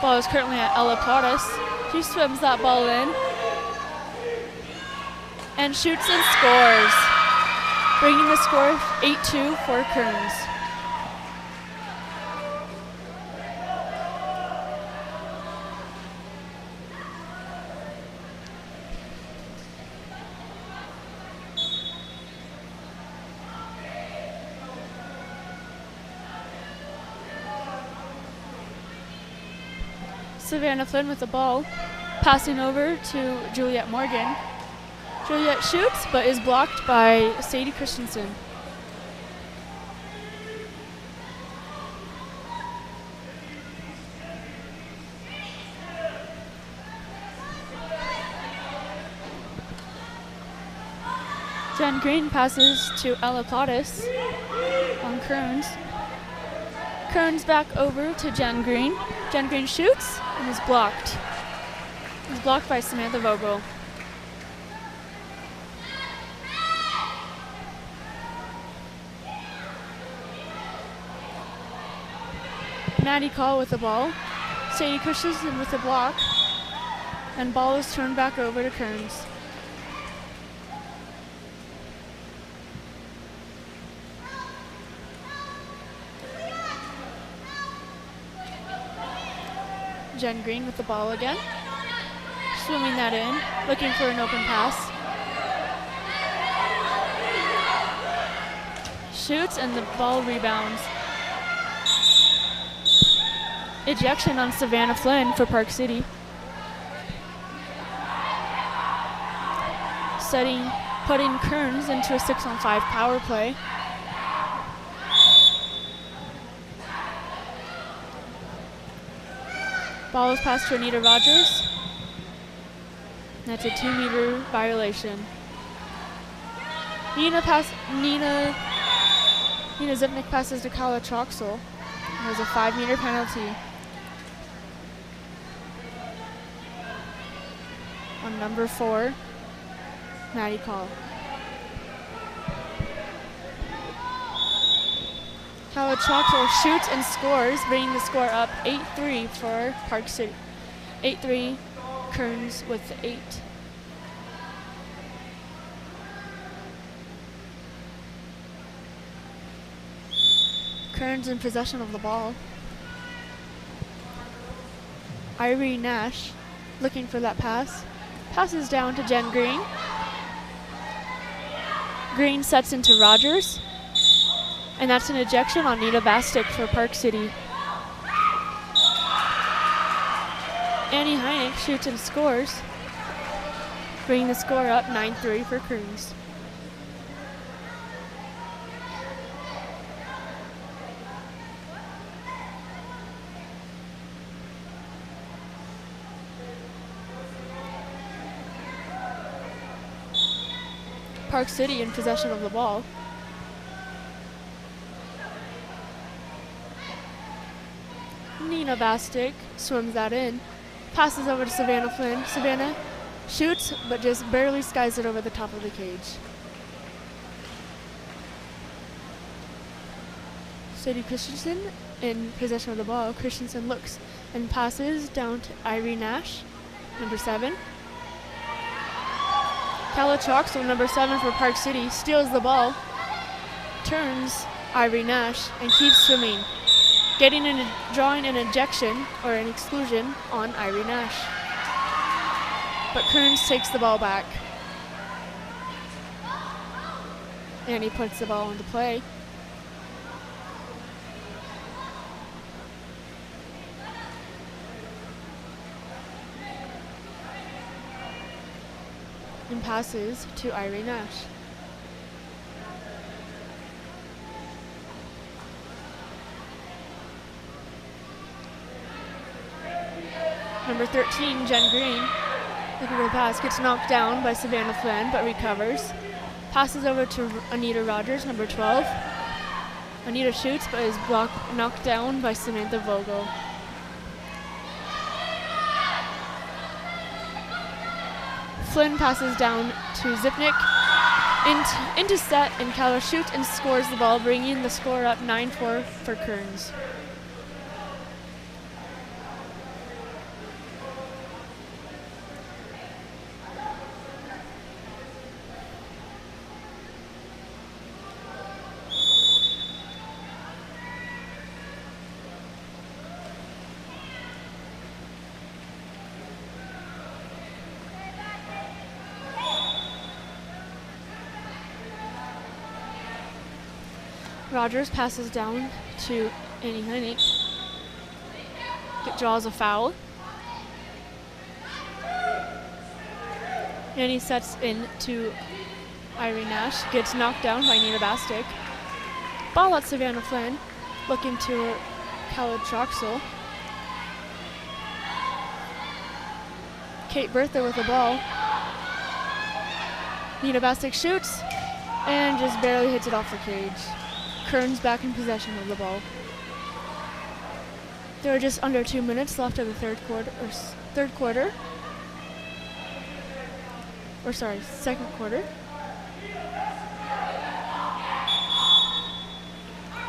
Ball is currently at Ella Plottis. She swims that ball in. And shoots and scores. Bringing the score 8-2 for Kearns. Savannah Flynn with the ball, passing over to Juliet Morgan. Juliet shoots, but is blocked by Sadie Christensen. Jen Green passes to Ella Plottis on Kearns. Kearns back over to Jen Green. Jen Green shoots and is blocked. Is blocked by Samantha Vogel. Maddie Call with the ball. Sadie Christensen with the block. And ball is turned back over to Kearns. Jen Green with the ball again. Swimming that in, looking for an open pass. Shoots and the ball rebounds. Ejection on Savannah Flynn for Park City. Putting Kearns into a 6-on-5 power play. Ball is passed to Anita Rogers. That's a 2-meter violation. Nina Zipnick passes to Kala Troxel. There's a 5-meter penalty on number 4, Maddie Call. Kala Troxel shoots and scores, bringing the score up 8-3 for Park City. 8-3, Kearns with the 8. Kearns in possession of the ball. Irene Nash looking for that pass. Passes down to Jen Green. Green sets into Rogers. And that's an ejection on Nita Bastic for Park City. Annie Heineck shoots and scores, bringing the score up 9-3 for Kearns. Park City in possession of the ball. Nina Bastic swims that in, passes over to Savannah Flynn. Savannah shoots, but just barely skies it over the top of the cage. Sadie Christensen in possession of the ball. Christensen looks and passes down to Irene Nash, number 7. Kala Troxel, number 7 for Park City, steals the ball, turns Irene Nash, and keeps swimming, drawing an ejection or an exclusion on Irene Nash. But Kearns takes the ball back. And he puts the ball into play. And passes to Irene Nash. Number 13, Jen Green, looking for the pass, gets knocked down by Savannah Flynn, but recovers. Passes over to Anita Rogers, number 12. Anita shoots, but is knocked down by Samantha Vogel. Flynn passes down to Zipnik, into set, and Keller shoots and scores the ball, bringing the score up 9-4 for Kearns. Rogers passes down to Annie Heineck. It draws a foul. Annie sets in to Irene Nash. Gets knocked down by Nina Bastic. Ball at Savannah Flynn. Looking to Khaled Troxel. Kate Bertha with the ball. Nina Bastic shoots and just barely hits it off the cage. Kearns back in possession of the ball. There are just under 2 minutes left of the second quarter.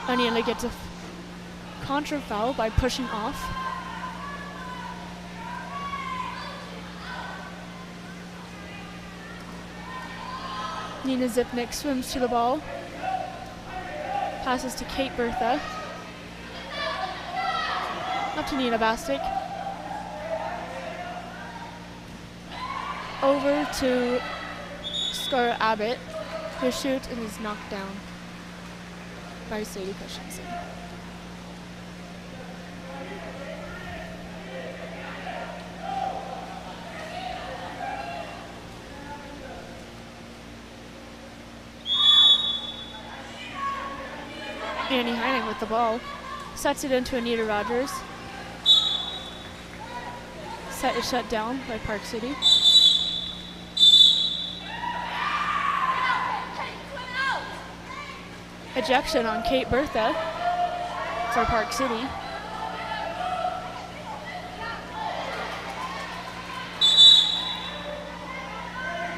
Aniela gets a contra foul by pushing off. Nina Zipnik swims to the ball. Passes to Kate Bertha. Up to Nina Bastic. Over to Scar Abbott, who shoots and is knocked down by Sadie Christensen. Annie Heining with the ball. Sets it into Anita Rogers. Set is shut down by Park City. Ejection on Kate Bertha for Park City.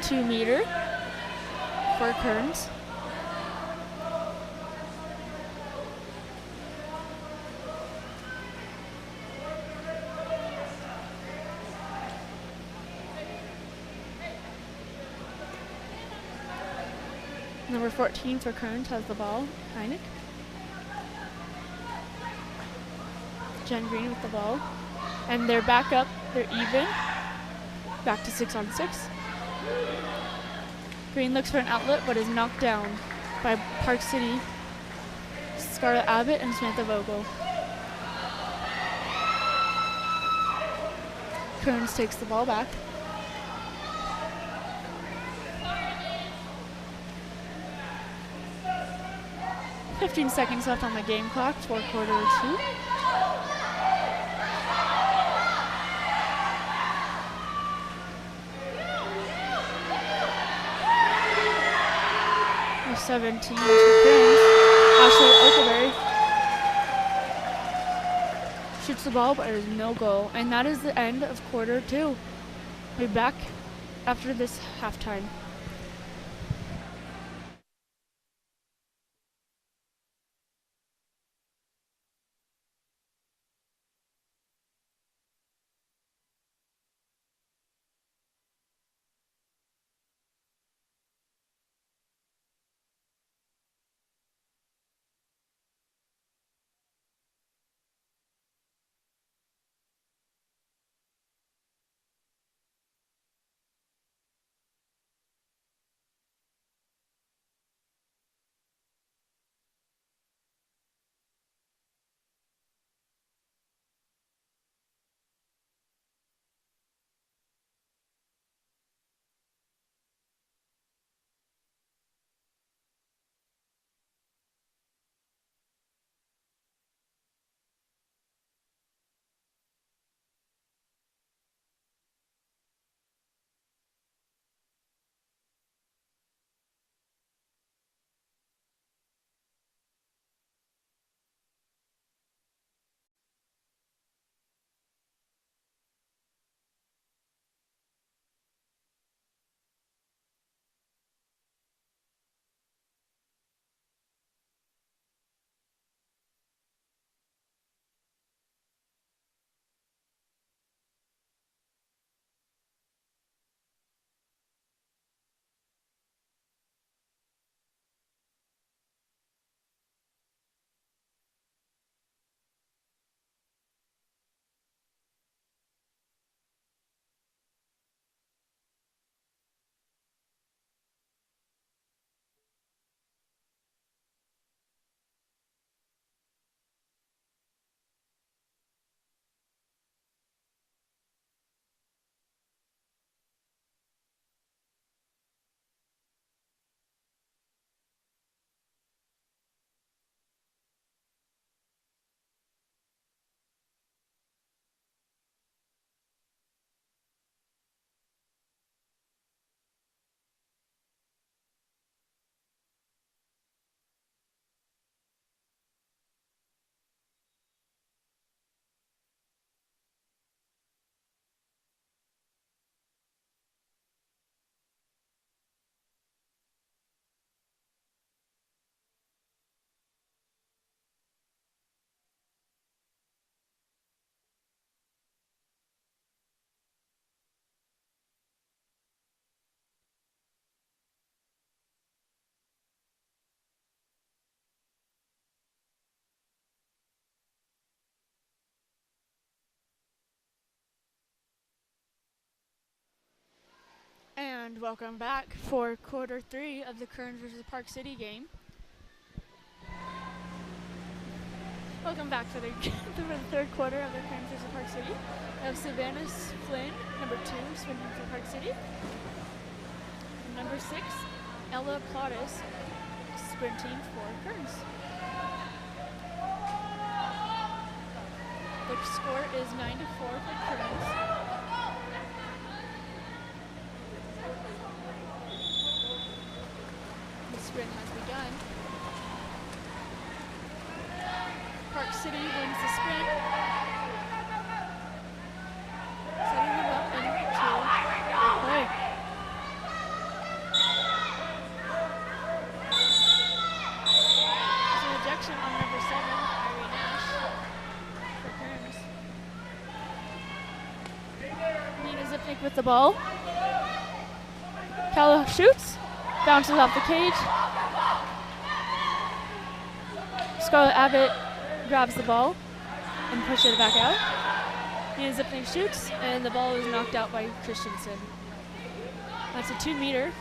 Two-meter for Kearns. Number 14 for Kearns has the ball. Heineck. Jen Green with the ball. And they're back up. They're even. Back to 6-on-6. Green looks for an outlet but is knocked down by Park City, Scarlett Abbott, and Samantha Vogel. Kearns takes the ball back. 15 seconds left on the game clock for quarter 2. Number 17 for Kearns. Ashley Oakerberry shoots the ball, but there's no goal. And that is the end of quarter 2. We'll be back after this halftime. And welcome back for quarter 3 of the Kearns versus Park City game. Welcome back for the third quarter of the Kearns versus Park City. We have Savannah Flynn, number 2, sprinting for Park City. And number 6, Ella Plottis, sprinting for Kearns. The score is 9-4 for Kearns. Sprint has begun. Park City wins the sprint, setting them up into play. There's an ejection on number 7, Irene Nash, for Kearns. Nina Zipnik with the ball. Kala shoots. Bounces off the cage. Scarlett Abbott grabs the ball and pushes it back out. Nina Zipnik shoots, and the ball is knocked out by Christensen. That's a 2-meter.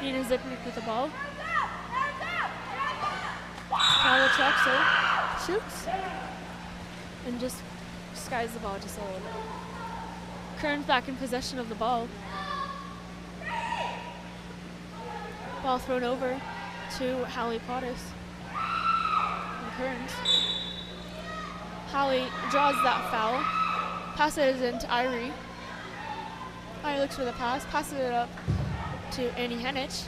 Nina Zipnik with the ball. Kala Troxel shoots and just skies the ball just a little bit. Kearns back in possession of the ball. Ball thrown over to Hallie Plottis. And Kearns. Hallie draws that foul. Passes it into Irie. Irie looks for the pass, passes it up to Annie Henich.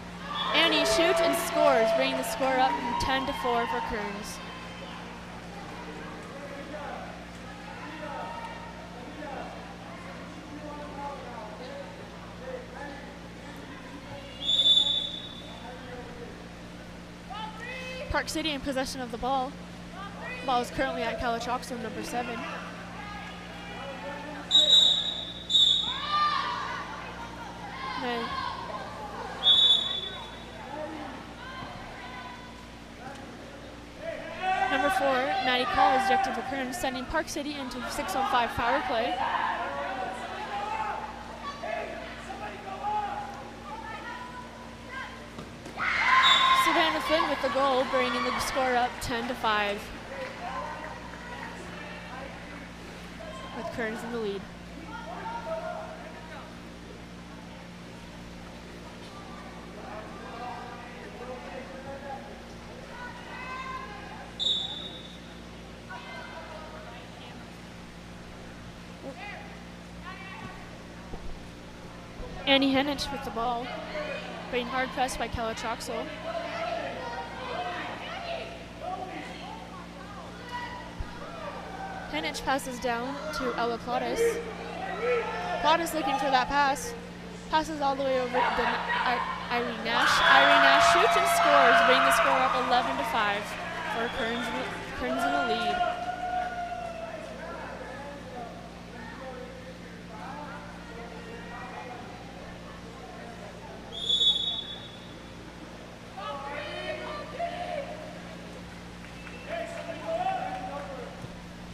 Annie shoots and scores, bringing the score up from 10-4 for Kearns. Park City in possession of the ball. The ball is currently at Calatroxel, number 7. And number 4, Maddie Call is ejected for Kearns, sending Park City into 6-on-5 power play. Savannah Flynn with the goal, bringing the score up 10-5. With Kearns in the lead. Annie Henich with the ball, being hard pressed by Calatroxel. Henich passes down to Ella Plottis. Plottis looking for that pass. Passes all the way over to Irene Nash. Irene Nash shoots and scores, bringing the score up 11-5 for Kearns in the lead.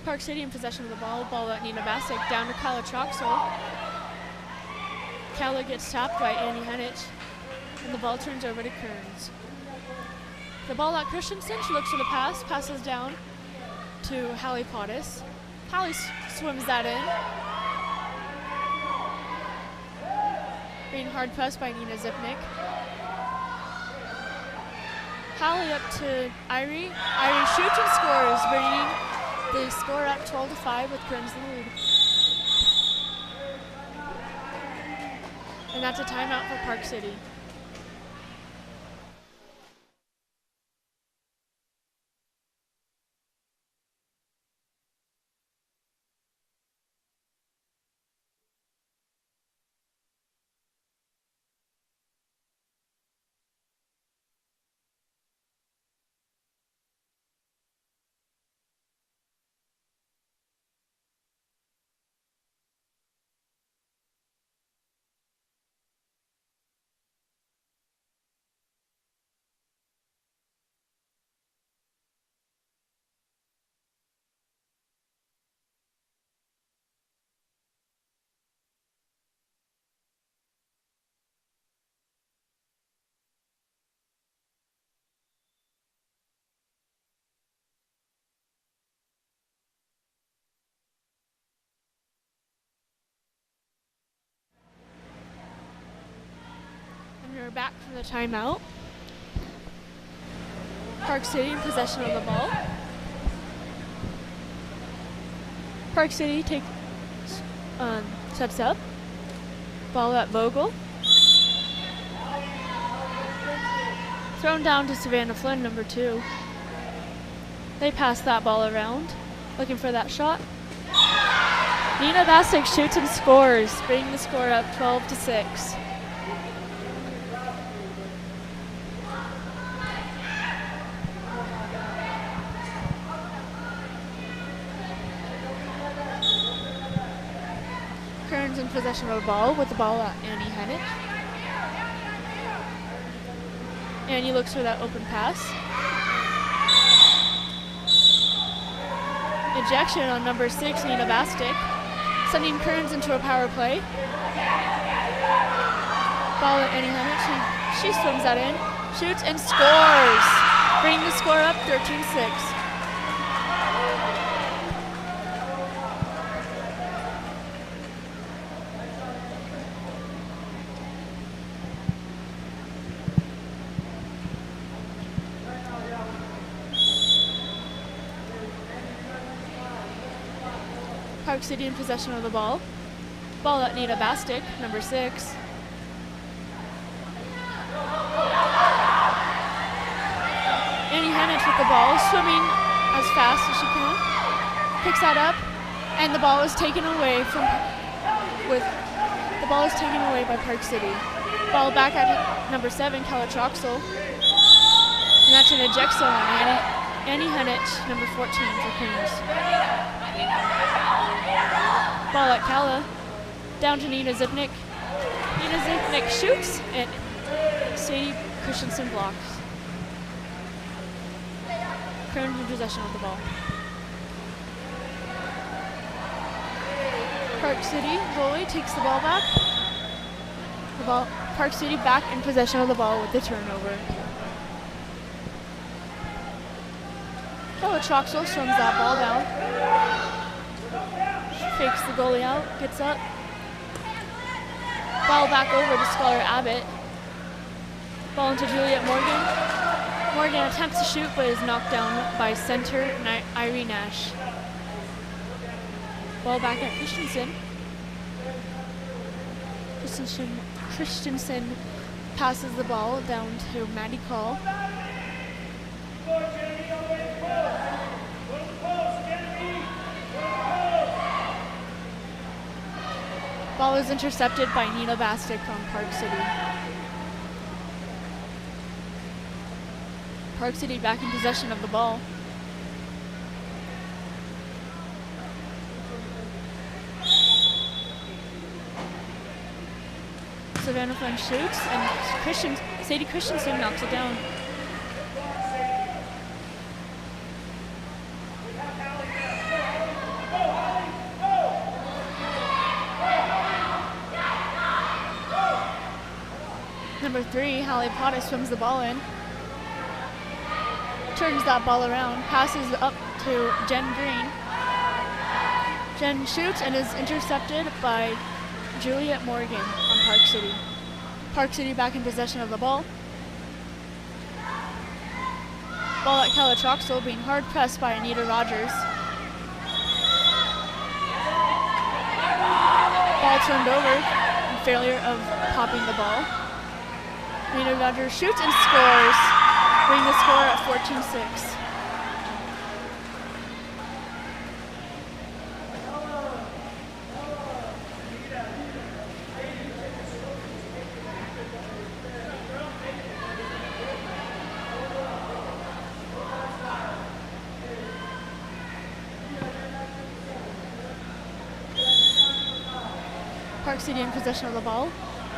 Park City in possession of the ball. Ball at Nina Bassick, down to Kala Troxel. Kala gets tapped by Annie Henich, and the ball turns over to Kearns. The ball at Christensen. She looks for the pass, passes down to Hallie Plottis. Hallie swims that in. Being hard pressed by Nina Zipnik. Hallie up to Irie. Irie shoots and scores, bringing the score up 12-5 with Kearns in the lead. And that's a timeout for Park City. we're back from the timeout. Park City in possession of the ball. Park City sets up. Ball at Vogel. Thrown down to Savannah Flynn, number 2. They pass that ball around, looking for that shot. Nina Bastic shoots and scores, bringing the score up 12-6. Kearns in possession of the ball with the ball at Annie Hennich. Annie looks for that open pass. Ejection on number 6, Nina Bastic, sending Kearns into a power play. Ball at Annie Hennich. She swims that in, shoots and scores, bringing the score up 13-6. Park City in possession of the ball. Ball at Nina Bastic, number 6. Annie Hennich with the ball, swimming as fast as she can. Picks that up, and the ball is taken away by Park City. Ball back at number 7, Kella Troxel. And that's an ejection on Annie Hennich, number 14 for Kearns. Ball at Kalla, down to Nina Zipnik. Nina Zipnik shoots, and Sadie Christensen blocks. Kearns in possession of the ball. Park City goalie takes the ball back. Park City back in possession of the ball with the turnover. Kella Troxel swims that ball down. Fakes the goalie out, gets up. Ball back over to Scholar Abbott. Ball into Juliet Morgan. Morgan attempts to shoot but is knocked down by center Irene Nash. Ball back at Christensen. Christensen passes the ball down to Maddie Call. Ball is intercepted by Nina Bastic on Park City. Park City back in possession of the ball. Savannah Flynn shoots, and Sadie Christensen knocks it down. Number 3, Hallie Potter swims the ball in. Turns that ball around, passes up to Jen Green. Jen shoots and is intercepted by Juliet Morgan on Park City. Park City back in possession of the ball. Ball at Kella Troxel, being hard pressed by Anita Rogers. Ball turned over, and failure of popping the ball. Anita Rogers shoots and scores, bringing the score at 14-6. Park City in possession of the ball.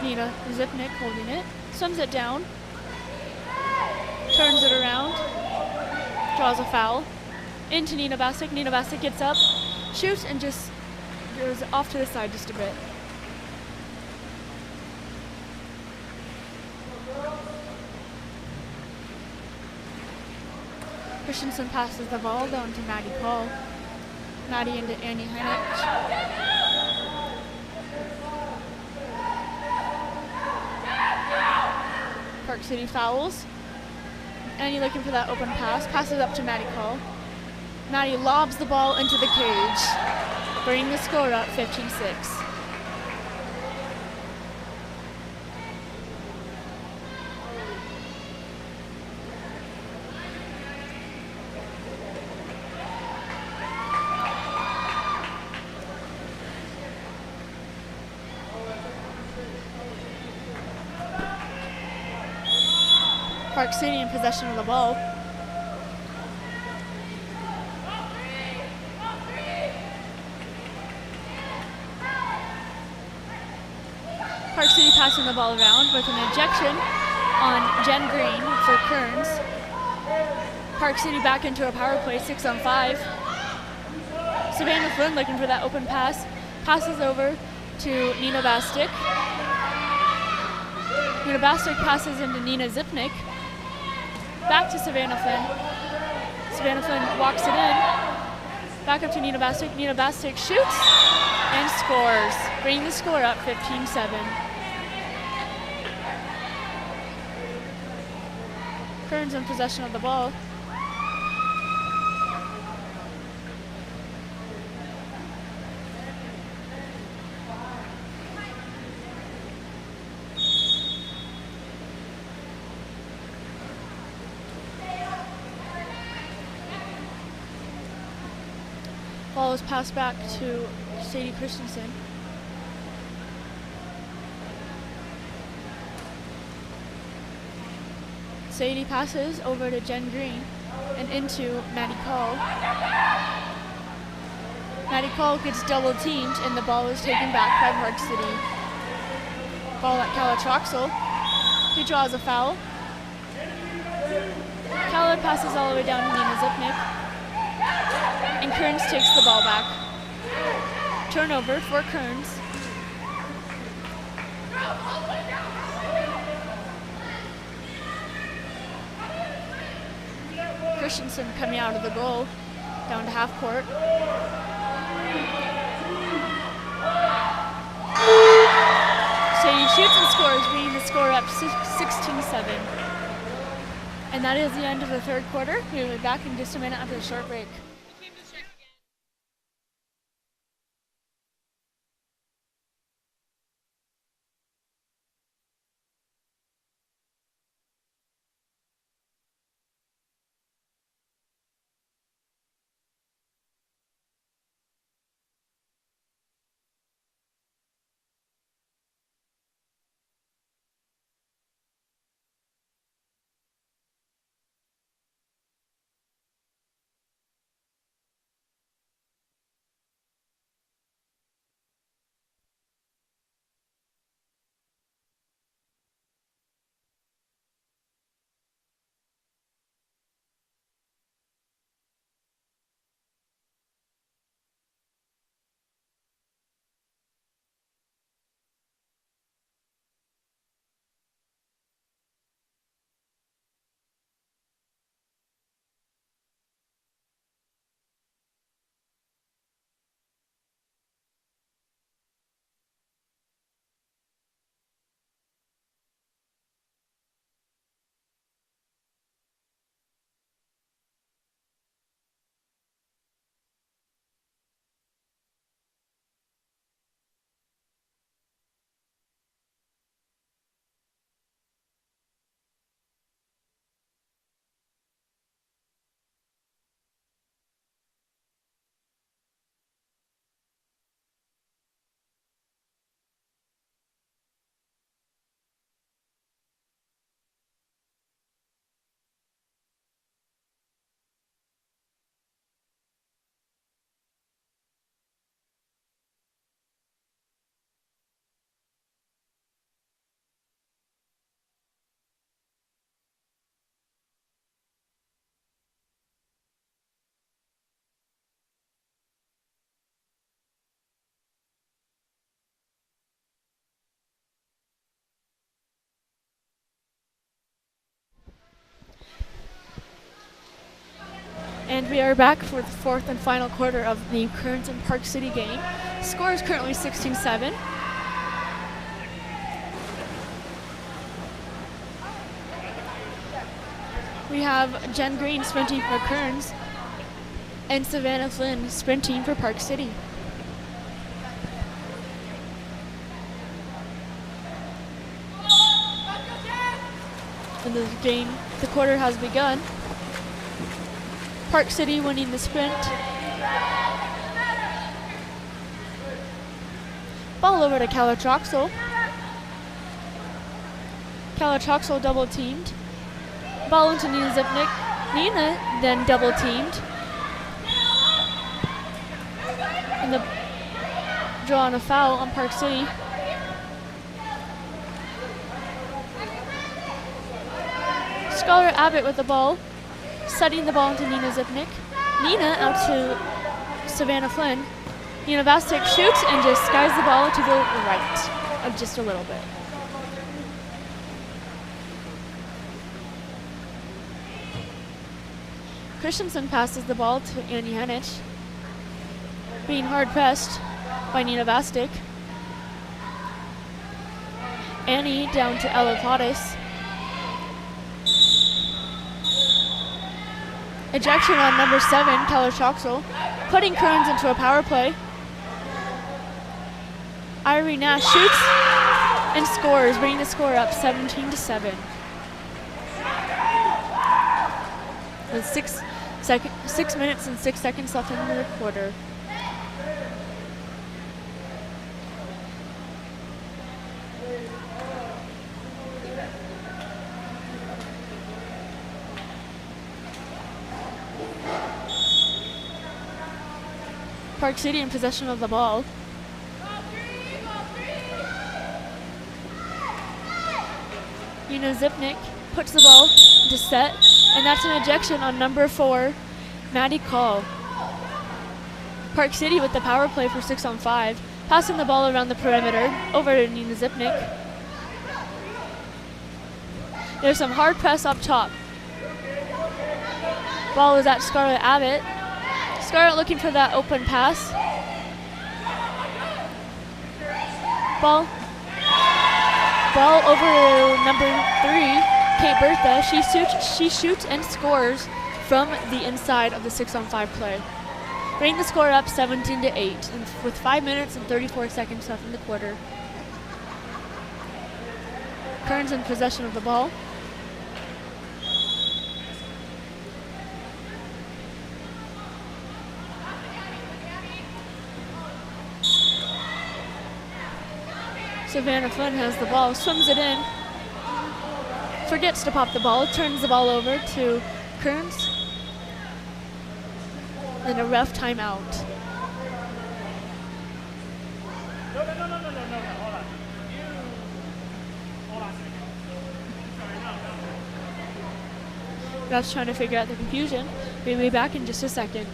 Nina Zipnik holding it. Swims it down. Turns it around. Draws a foul. Into Nina Bastic. Nina Bastic gets up, shoots, and just goes off to the side just a bit. Christensen passes the ball down to Maddie Call. Maddie into Annie Heinrich. Park City fouls. And you're looking for that open pass. Passes up to Maddie Call. Maddie lobs the ball into the cage, bringing the score up 15-6. Park City in possession of the ball. Park City passing the ball around with an ejection on Jen Green for Kearns. Park City back into a power play, 6-on-5. Savannah Flynn looking for that open pass. Passes over to Nina Bastic. Nina Bastic passes into Nina Zipnik. Back to Savannah Flynn. Savannah Flynn walks it in. Back up to Nina Bastic. Nina Bastic shoots and scores, bringing the score up 15-7. Kearns in possession of the ball. Ball is passed back to Sadie Christensen. Sadie passes over to Jen Green and into Maddie Call. Maddie Call gets double teamed and the ball is taken back by Park City. Ball at Kala Troxel. He draws a foul. Kala passes all the way down to Nina Zipnik. And Kearns takes the ball back. Turnover for Kearns. Christensen coming out of the goal, down to half court. So he shoots and scores, bringing the score up 16-7. And that is the end of the third quarter. We'll be back in just a minute after the short break. And we are back for the fourth and final quarter of the Kearns and Park City game. Score is currently 16-7. We have Jen Green sprinting for Kearns and Savannah Flynn sprinting for Park City. And the quarter has begun. Park City winning the sprint. Ball over to Calatroxel. Calatroxel double teamed. Ball into Nina Zipnik. Nina then double teamed. And the draw on a foul on Park City. Scholar Abbott with the ball, setting the ball into Nina Zipnik. Nina out to Savannah Flynn. Nina Vastek shoots and just skies the ball to the right of just a little bit. Christensen passes the ball to Annie Henich, being hard pressed by Nina Vastek. Annie down to Ella Plottis. Ejection on number 7, Calatroxel, putting Kearns into a power play. Irie Nash shoots and scores, bringing the score up 17-7. With 6 minutes and 6 seconds left in the quarter. Park City in possession of the ball. Nina Zipnik puts the ball to set, and that's an ejection on number 4, Maddie Call. Park City with the power play for 6-on-5, passing the ball around the perimeter over to Nina Zipnik. There's some hard press up top. Ball is at Scarlett Abbott. Scarlett looking for that open pass. Ball over to number 3, Kate Bertha. She shoots and scores from the inside of the 6-on-5 play, bringing the score up 17-8, and with 5 minutes and 34 seconds left in the quarter. Kearns in possession of the ball. Savannah Flynn has the ball, swims it in, forgets to pop the ball, turns the ball over to Kearns, and a ref timeout. No, hold on. Ref's trying to figure out the confusion. We'll be back in just a second.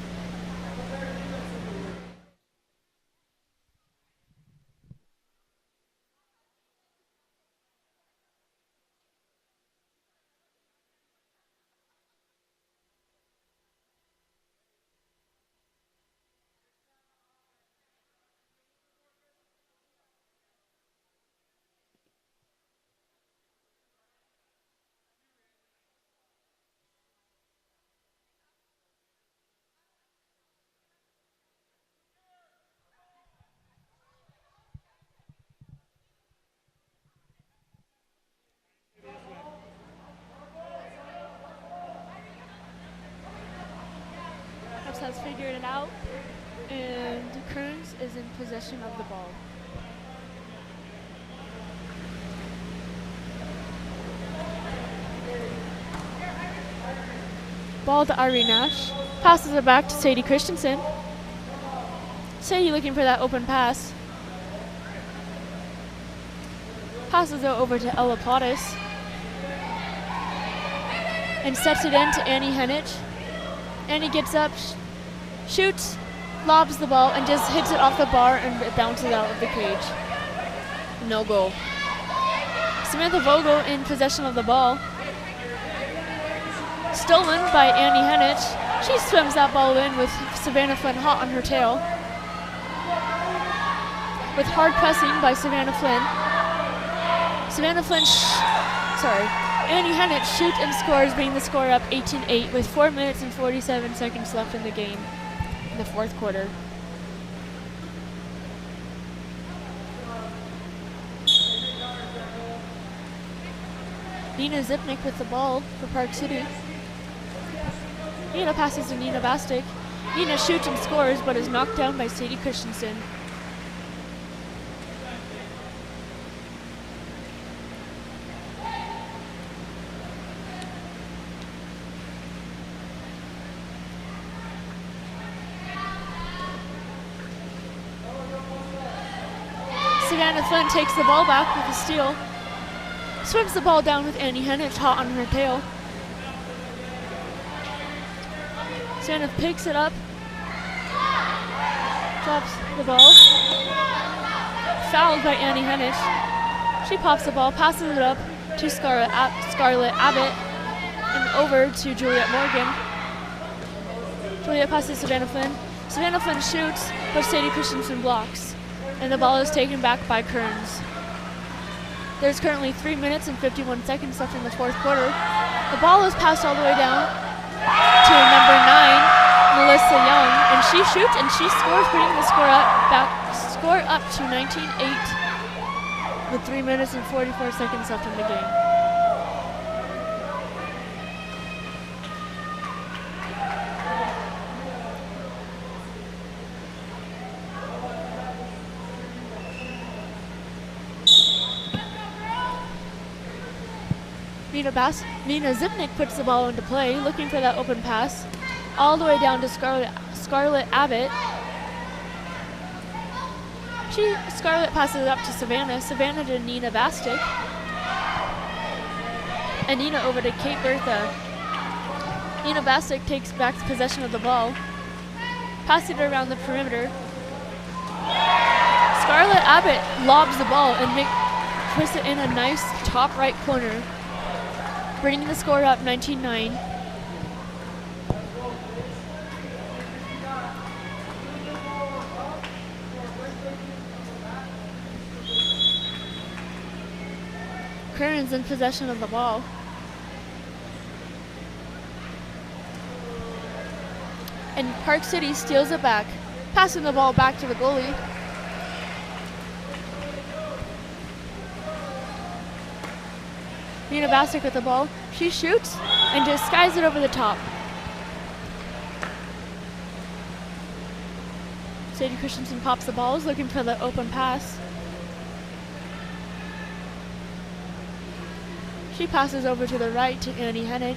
Has figured it out, and Kearns is in possession of the ball. Ball to Irie Nash, passes it back to Sadie Christensen. Sadie looking for that open pass. Passes it over to Ella Plottis, and sets it in to Annie Henich. Annie gets up, shoots, lobs the ball, and just hits it off the bar, and it bounces out of the cage. No goal. Samantha Vogel in possession of the ball. Stolen by Annie Henich. She swims that ball in with Savannah Flynn hot on her tail. With hard pressing by Savannah Flynn. Annie Hennett shoots and scores, bringing the score up 18-8 with 4 minutes and 47 seconds left in the game in the fourth quarter. Nina Zipnik with the ball for Park City. Nina passes to Nina Bastic. Nina shoots and scores, but is knocked down by Sadie Christensen. Savannah Flynn takes the ball back with a steal. Swims the ball down with Annie Hennett hot on her tail. Savannah picks it up. Drops the ball. Fouled by Annie Hennett. She pops the ball, passes it up to Scarlett Abbott and over to Juliet Morgan. Juliet passes Savannah Flynn. Savannah Flynn shoots, but Sadie Christensen blocks. And the ball is taken back by Kearns. There's currently 3 minutes and 51 seconds left in the fourth quarter. The ball is passed all the way down to number 9, Melissa Young, and she shoots and she scores, bringing the score up to 19-8 with 3 minutes and 44 seconds left in the game. Nina Zipnik puts the ball into play, looking for that open pass, all the way down to Scarlett Abbott. Scarlett passes it up to Savannah. Savannah to Nina Bastic. And Nina over to Kate Bertha. Nina Bastic takes back possession of the ball, passing it around the perimeter. Scarlett Abbott lobs the ball and puts it in a nice top right corner, bringing the score up 19-9. Kearns in possession of the ball. And Park City steals it back, passing the ball back to the goalie. Nina Bastic with the ball. She shoots and just skies it over the top. Sadie Christensen pops the ball, is looking for the open pass. She passes over to the right to Annie Hennett.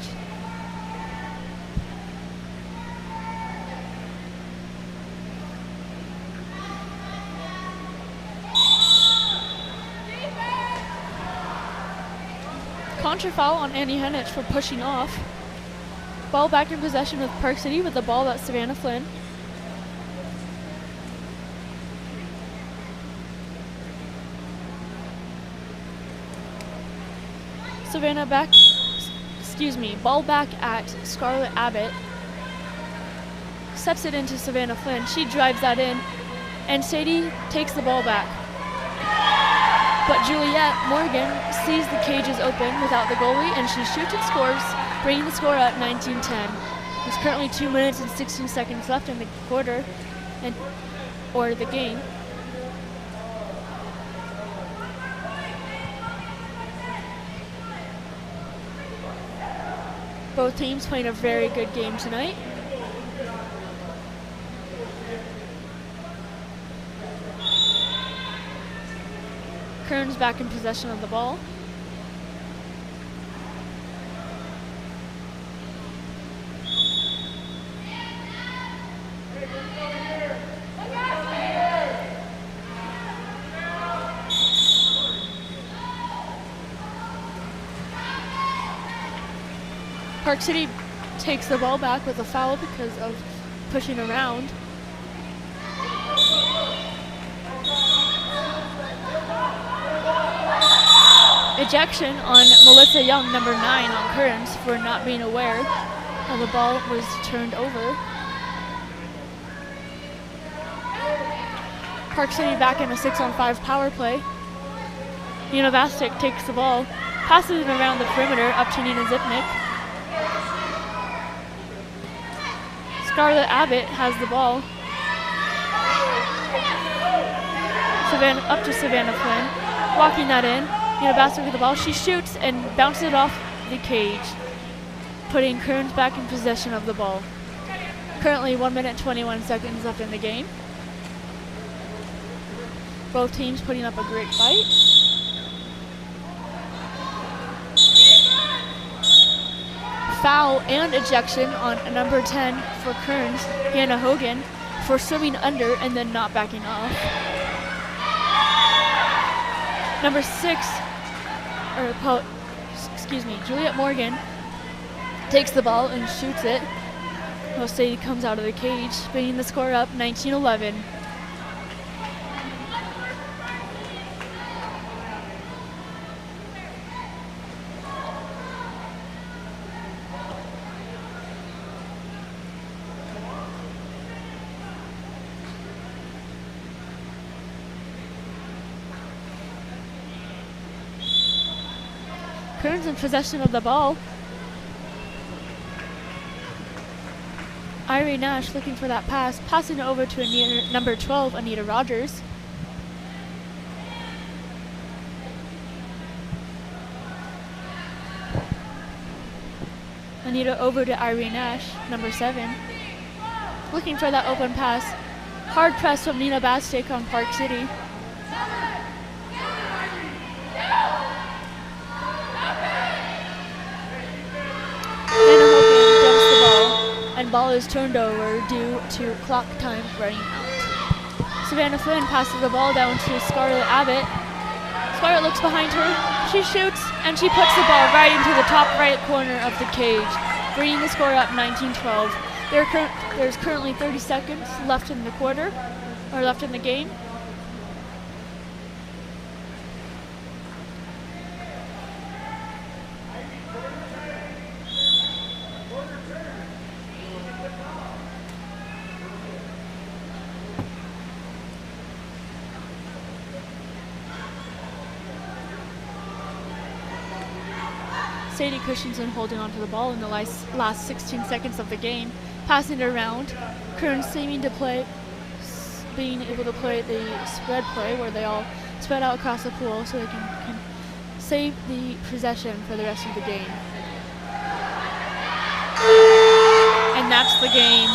Contra foul on Annie Hennett for pushing off. Ball back in possession with Park City with the ball, that's Savannah Flynn. Ball back at Scarlett Abbott. Steps it into Savannah Flynn. She drives that in, and Sadie takes the ball back. But Juliet Morgan sees the cages open without the goalie, and she shoots and scores, bringing the score up 19-10. There's currently 2 minutes and 16 seconds left in the quarter, or the game. Both teams playing a very good game tonight. Kearns back in possession of the ball. Park City takes the ball back with a foul because of pushing around. Ejection on Melissa Young, number 9, on Kearns for not being aware how the ball was turned over. Park City back in a 6-on-5 power play. Nina Bastic takes the ball, Passes it around the perimeter up to Nina Zipnik. Scarlett Abbott has the ball. Up to Savannah Flynn. Walking that in. Nina Bastick with the ball. She shoots and bounces it off the cage, putting Kearns back in possession of the ball. Currently 1 minute 21 seconds left in the game. Both teams putting up a great fight. Foul and ejection on number 10 for Kearns, Hannah Hogan, for swimming under and then not backing off. Number 6, Juliet Morgan takes the ball and shoots it. Sadie comes out of the cage, bringing the score up 19-11. Kearns in possession of the ball. Irie Nash looking for that pass, passing it over to number 12, Anita Rogers. Anita over to Irie Nash, number 7. Looking for that open pass. Hard press from Nina Bastick on Park City. And ball is turned over due to clock time running out. Savannah Flynn passes the ball down to Scarlett Abbott. Scarlett looks behind her, she shoots, and she puts the ball right into the top right corner of the cage, bringing the score up 19-12. There's currently 30 seconds left in the quarter, or left in the game. Sadie Christensen holding onto the ball in the last 16 seconds of the game, passing it around. Kearns seeming to play, being able to play the spread play where they all spread out across the pool so they can save the possession for the rest of the game. And that's the game.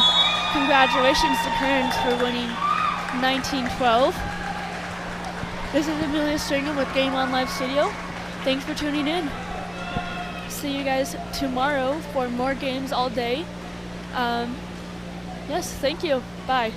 Congratulations to Kearns for winning 19-12. This is Amelia Stringham with Game On Live Studio. Thanks for tuning in. See you guys tomorrow for more games all day. Yes, thank you. Bye.